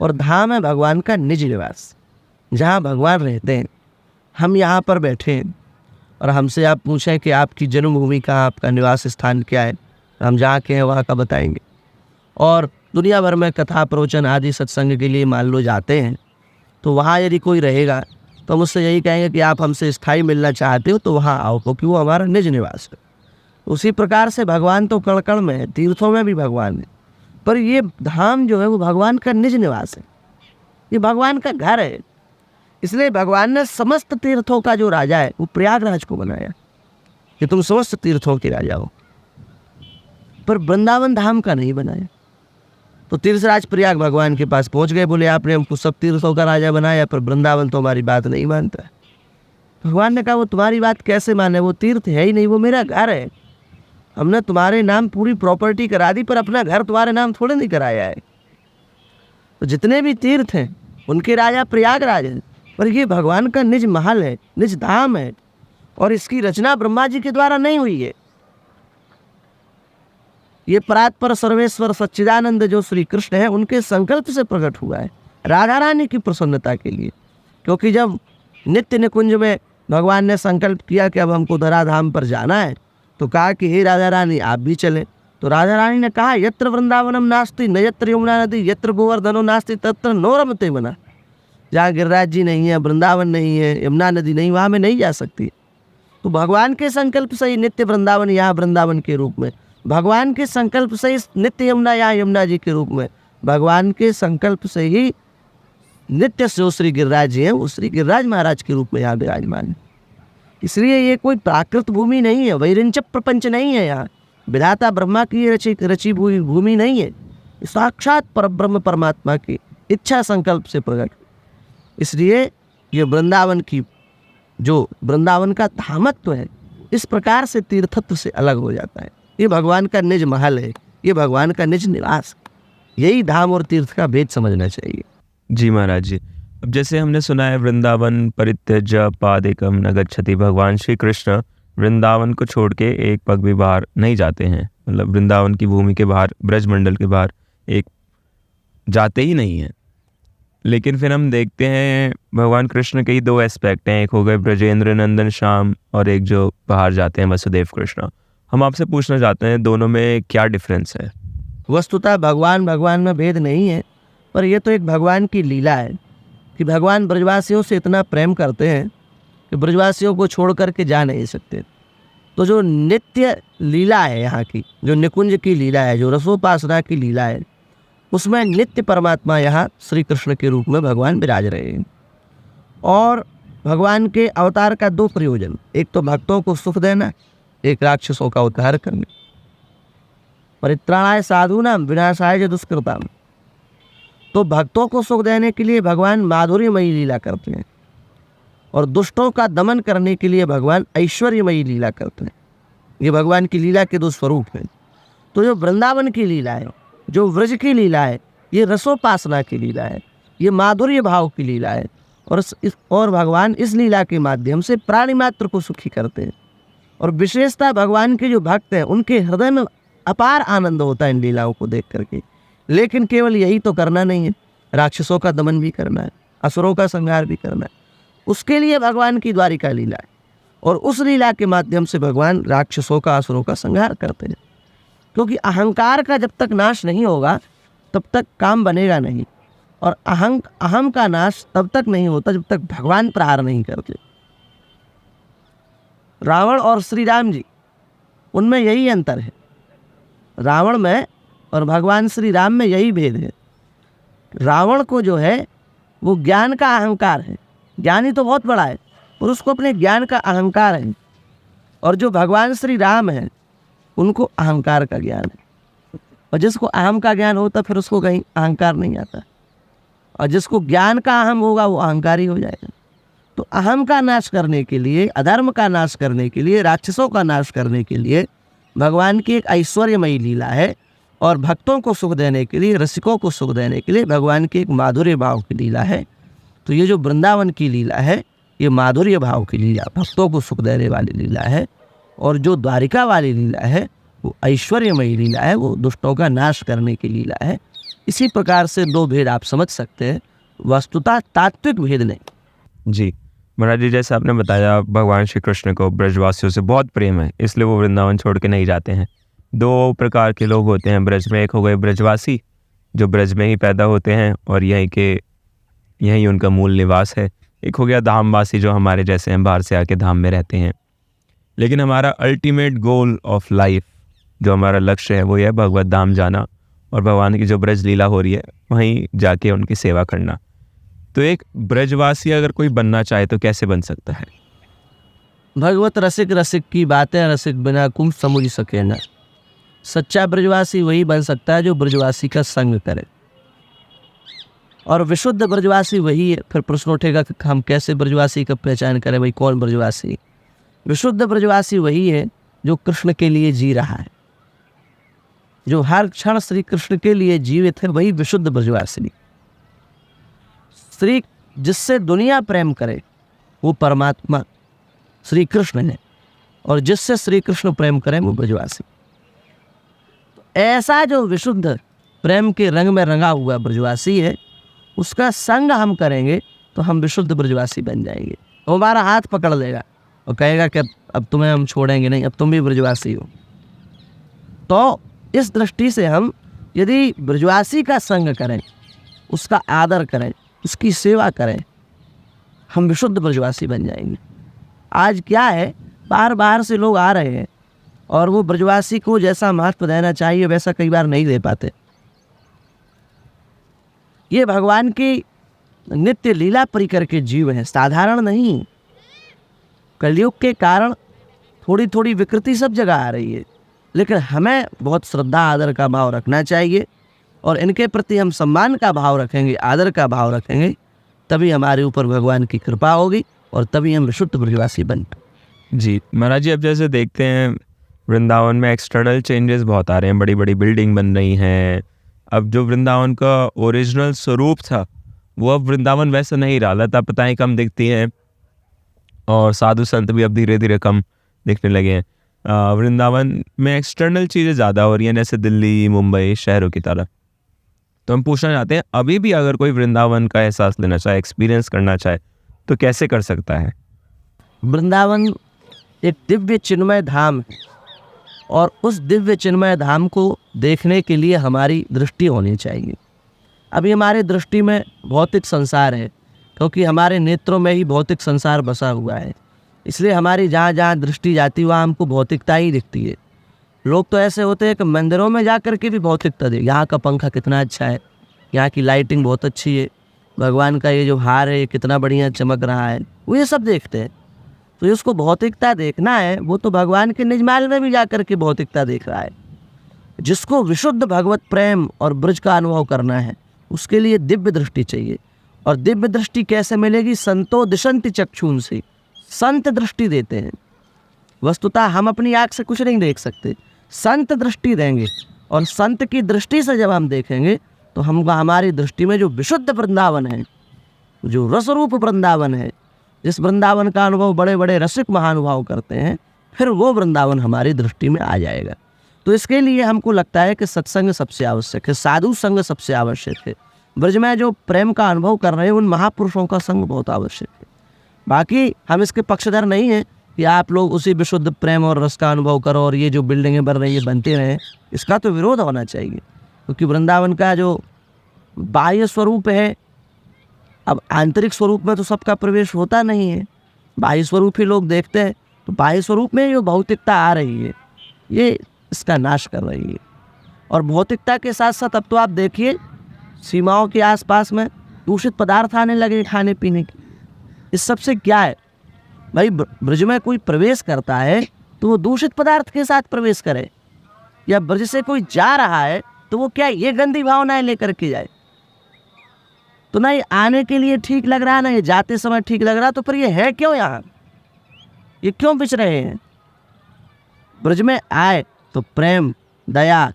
और धाम है भगवान का निज निवास, जहाँ भगवान रहते हैं। हम यहाँ पर बैठे हैं और हमसे आप पूछें कि आपकी जन्मभूमि कहाँ, आपका निवास स्थान क्या है, हम जहाँ के हैं वहाँ का बताएंगे। और दुनिया भर में कथा प्रवचन आदि सत्संग के लिए मान लो जाते हैं, तो वहाँ यदि कोई रहेगा तो हम उससे यही कहेंगे कि आप हमसे स्थायी मिलना चाहते हो तो वहाँ आओ, क्योंकि वो हमारा निज निवास है। उसी प्रकार से भगवान तो कण कण में है, तीर्थों में भी भगवान है, पर ये धाम जो है वो भगवान का निज निवास है, ये भगवान का घर है। इसलिए भगवान ने समस्त तीर्थों का जो राजा है वो प्रयागराज को बनाया कि तुम समस्त तीर्थों के राजा हो, पर वृंदावन धाम का नहीं बनाया। तो तीर्थराज प्रयाग भगवान के पास पहुंच गए, बोले आपने हमको सब तीर्थों का राजा बनाया, पर वृंदावन तो हमारी बात नहीं मानता है। भगवान ने कहा वो तुम्हारी बात कैसे माने, वो तीर्थ है ही नहीं, वो मेरा घर है। हमने तुम्हारे नाम पूरी प्रॉपर्टी करा दी, पर अपना घर तुम्हारे नाम थोड़े नहीं कराया है। तो जितने भी तीर्थ हैं उनके राजा प्रयागराज है, पर ये भगवान का निज महल है, निज धाम है, और इसकी रचना ब्रह्मा जी के द्वारा नहीं हुई है। ये परात्पर सर्वेश्वर सच्चिदानंद जो श्री कृष्ण है उनके संकल्प से प्रकट हुआ है, राधा रानी की प्रसन्नता के लिए। क्योंकि जब नित्य निकुंज में भगवान ने संकल्प किया कि अब हमको धराधाम पर जाना है, तो कहा कि हे राधा रानी आप भी चलें। तो राधा रानी ने कहा यत्र वृंदावनम नास्ति न यत्र यमुना नदी यत्र गोवर्धनो नास्ति तत्र नो रमते मना। जहाँ गिरिराज जी नहीं है, वृंदावन नहीं है, यमुना नदी नहीं, वहाँ में नहीं जा सकती। तो भगवान के संकल्प से ही नित्य वृंदावन यहाँ वृंदावन के रूप में, भगवान के संकल्प से ही नित्य यमुना यहाँ यमुना जी के रूप में, भगवान के संकल्प से ही नित्य जो श्री गिरिराज जी हैं वो श्री गिरिराज महाराज के रूप में यहाँ विराजमान है। इसलिए ये कोई प्राकृत भूमि नहीं है, वैरिंच प्रपंच नहीं है। यहाँ विधाता ब्रह्मा की रची भूमि नहीं है, साक्षात परब्रह्म परमात्मा की इच्छा संकल्प से प्रकट। इसलिए ये वृंदावन की जो वृंदावन का धामत्व है इस प्रकार से तीर्थत्व से अलग हो जाता है। ये भगवान का निज महल है, ये भगवान का निज निवास। यही धाम और तीर्थ का भेद समझना चाहिए। जी महाराज जी, अब जैसे हमने सुना है वृंदावन परित्यज्य पादेकम न गच्छति, भगवान श्री कृष्ण वृंदावन को छोड़ के एक पग भी बाहर नहीं जाते हैं। मतलब वृंदावन की भूमि के बाहर, ब्रजमंडल के बाहर एक जाते ही नहीं हैं। लेकिन फिर हम देखते हैं भगवान कृष्ण के ही दो एस्पेक्ट हैं, एक हो गए ब्रजेंद्र नंदन श्याम और एक जो बाहर जाते हैं वसुदेव कृष्ण। हम आपसे पूछना चाहते हैं दोनों में क्या डिफरेंस है? वस्तुतः भगवान में भेद नहीं है, पर यह तो एक भगवान की लीला है कि भगवान ब्रजवासियों से इतना प्रेम करते हैं कि ब्रजवासियों को छोड़ करके जा नहीं सकते। तो जो नित्य लीला है यहाँ की, जो निकुंज की लीला है, जो रसोपासना की लीला है, उसमें नित्य परमात्मा यहाँ श्री कृष्ण के रूप में भगवान विराज रहे हैं। और भगवान के अवतार का दो प्रयोजन, एक तो भक्तों को सुख देना, एक राक्षसों का उद्धार करना। परित्राणाय साधूनां विनाशाय दुष्कृताम। तो भक्तों को सुख देने के लिए भगवान माधुर्यमयी लीला करते हैं और दुष्टों का दमन करने के लिए भगवान ऐश्वर्यमयी लीला करते हैं। ये भगवान की लीला के दो स्वरूप हैं। तो जो वृंदावन की लीला है, जो व्रज की लीला है, ये रसोपासना की लीला है, ये माधुर्य भाव की लीला है। और भगवान इस लीला के माध्यम से प्राणी मात्र को सुखी करते हैं। और विशेषता भगवान के जो भक्त हैं उनके हृदय में अपार आनंद होता है इन लीलाओं को देख करके। लेकिन केवल यही तो करना नहीं है, राक्षसों का दमन भी करना है, असुरों का संहार भी करना है। उसके लिए भगवान की द्वारिका लीला है, और उस लीला के माध्यम से भगवान राक्षसों का, असुरों का संहार करते हैं। क्योंकि अहंकार का जब तक नाश नहीं होगा तब तक काम बनेगा नहीं, और अहम का नाश तब तक नहीं होता जब तक भगवान प्रहार नहीं करते। रावण और श्री राम जी, उनमें यही अंतर है। रावण में और भगवान श्री राम में यही भेद है। रावण को जो है वो ज्ञान का अहंकार है, ज्ञानी तो बहुत बड़ा है पर उसको अपने ज्ञान का अहंकार है। और जो भगवान श्री राम है उनको अहंकार का ज्ञान है। और जिसको अहम का ज्ञान होता फिर उसको कहीं अहंकार नहीं आता, और जिसको ज्ञान का अहम होगा वो अहंकारी हो जाएगा। तो अहम का नाश करने के लिए, अधर्म का नाश करने के लिए, राक्षसों का नाश करने के लिए भगवान की एक ऐश्वर्यमयी लीला है। और भक्तों को सुख देने के लिए, रसिकों को सुख देने के लिए भगवान की एक माधुर्य भाव की लीला है। तो ये जो वृंदावन की लीला है ये माधुर्य भाव की लीला, भक्तों को सुख देने वाली लीला है। और जो द्वारिका वाली लीला है वो ऐश्वर्यमयी लीला है, वो दुष्टों का नाश करने की लीला है। इसी प्रकार से दो भेद आप समझ सकते हैं, वस्तुतः तात्विक भेद नहीं। जी महाराज जी, जैसे आपने बताया भगवान श्री कृष्ण को ब्रजवासियों से बहुत प्रेम है, इसलिए वो वृंदावन छोड़ के नहीं जाते हैं। दो प्रकार के लोग होते हैं ब्रज में, एक हो गए ब्रजवासी जो ब्रज में ही पैदा होते हैं और यहीं उनका मूल निवास है। एक हो गया धामवासी जो हमारे जैसे हैं, बाहर से आके धाम में रहते हैं। लेकिन हमारा अल्टीमेट गोल ऑफ लाइफ, जो हमारा लक्ष्य है, वो यह भगवत धाम जाना और भगवान की जो ब्रज लीला हो रही है वहीं जाके उनकी सेवा करना। तो एक ब्रजवासी अगर कोई बनना चाहे तो कैसे बन सकता है? भगवत रसिक रसिक की बातें रसिक बिना कुम समुझ सके न। सच्चा ब्रजवासी वही बन सकता है जो ब्रजवासी का संग करे, और विशुद्ध ब्रजवासी वही है। फिर प्रश्न उठेगा कि हम कैसे ब्रजवासी का पहचान करें, भाई कौन ब्रजवासी? विशुद्ध ब्रजवासी वही है जो कृष्ण के लिए जी रहा है, जो हर क्षण श्री कृष्ण के लिए जीवित है, वही विशुद्ध ब्रजवासी। श्री जिससे दुनिया प्रेम करे वो परमात्मा श्री कृष्ण है, और जिससे श्री कृष्ण प्रेम करें वो ब्रजवासी। तो ऐसा जो विशुद्ध प्रेम के रंग में रंगा हुआ ब्रजवासी है, उसका संग हम करेंगे तो हम विशुद्ध ब्रजवासी बन जाएंगे। वो हमारा हाथ पकड़ लेगा और कहेगा कि अब तुम्हें हम छोड़ेंगे नहीं, अब तुम भी ब्रजवासी हो। तो इस दृष्टि से हम यदि ब्रजवासी का संग करें, उसका आदर करें, उसकी सेवा करें, हम विशुद्ध ब्रजवासी बन जाएंगे। आज क्या है, बाहर से लोग आ रहे हैं और वो ब्रजवासी को जैसा महत्व देना चाहिए वैसा कई बार नहीं दे पाते। ये भगवान की नित्य लीला परिकर के जीव हैं, साधारण नहीं। कलयुग के कारण थोड़ी थोड़ी विकृति सब जगह आ रही है, लेकिन हमें बहुत श्रद्धा आदर का भाव रखना चाहिए, और इनके प्रति हम सम्मान का भाव रखेंगे, आदर का भाव रखेंगे, तभी हमारे ऊपर भगवान की कृपा होगी और तभी हम विशुद्ध ब्रजवासी बन पाएंगे। जी महाराज जी, अब जैसे देखते हैं वृंदावन में एक्सटर्नल चेंजेस बहुत आ रहे हैं, बड़ी बड़ी बिल्डिंग बन रही हैं। अब जो वृंदावन का ओरिजिनल स्वरूप था वो अब वृंदावन वैसा नहीं रहा, लता पताएं कम दिखती हैं और साधु संत भी अब धीरे धीरे कम दिखने लगे हैं। वृंदावन में एक्सटर्नल चीज़ें ज़्यादा हो रही हैं, जैसे दिल्ली, मुंबई शहरों की तरह। तो हम पूछना चाहते हैं, अभी भी अगर कोई वृंदावन का एहसास लेना चाहे, एक्सपीरियंस करना चाहे, तो कैसे कर सकता है? वृंदावन एक दिव्य चिन्मय धाम है, और उस दिव्य चिन्मय धाम को देखने के लिए हमारी दृष्टि होनी चाहिए। अभी हमारी दृष्टि में भौतिक संसार है, क्योंकि हमारे नेत्रों में ही भौतिक संसार बसा हुआ है, इसलिए हमारी जहाँ जहाँ दृष्टि जाती है वहाँ हमको भौतिकता ही दिखती है। लोग तो ऐसे होते हैं कि मंदिरों में जा कर के भी भौतिकता दे, यहाँ का पंखा कितना अच्छा है, यहाँ की लाइटिंग बहुत अच्छी है, भगवान का ये जो हार है ये कितना बढ़िया चमक रहा है, वो ये सब देखते हैं। तो इसको भौतिकता देखना है, वो तो भगवान के निजमाल में भी जा कर के भौतिकता देख रहा है। जिसको विशुद्ध भगवत प्रेम और ब्रज का अनुभव करना है, उसके लिए दिव्य दृष्टि चाहिए। और दिव्य दृष्टि कैसे मिलेगी? संतो दिशंति चक्षुन से, संत दृष्टि देते हैं। वस्तुतः हम अपनी आँख से कुछ नहीं देख सकते, संत दृष्टि देंगे, और संत की दृष्टि से जब हम देखेंगे तो हम हमारी दृष्टि में जो विशुद्ध वृंदावन है, जो रसरूप वृंदावन है, जिस वृंदावन का अनुभव बड़े बड़े रसिक महानुभाव करते हैं, फिर वो वृंदावन हमारी दृष्टि में आ जाएगा। तो इसके लिए हमको लगता है कि सत्संग सबसे आवश्यक है, साधु संग सबसे आवश्यक है। ब्रज में जो प्रेम का अनुभव कर रहे हैं उन महापुरुषों का संग बहुत आवश्यक है। बाकी हम इसके पक्षधर नहीं हैं कि आप लोग उसी विशुद्ध प्रेम और रस का अनुभव करो और ये जो बिल्डिंगें बन रही है बनते रहें, इसका तो विरोध होना चाहिए। क्योंकि वृंदावन का जो बाह्य स्वरूप है, अब आंतरिक स्वरूप में तो सबका प्रवेश होता नहीं है, बाह्य स्वरूप ही लोग देखते हैं, तो बाह्य स्वरूप में जो भौतिकता आ रही है ये इसका नाश कर रही है। और भौतिकता के साथ साथ अब तो आप देखिए सीमाओं के आसपास में दूषित पदार्थ आने लगे खाने पीने के। इस सबसे क्या है भाई, ब्रज में कोई प्रवेश करता है तो वो दूषित पदार्थ के साथ प्रवेश करे, या ब्रज से कोई जा रहा है तो वो क्या ये गंदी भावनाएं लेकर के जाए? तो ना ये आने के लिए ठीक लग रहा, ना ये जाते समय ठीक लग रहा, तो फिर ये है क्यों यहाँ, ये क्यों बिच रहे हैं? ब्रज में आए तो प्रेम, दया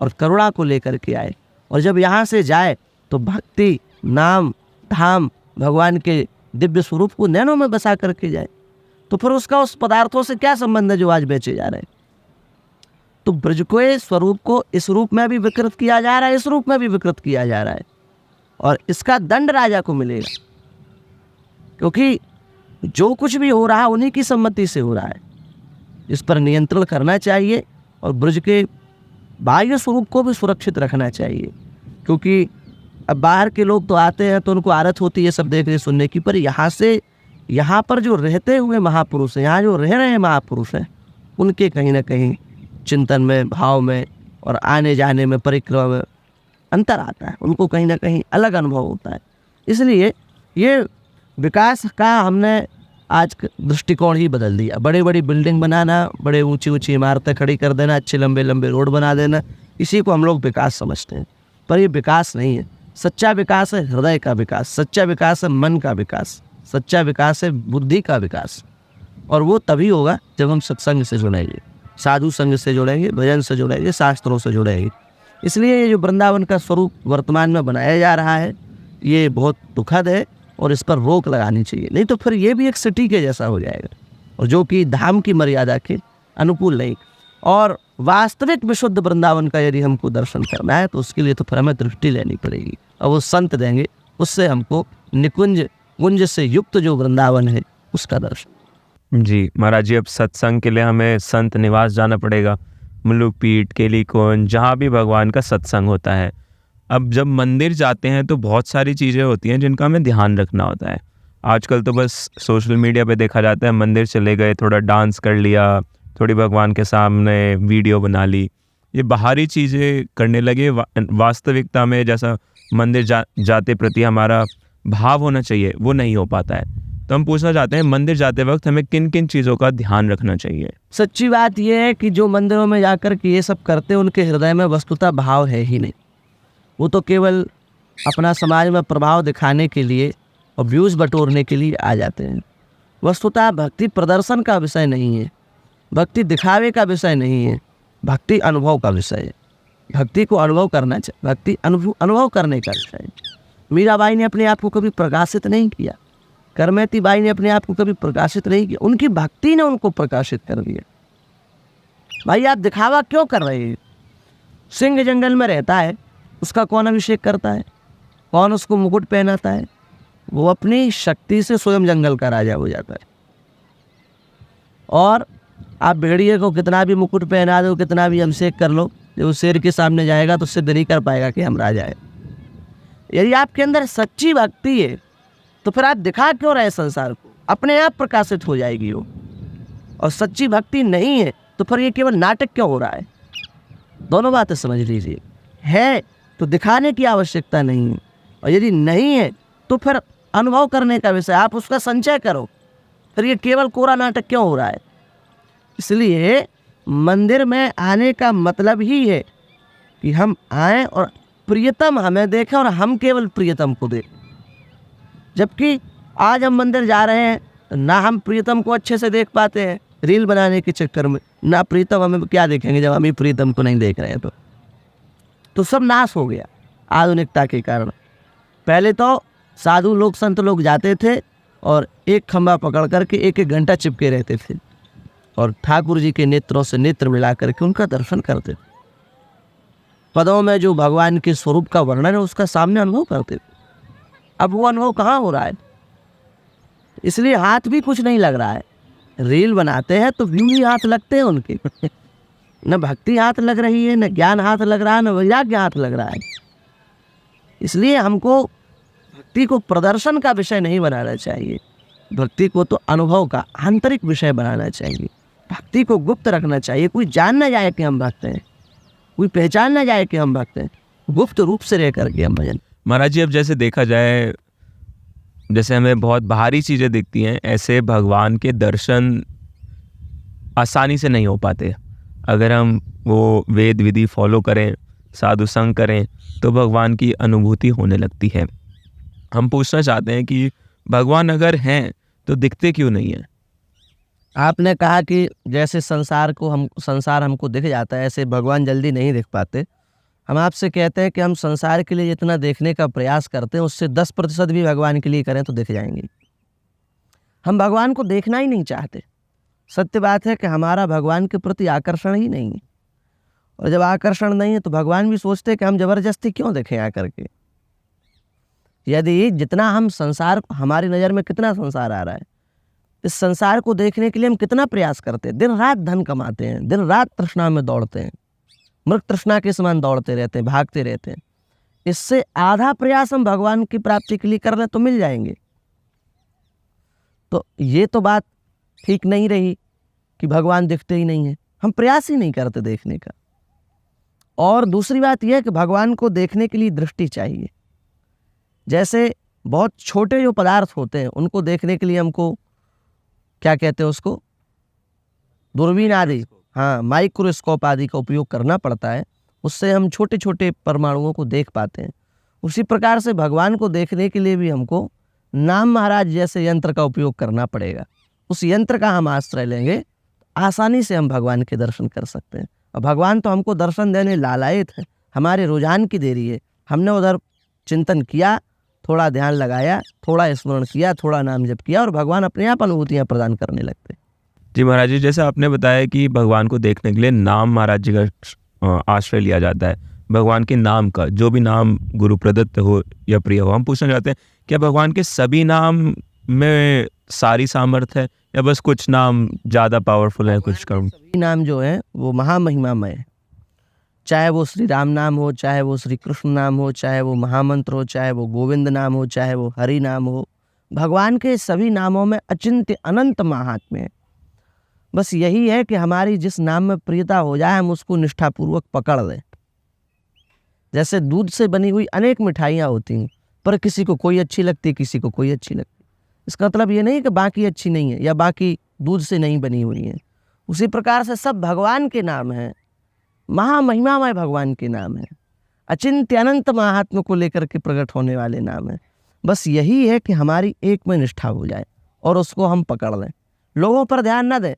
और करुणा को लेकर के आए, और जब यहाँ से जाए तो भक्ति, नाम, धाम, भगवान के दिव्य स्वरूप को नैनों में बसा करके जाए। तो फिर उसका उस पदार्थों से क्या संबंध है जो आज बेचे जा रहे हैं? तो ब्रज के स्वरूप को इस रूप में भी विकृत किया जा रहा है, इस रूप में भी विकृत किया जा रहा है, और इसका दंड राजा को मिलेगा। क्योंकि जो कुछ भी हो रहा है उन्हीं की सम्मति से हो रहा है। इस पर नियंत्रण करना चाहिए और ब्रज के बाह्य स्वरूप को भी सुरक्षित रखना चाहिए। क्योंकि अब बाहर के लोग तो आते हैं तो उनको आदत होती है सब देखने सुनने की, पर यहाँ पर जो रहते हुए महापुरुष हैं, यहाँ जो रह रहे हैं महापुरुष हैं, उनके कहीं ना कहीं चिंतन में, भाव में और आने जाने में, परिक्रमा में अंतर आता है। उनको कहीं ना कहीं अलग अनुभव होता है। इसलिए ये विकास का हमने आज दृष्टिकोण ही बदल दिया। बड़ी बड़ी बिल्डिंग बनाना, बड़े ऊंची ऊंची इमारतें खड़ी कर देना, अच्छे लंबे लंबे रोड बना देना, इसी को हम लोग विकास समझते हैं। पर ये विकास नहीं है। सच्चा विकास है हृदय का विकास, सच्चा विकास है मन का विकास, सच्चा विकास है बुद्धि का विकास। और वो तभी होगा जब हम सत्संग से जुड़ेंगे, साधु संग से जुड़ेंगे, भजन से जुड़ेंगे, शास्त्रों से जुड़ेंगे। इसलिए ये जो वृंदावन का स्वरूप वर्तमान में बनाया जा रहा है ये बहुत दुखद है और इस पर रोक लगानी चाहिए, नहीं तो फिर ये भी एक सिटी के जैसा हो जाएगा, और जो कि धाम की मर्यादा के अनुकूल नहीं। और वास्तविक विशुद्ध वृंदावन का यदि हमको दर्शन करना है तो उसके लिए तो फिर हमें दृष्टि लेनी पड़ेगी, और वो संत देंगे, उससे हमको निकुंज गुंज से युक्त जो वृंदावन है उसका दर्शन। जी महाराज जी, अब सत्संग के लिए हमें संत निवास जाना पड़ेगा, मुलुक पीठ, केली कुंज, जहाँ भी भगवान का सत्संग होता है। अब जब मंदिर जाते हैं तो बहुत सारी चीज़ें होती हैं जिनका हमें ध्यान रखना होता है। आजकल तो बस सोशल मीडिया पे देखा जाता है, मंदिर चले गए, थोड़ा डांस कर लिया, थोड़ी भगवान के सामने वीडियो बना ली, ये बाहरी चीज़ें करने लगे। वास्तविकता में जैसा मंदिर जाते प्रति हमारा भाव होना चाहिए वो नहीं हो पाता है। तो हम पूछना चाहते हैं, मंदिर जाते वक्त हमें किन किन चीज़ों का ध्यान रखना चाहिए? सच्ची बात यह है कि जो मंदिरों में जाकर के ये सब करते हैं उनके हृदय में वस्तुतः भाव है ही नहीं। वो तो केवल अपना समाज में प्रभाव दिखाने के लिए और व्यूज़ बटोरने के लिए आ जाते हैं। वस्तुतः भक्ति प्रदर्शन का विषय नहीं है, भक्ति दिखावे का विषय नहीं है, भक्ति अनुभव का विषय है। भक्ति को अनुभव करना चाहिए, भक्ति अनुभव करने का विषय है। मीराबाई ने अपने आप को कभी प्रकाशित नहीं किया, करमैती बाई ने अपने आप को कभी प्रकाशित नहीं किया, उनकी भक्ति ने उनको प्रकाशित कर दिया। भाई आप दिखावा क्यों कर रहे हैं? सिंह जंगल में रहता है, उसका कौन अभिषेक करता है, कौन उसको मुकुट पहनाता है? वो अपनी शक्ति से स्वयं जंगल का राजा हो जाता है। और आप भेड़िए को कितना भी मुकुट पहना दो, कितना भी अभिषेक कर लो, जब वो शेर के सामने जाएगा तो सिद्ध नहीं कर पाएगा कि हम राजा है। यदि आपके अंदर सच्ची भक्ति है तो फिर आप दिखा क्यों रहे संसार को? अपने आप प्रकाशित हो जाएगी वो। और सच्ची भक्ति नहीं है तो फिर ये केवल नाटक क्यों हो रहा है? दोनों बातें समझ लीजिए। है तो दिखाने की आवश्यकता नहीं है, और यदि नहीं है तो फिर अनुभव करने का विषय, आप उसका संचय करो। फिर ये केवल कोरा नाटक क्यों हो रहा है? इसलिए मंदिर में आने का मतलब ही है कि हम आएं और प्रियतम हमें देखें और हम केवल प्रियतम को देखें। जबकि आज हम मंदिर जा रहे हैं तो ना हम प्रियतम को अच्छे से देख पाते हैं, रील बनाने के चक्कर में। ना प्रीतम हमें क्या देखेंगे जब हम ही प्रीतम को नहीं देख रहे हैं तो सब नाश हो गया आधुनिकता के कारण। पहले तो साधु लोग संत लोग जाते थे और एक खंभा पकड़ करके एक एक घंटा चिपके रहते थे और ठाकुर जी के नेत्रों से नेत्र मिला करके उनका दर्शन करते थे। पदों में जो भगवान के स्वरूप का वर्णन है उसका सामने अनुभव करते थे। अब वो अनुभव कहाँ हो रहा है? इसलिए हाथ भी कुछ नहीं लग रहा है। रील बनाते हैं तो व्यू ही हाथ लगते हैं उनके न भक्ति हाथ लग रही है, न ज्ञान हाथ लग रहा है, न वैराग्य हाथ लग रहा है। इसलिए हमको भक्ति को प्रदर्शन का विषय नहीं बनाना चाहिए। भक्ति को तो अनुभव का आंतरिक विषय बनाना चाहिए। भक्ति को गुप्त रखना चाहिए। कोई जान ना जाए कि हम भक्त हैं, कोई पहचान ना जाए कि हम भक्त हैं। गुप्त रूप से रह करके हम भजन। महाराज जी, अब जैसे देखा जाए, जैसे हमें बहुत बाहरी चीज़ें दिखती हैं, ऐसे भगवान के दर्शन आसानी से नहीं हो पाते। अगर हम वो वेद विधि फॉलो करें, साधु संग करें, तो भगवान की अनुभूति होने लगती है। हम पूछना चाहते हैं कि भगवान अगर हैं तो दिखते क्यों नहीं हैं? आपने कहा कि जैसे संसार हमको दिख जाता है, ऐसे भगवान जल्दी नहीं दिख पाते। हम आपसे कहते हैं कि हम संसार के लिए जितना देखने का प्रयास करते हैं उससे 10% भी भगवान के लिए करें तो दिख जाएंगे। हम भगवान को देखना ही नहीं चाहते। सत्य बात है कि हमारा भगवान के प्रति आकर्षण ही नहीं है। और जब आकर्षण नहीं है तो भगवान भी सोचते कि हम जबरदस्ती क्यों देखें आकर के। यदि जितना हम संसार, हमारी नज़र में कितना संसार आ रहा है, इस संसार को देखने के लिए हम कितना प्रयास करते हैं। दिन रात धन कमाते हैं, दिन रात तृष्णा में दौड़ते हैं, मृग तृष्णा के समान दौड़ते रहते हैं, भागते रहते हैं। इससे आधा प्रयास हम भगवान की प्राप्ति के लिए कर लें तो मिल जाएंगे। तो ये तो बात ठीक नहीं रही कि भगवान दिखते ही नहीं है, हम प्रयास ही नहीं करते देखने का। और दूसरी बात यह है कि भगवान को देखने के लिए दृष्टि चाहिए। जैसे बहुत छोटे जो पदार्थ होते हैं उनको देखने के लिए हमको क्या कहते हैं उसको, दूरबीन आदि, हाँ, माइक्रोस्कोप आदि का उपयोग करना पड़ता है। उससे हम छोटे छोटे परमाणुओं को देख पाते हैं। उसी प्रकार से भगवान को देखने के लिए भी हमको नाम महाराज जैसे यंत्र का उपयोग करना पड़ेगा। उस यंत्र का हम आश्रय लेंगे, आसानी से हम भगवान के दर्शन कर सकते हैं। और भगवान तो हमको दर्शन देने लालायित है, हमारे रुझान की देरी है। हमने उधर चिंतन किया, थोड़ा ध्यान लगाया, थोड़ा स्मरण किया, थोड़ा नाम जप किया और भगवान अपने आप अनुभूतियाँ प्रदान करने लगते। जी महाराज जी, जैसे आपने बताया कि भगवान को देखने के लिए नाम महाराज जी का आश्रय लिया जाता है। भगवान के नाम का, जो भी नाम गुरु प्रदत्त हो या प्रिय हो, हम पूछना चाहते हैं क्या भगवान के सभी नाम में सारी सामर्थ्य है या बस कुछ नाम ज़्यादा पावरफुल है, कुछ कम? सभी नाम जो है वो महामहिमामय है। चाहे वो श्री राम नाम हो, चाहे वो श्री कृष्ण नाम हो, चाहे वो महामंत्र हो, चाहे वो गोविंद नाम हो, चाहे वो हरि नाम हो, भगवान के सभी नामों में अचिंत्य अनंत महात्म्य है। बस यही है कि हमारी जिस नाम में प्रियता हो जाए हम उसको निष्ठापूर्वक पकड़ लें। जैसे दूध से बनी हुई अनेक मिठाइयाँ होती हैं, पर किसी को कोई अच्छी लगती, किसी को कोई अच्छी लगती। इसका मतलब ये नहीं कि बाकी अच्छी नहीं है या बाकी दूध से नहीं बनी हुई है। उसी प्रकार से सब भगवान के नाम हैं, महामहिमामय भगवान के नाम है, अचिंत्य अनंत महात्म्य को लेकर के प्रकट होने वाले नाम हैं। बस यही है कि हमारी एक में निष्ठा हो जाए और उसको हम पकड़ लें, लोगों पर ध्यान न दें।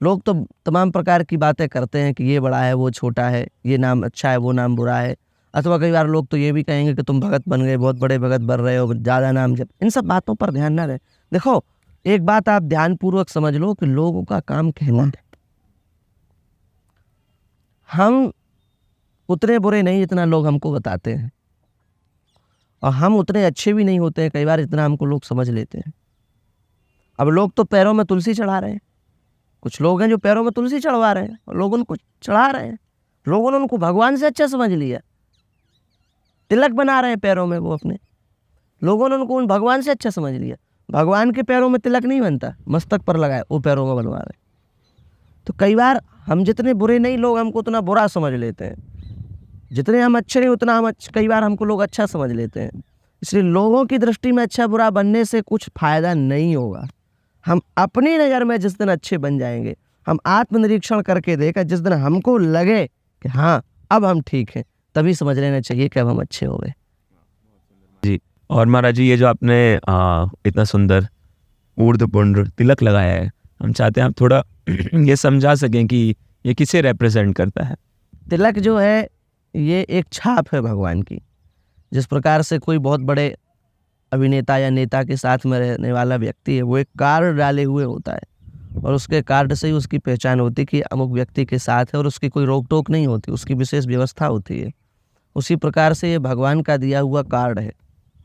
लोग तो तमाम प्रकार की बातें करते हैं कि ये बड़ा है, वो छोटा है, ये नाम अच्छा है, वो नाम बुरा है। अथवा कई बार लोग तो ये भी कहेंगे कि तुम भगत बन गए, बहुत बड़े भगत बन रहे हो, ज़्यादा नाम जप। इन सब बातों पर ध्यान ना रहे। देखो, एक बात आप ध्यानपूर्वक समझ लो कि लोगों का काम कहना है। हम उतने बुरे नहीं जितना लोग हमको बताते हैं, और हम उतने अच्छे भी नहीं होते हैं कई बार जितना हमको लोग समझ लेते हैं। अब लोग तो पैरों में तुलसी चढ़ा रहे हैं, कुछ लोग हैं जो पैरों में तुलसी चढ़वा रहे हैं और लोग उनको चढ़ा रहे हैं। लोगों ने उनको भगवान से अच्छा समझ लिया, तिलक बना रहे हैं पैरों में वो अपने। लोगों ने उनको भगवान से अच्छा समझ लिया। भगवान के पैरों में तिलक नहीं बनता, मस्तक पर लगाए वो पैरों में बनवा रहे। तो कई बार हम जितने बुरे नहीं, लोग हमको उतना बुरा समझ लेते हैं। जितने हम अच्छे नहीं उतना हम कई बार हमको लोग अच्छा समझ लेते हैं। इसलिए लोगों की दृष्टि में अच्छा बुरा बनने से कुछ फ़ायदा नहीं होगा। हम अपनी नज़र में जिस दिन अच्छे बन जाएंगे, हम आत्मनिरीक्षण करके देखा, जिस दिन हमको लगे कि हाँ अब हम ठीक हैं, तभी समझ लेना चाहिए कि अब हम अच्छे हो गए। जी, और महाराज जी, ये जो आपने इतना सुंदर ऊर्ध्वपुंड्र तिलक लगाया है, हम चाहते हैं आप थोड़ा ये समझा सकें कि ये किसे रिप्रेजेंट करता है। तिलक जो है ये एक छाप है भगवान की। जिस प्रकार से कोई बहुत बड़े अभिनेता या नेता के साथ में रहने वाला व्यक्ति है, वो एक कार्ड डाले हुए होता है और उसके कार्ड से ही उसकी पहचान होती है कि अमुक व्यक्ति के साथ है और उसकी कोई रोक टोक नहीं होती, उसकी विशेष व्यवस्था होती है। उसी प्रकार से ये भगवान का दिया हुआ कार्ड है,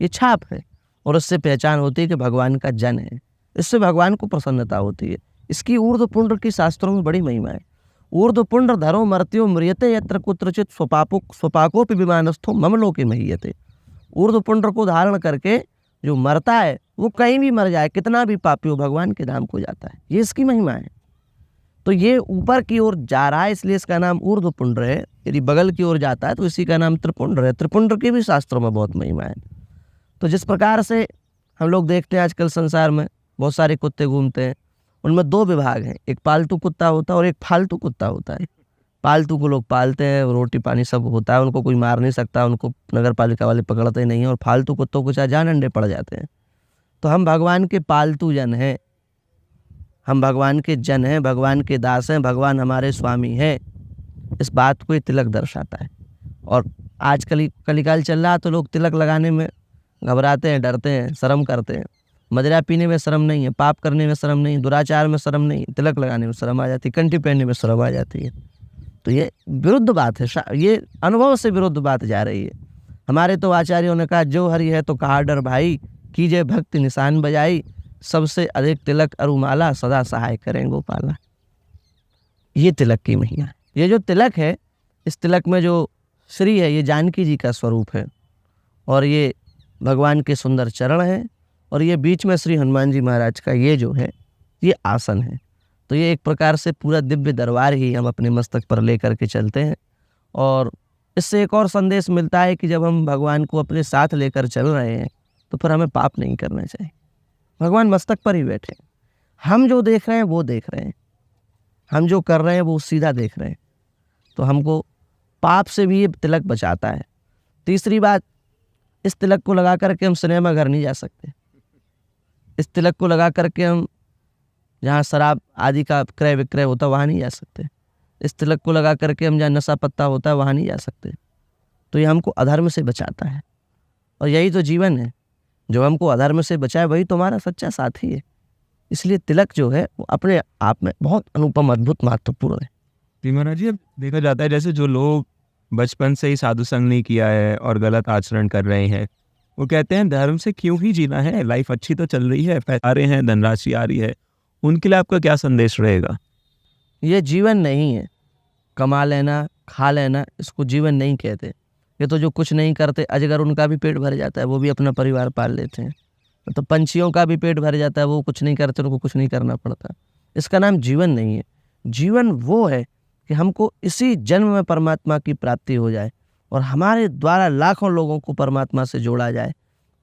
ये छाप है और उससे पहचान होती है कि भगवान का जन है। इससे भगवान को प्रसन्नता होती है। इसकी ऊर्ध्व पुंड्र की शास्त्रों में बड़ी महिमा है। ऊर्ध्व पुंड्र धरो मर्त्यो म्रियते यत्र कुत्रचित स्वपाकोपि विमानस्थो मम लोके महीयते। ऊर्ध्व पुंड्र को धारण करके जो मरता है वो कहीं भी मर जाए, कितना भी पापी हो, भगवान के धाम को जाता है। ये इसकी महिमा है। तो ये ऊपर की ओर जा रहा है, इसलिए इसका नाम ऊर्ध्व पुंड्र है। यदि बगल की ओर जाता है तो इसी का नाम त्रिपुंड्र है। त्रिपुंड्र की भी शास्त्रों में बहुत महिमा है। तो जिस प्रकार से हम लोग देखते हैं आजकल संसार में बहुत सारे कुत्ते घूमते हैं, उनमें दो विभाग हैं, एक पालतू कुत्ता होता है और एक फालतू कुत्ता होता है। पालतू को लोग पालते हैं, रोटी पानी सब होता है, उनको कोई मार नहीं सकता, उनको नगर पालिका वाले पकड़ते नहीं हैं, और फालतू कुत्तों को चाहे जान अंडे पड़ जाते हैं। तो हम भगवान के पालतू जन हैं, हम भगवान के जन हैं, भगवान के दास हैं, भगवान हमारे स्वामी हैं। इस बात को ये तिलक दर्शाता है। और आज कलिकाल चल रहा तो लोग तिलक लगाने में घबराते हैं, डरते हैं, शर्म करते हैं। मदिरा पीने में शर्म नहीं है, पाप करने में शर्म नहीं, दुराचार में शर्म नहीं, तिलक लगाने में शर्म आ जाती है, कंठी पहनने में शर्म आ जाती है। तो ये विरुद्ध बात है, ये अनुभव से विरुद्ध बात जा रही है। हमारे तो आचार्यों ने कहा जो हरि है तो कहा डर भाई, कीजिए भक्ति निशान बजाई, सबसे अधिक तिलक अरुमाला, सदा सहाय करें गोपाला। ये तिलक की महिमा है। ये जो तिलक है, इस तिलक में जो श्री है ये जानकी जी का स्वरूप है और ये भगवान के सुंदर चरण हैं और ये बीच में श्री हनुमान जी महाराज का ये जो है ये आसन है। तो ये एक प्रकार से पूरा दिव्य दरबार ही हम अपने मस्तक पर लेकर के चलते हैं। और इससे एक और संदेश मिलता है कि जब हम भगवान को अपने साथ लेकर चल रहे हैं तो फिर हमें पाप नहीं करना चाहिए। भगवान मस्तक पर ही बैठे हैं, हम जो देख रहे हैं वो देख रहे हैं, हम जो कर रहे हैं वो सीधा देख रहे हैं। तो हमको पाप से भी ये तिलक बचाता है। तीसरी बात, इस तिलक को लगा करके हम सिनेमा घर नहीं जा सकते। इस तिलक को लगा करके हम जहाँ शराब आदि का क्रय विक्रय होता है वहाँ नहीं जा सकते। इस तिलक को लगा करके हम जहाँ नशा पत्ता होता है वहाँ नहीं जा सकते। तो ये हमको अधर्म से बचाता है और यही तो जीवन है, जो हमको अधर्म से बचाए वही तुम्हारा सच्चा साथी है। इसलिए तिलक जो है वो अपने आप में बहुत अनुपम, अद्भुत, महत्वपूर्ण है। जी महाराज जी, अब देखा जाता है जैसे जो लोग बचपन से ही साधु संग नहीं किया है और गलत आचरण कर रहे हैं, वो कहते हैं धर्म से क्यों ही जीना है, लाइफ अच्छी तो चल रही है, पैसे आ रहे हैं, धनराशि आ रही है। उनके लिए आपका क्या संदेश रहेगा? ये जीवन नहीं है। कमा लेना, खा लेना, इसको जीवन नहीं कहते। ये तो जो कुछ नहीं करते, अजगर उनका भी पेट भर जाता है, वो भी अपना परिवार पाल लेते हैं। तो पंछियों का भी पेट भर जाता है, वो कुछ नहीं करते, उनको कुछ नहीं करना पड़ता। इसका नाम जीवन नहीं है। जीवन वो है कि हमको इसी जन्म में परमात्मा की प्राप्ति हो जाए और हमारे द्वारा लाखों लोगों को परमात्मा से जोड़ा जाए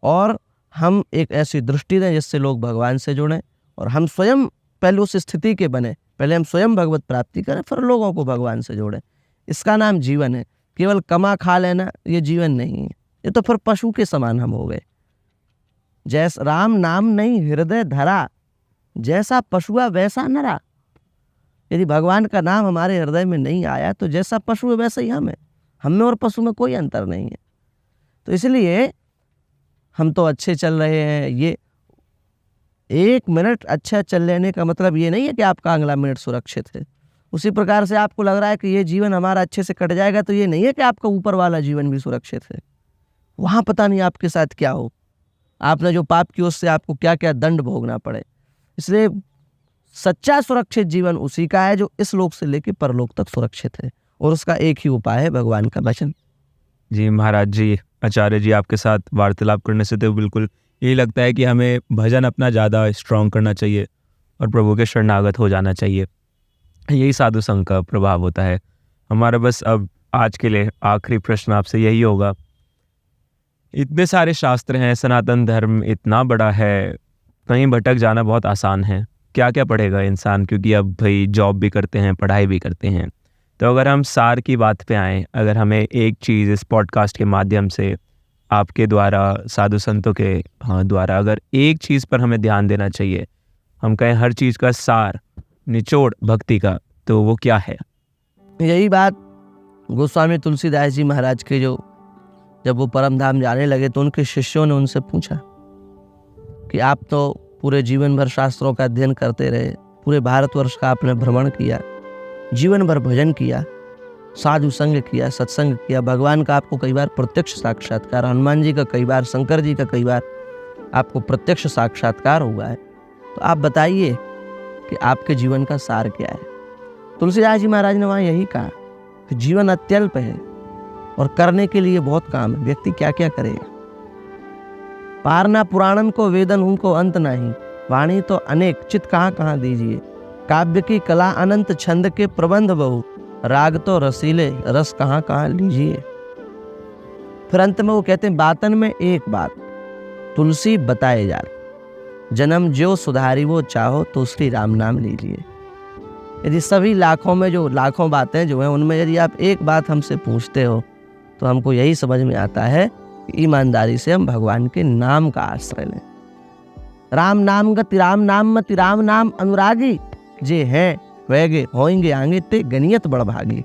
और हम एक ऐसी दृष्टि दें जिससे लोग भगवान से जुड़ें और हम स्वयं पहले उस स्थिति के बने, पहले हम स्वयं भगवत प्राप्ति करें, फिर लोगों को भगवान से जोड़ें। इसका नाम जीवन है। केवल कमा खा लेना ये जीवन नहीं है। ये तो फिर पशु के समान हम हो गए। जैसा राम नाम नहीं हृदय धरा, जैसा पशुआ वैसा नरा। यदि भगवान का नाम हमारे हृदय में नहीं आया तो जैसा पशु है वैसा ही हम है। हम में और पशु में कोई अंतर नहीं है। तो इसलिए हम तो अच्छे चल रहे हैं। ये 1 मिनट अच्छा चल लेने का मतलब ये नहीं है कि आपका अगला मिनट सुरक्षित है। उसी प्रकार से आपको लग रहा है कि ये जीवन हमारा अच्छे से कट जाएगा तो ये नहीं है कि आपका ऊपर वाला जीवन भी सुरक्षित है। वहाँ पता नहीं आपके साथ क्या हो, आपने जो पाप किया उससे आपको क्या क्या दंड भोगना पड़े। इसलिए सच्चा सुरक्षित जीवन उसी का है जो इस लोक से लेकर परलोक तक सुरक्षित है और उसका एक ही उपाय है भगवान का वचन। जी महाराज जी, आचार्य जी, आपके साथ वार्तालाप करने से तो बिल्कुल यही लगता है कि हमें भजन अपना ज़्यादा स्ट्रॉन्ग करना चाहिए और प्रभु के शरणागत हो जाना चाहिए। यही साधु संघ का प्रभाव होता है हमारा। बस अब आज के लिए आखिरी प्रश्न आपसे यही होगा, इतने सारे शास्त्र हैं, सनातन धर्म इतना बड़ा है, कहीं भटक जाना बहुत आसान है। क्या क्या पढ़ेगा इंसान, क्योंकि अब भाई जॉब भी करते हैं, पढ़ाई भी करते हैं। तो अगर हम सार की बात पे आएँ, अगर हमें एक चीज़ इस पॉडकास्ट के माध्यम से आपके द्वारा, साधु संतों के द्वारा अगर एक चीज़ पर हमें ध्यान देना चाहिए हम कहें हर चीज़ का सार, निचोड़ भक्ति का, तो वो क्या है? यही बात गोस्वामी तुलसीदास जी महाराज के जब वो परम धाम जाने लगे तो उनके शिष्यों ने उनसे पूछा कि आप तो पूरे जीवन भर शास्त्रों का अध्ययन करते रहे, पूरे भारतवर्ष का आपने भ्रमण किया, जीवन भर भजन किया, साधु संग किया, सत्संग किया, भगवान का आपको कई बार प्रत्यक्ष साक्षात्कार, हनुमान जी का कई बार, शंकर जी का कई बार आपको प्रत्यक्ष साक्षात्कार हुआ है, तो आप बताइए कि आपके जीवन का सार क्या है। तुलसीदास जी महाराज ने वहाँ यही कहा कि जीवन अत्यल्प है और करने के लिए बहुत काम है, व्यक्ति क्या क्या करेगा। पारना पुराणन को वेदन उनको अंत नहीं, वाणी तो अनेक चित कहाँ कहाँ दीजिए, काव्य की कला अनंत छंद के प्रबंध बहु, राग तो रसीले रस कहाँ कहाँ लीजिए। फिर अंत में वो कहते हैं बातन में एक बात तुलसी बताए जा, जन्म जो सुधारी वो चाहो तो श्री राम नाम लीजिए। यदि सभी लाखों में जो लाखों बातें जो हैं उनमें यदि आप एक बात हमसे पूछते हो तो हमको यही समझ में आता है कि ईमानदारी से हम भगवान के नाम का आश्रय लें। राम नाम गति राम नाम मति राम नाम अनुरागी, जे हैं वैगे होंगे आगे ते गनियत बड़ भागी।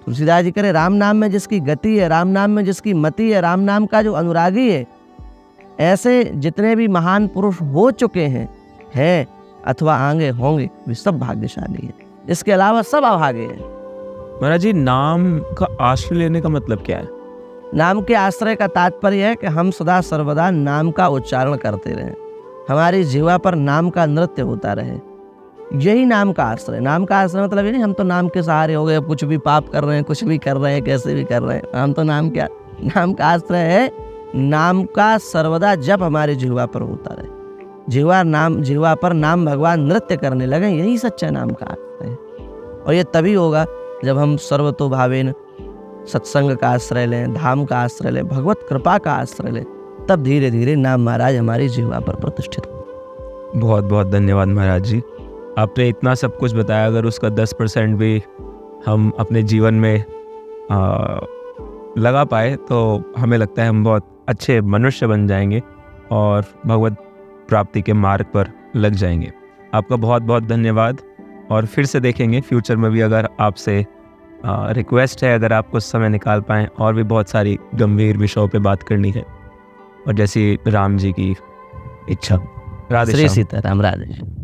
तुलसीदास जी करे राम नाम में जिसकी गति है, राम नाम में जिसकी मति है, राम नाम का जो अनुरागी है, ऐसे जितने भी महान पुरुष हो चुके हैं अथवा आगे होंगे, वे सब भाग्यशाली हैं, इसके अलावा सब अभागे हैं। महाराज जी, नाम का आश्रय लेने का मतलब क्या है? नाम के आश्रय का तात्पर्य है कि हम सदा सर्वदा नाम का उच्चारण करते रहें, हमारी जीवा पर नाम का नृत्य होता रहे, यही नाम का आश्रय। नाम का आश्रय मतलब ये नहीं हम तो नाम के सहारे हो गए, अब कुछ भी पाप कर रहे हैं, कुछ भी कर रहे हैं, कैसे भी कर रहे हैं, हम तो नाम का आश्रय है नाम का सर्वदा जब हमारे जिह्वा पर होता रहे, जिह्वा पर नाम भगवान नृत्य करने लगे, यही सच्चा नाम का आश्रय है। और ये तभी होगा जब हम सर्वतोभावेन सत्संग का आश्रय लें, धाम का आश्रय लें, भगवत कृपा का आश्रय लें, तब धीरे धीरे नाम महाराज हमारी जिह्वा पर प्रतिष्ठित। बहुत बहुत धन्यवाद महाराज जी, आपने इतना सब कुछ बताया। अगर उसका 10% भी हम अपने जीवन में लगा पाए तो हमें लगता है हम बहुत अच्छे मनुष्य बन जाएंगे और भगवत प्राप्ति के मार्ग पर लग जाएंगे। आपका बहुत बहुत धन्यवाद, और फिर से देखेंगे फ्यूचर में भी। अगर आपसे रिक्वेस्ट है, अगर आप कुछ समय निकाल पाएँ, और भी बहुत सारी गंभीर विषयों पे बात करनी है, और जैसी राम जी की इच्छा। राधे श्री श्याम। सीताराम, राधे।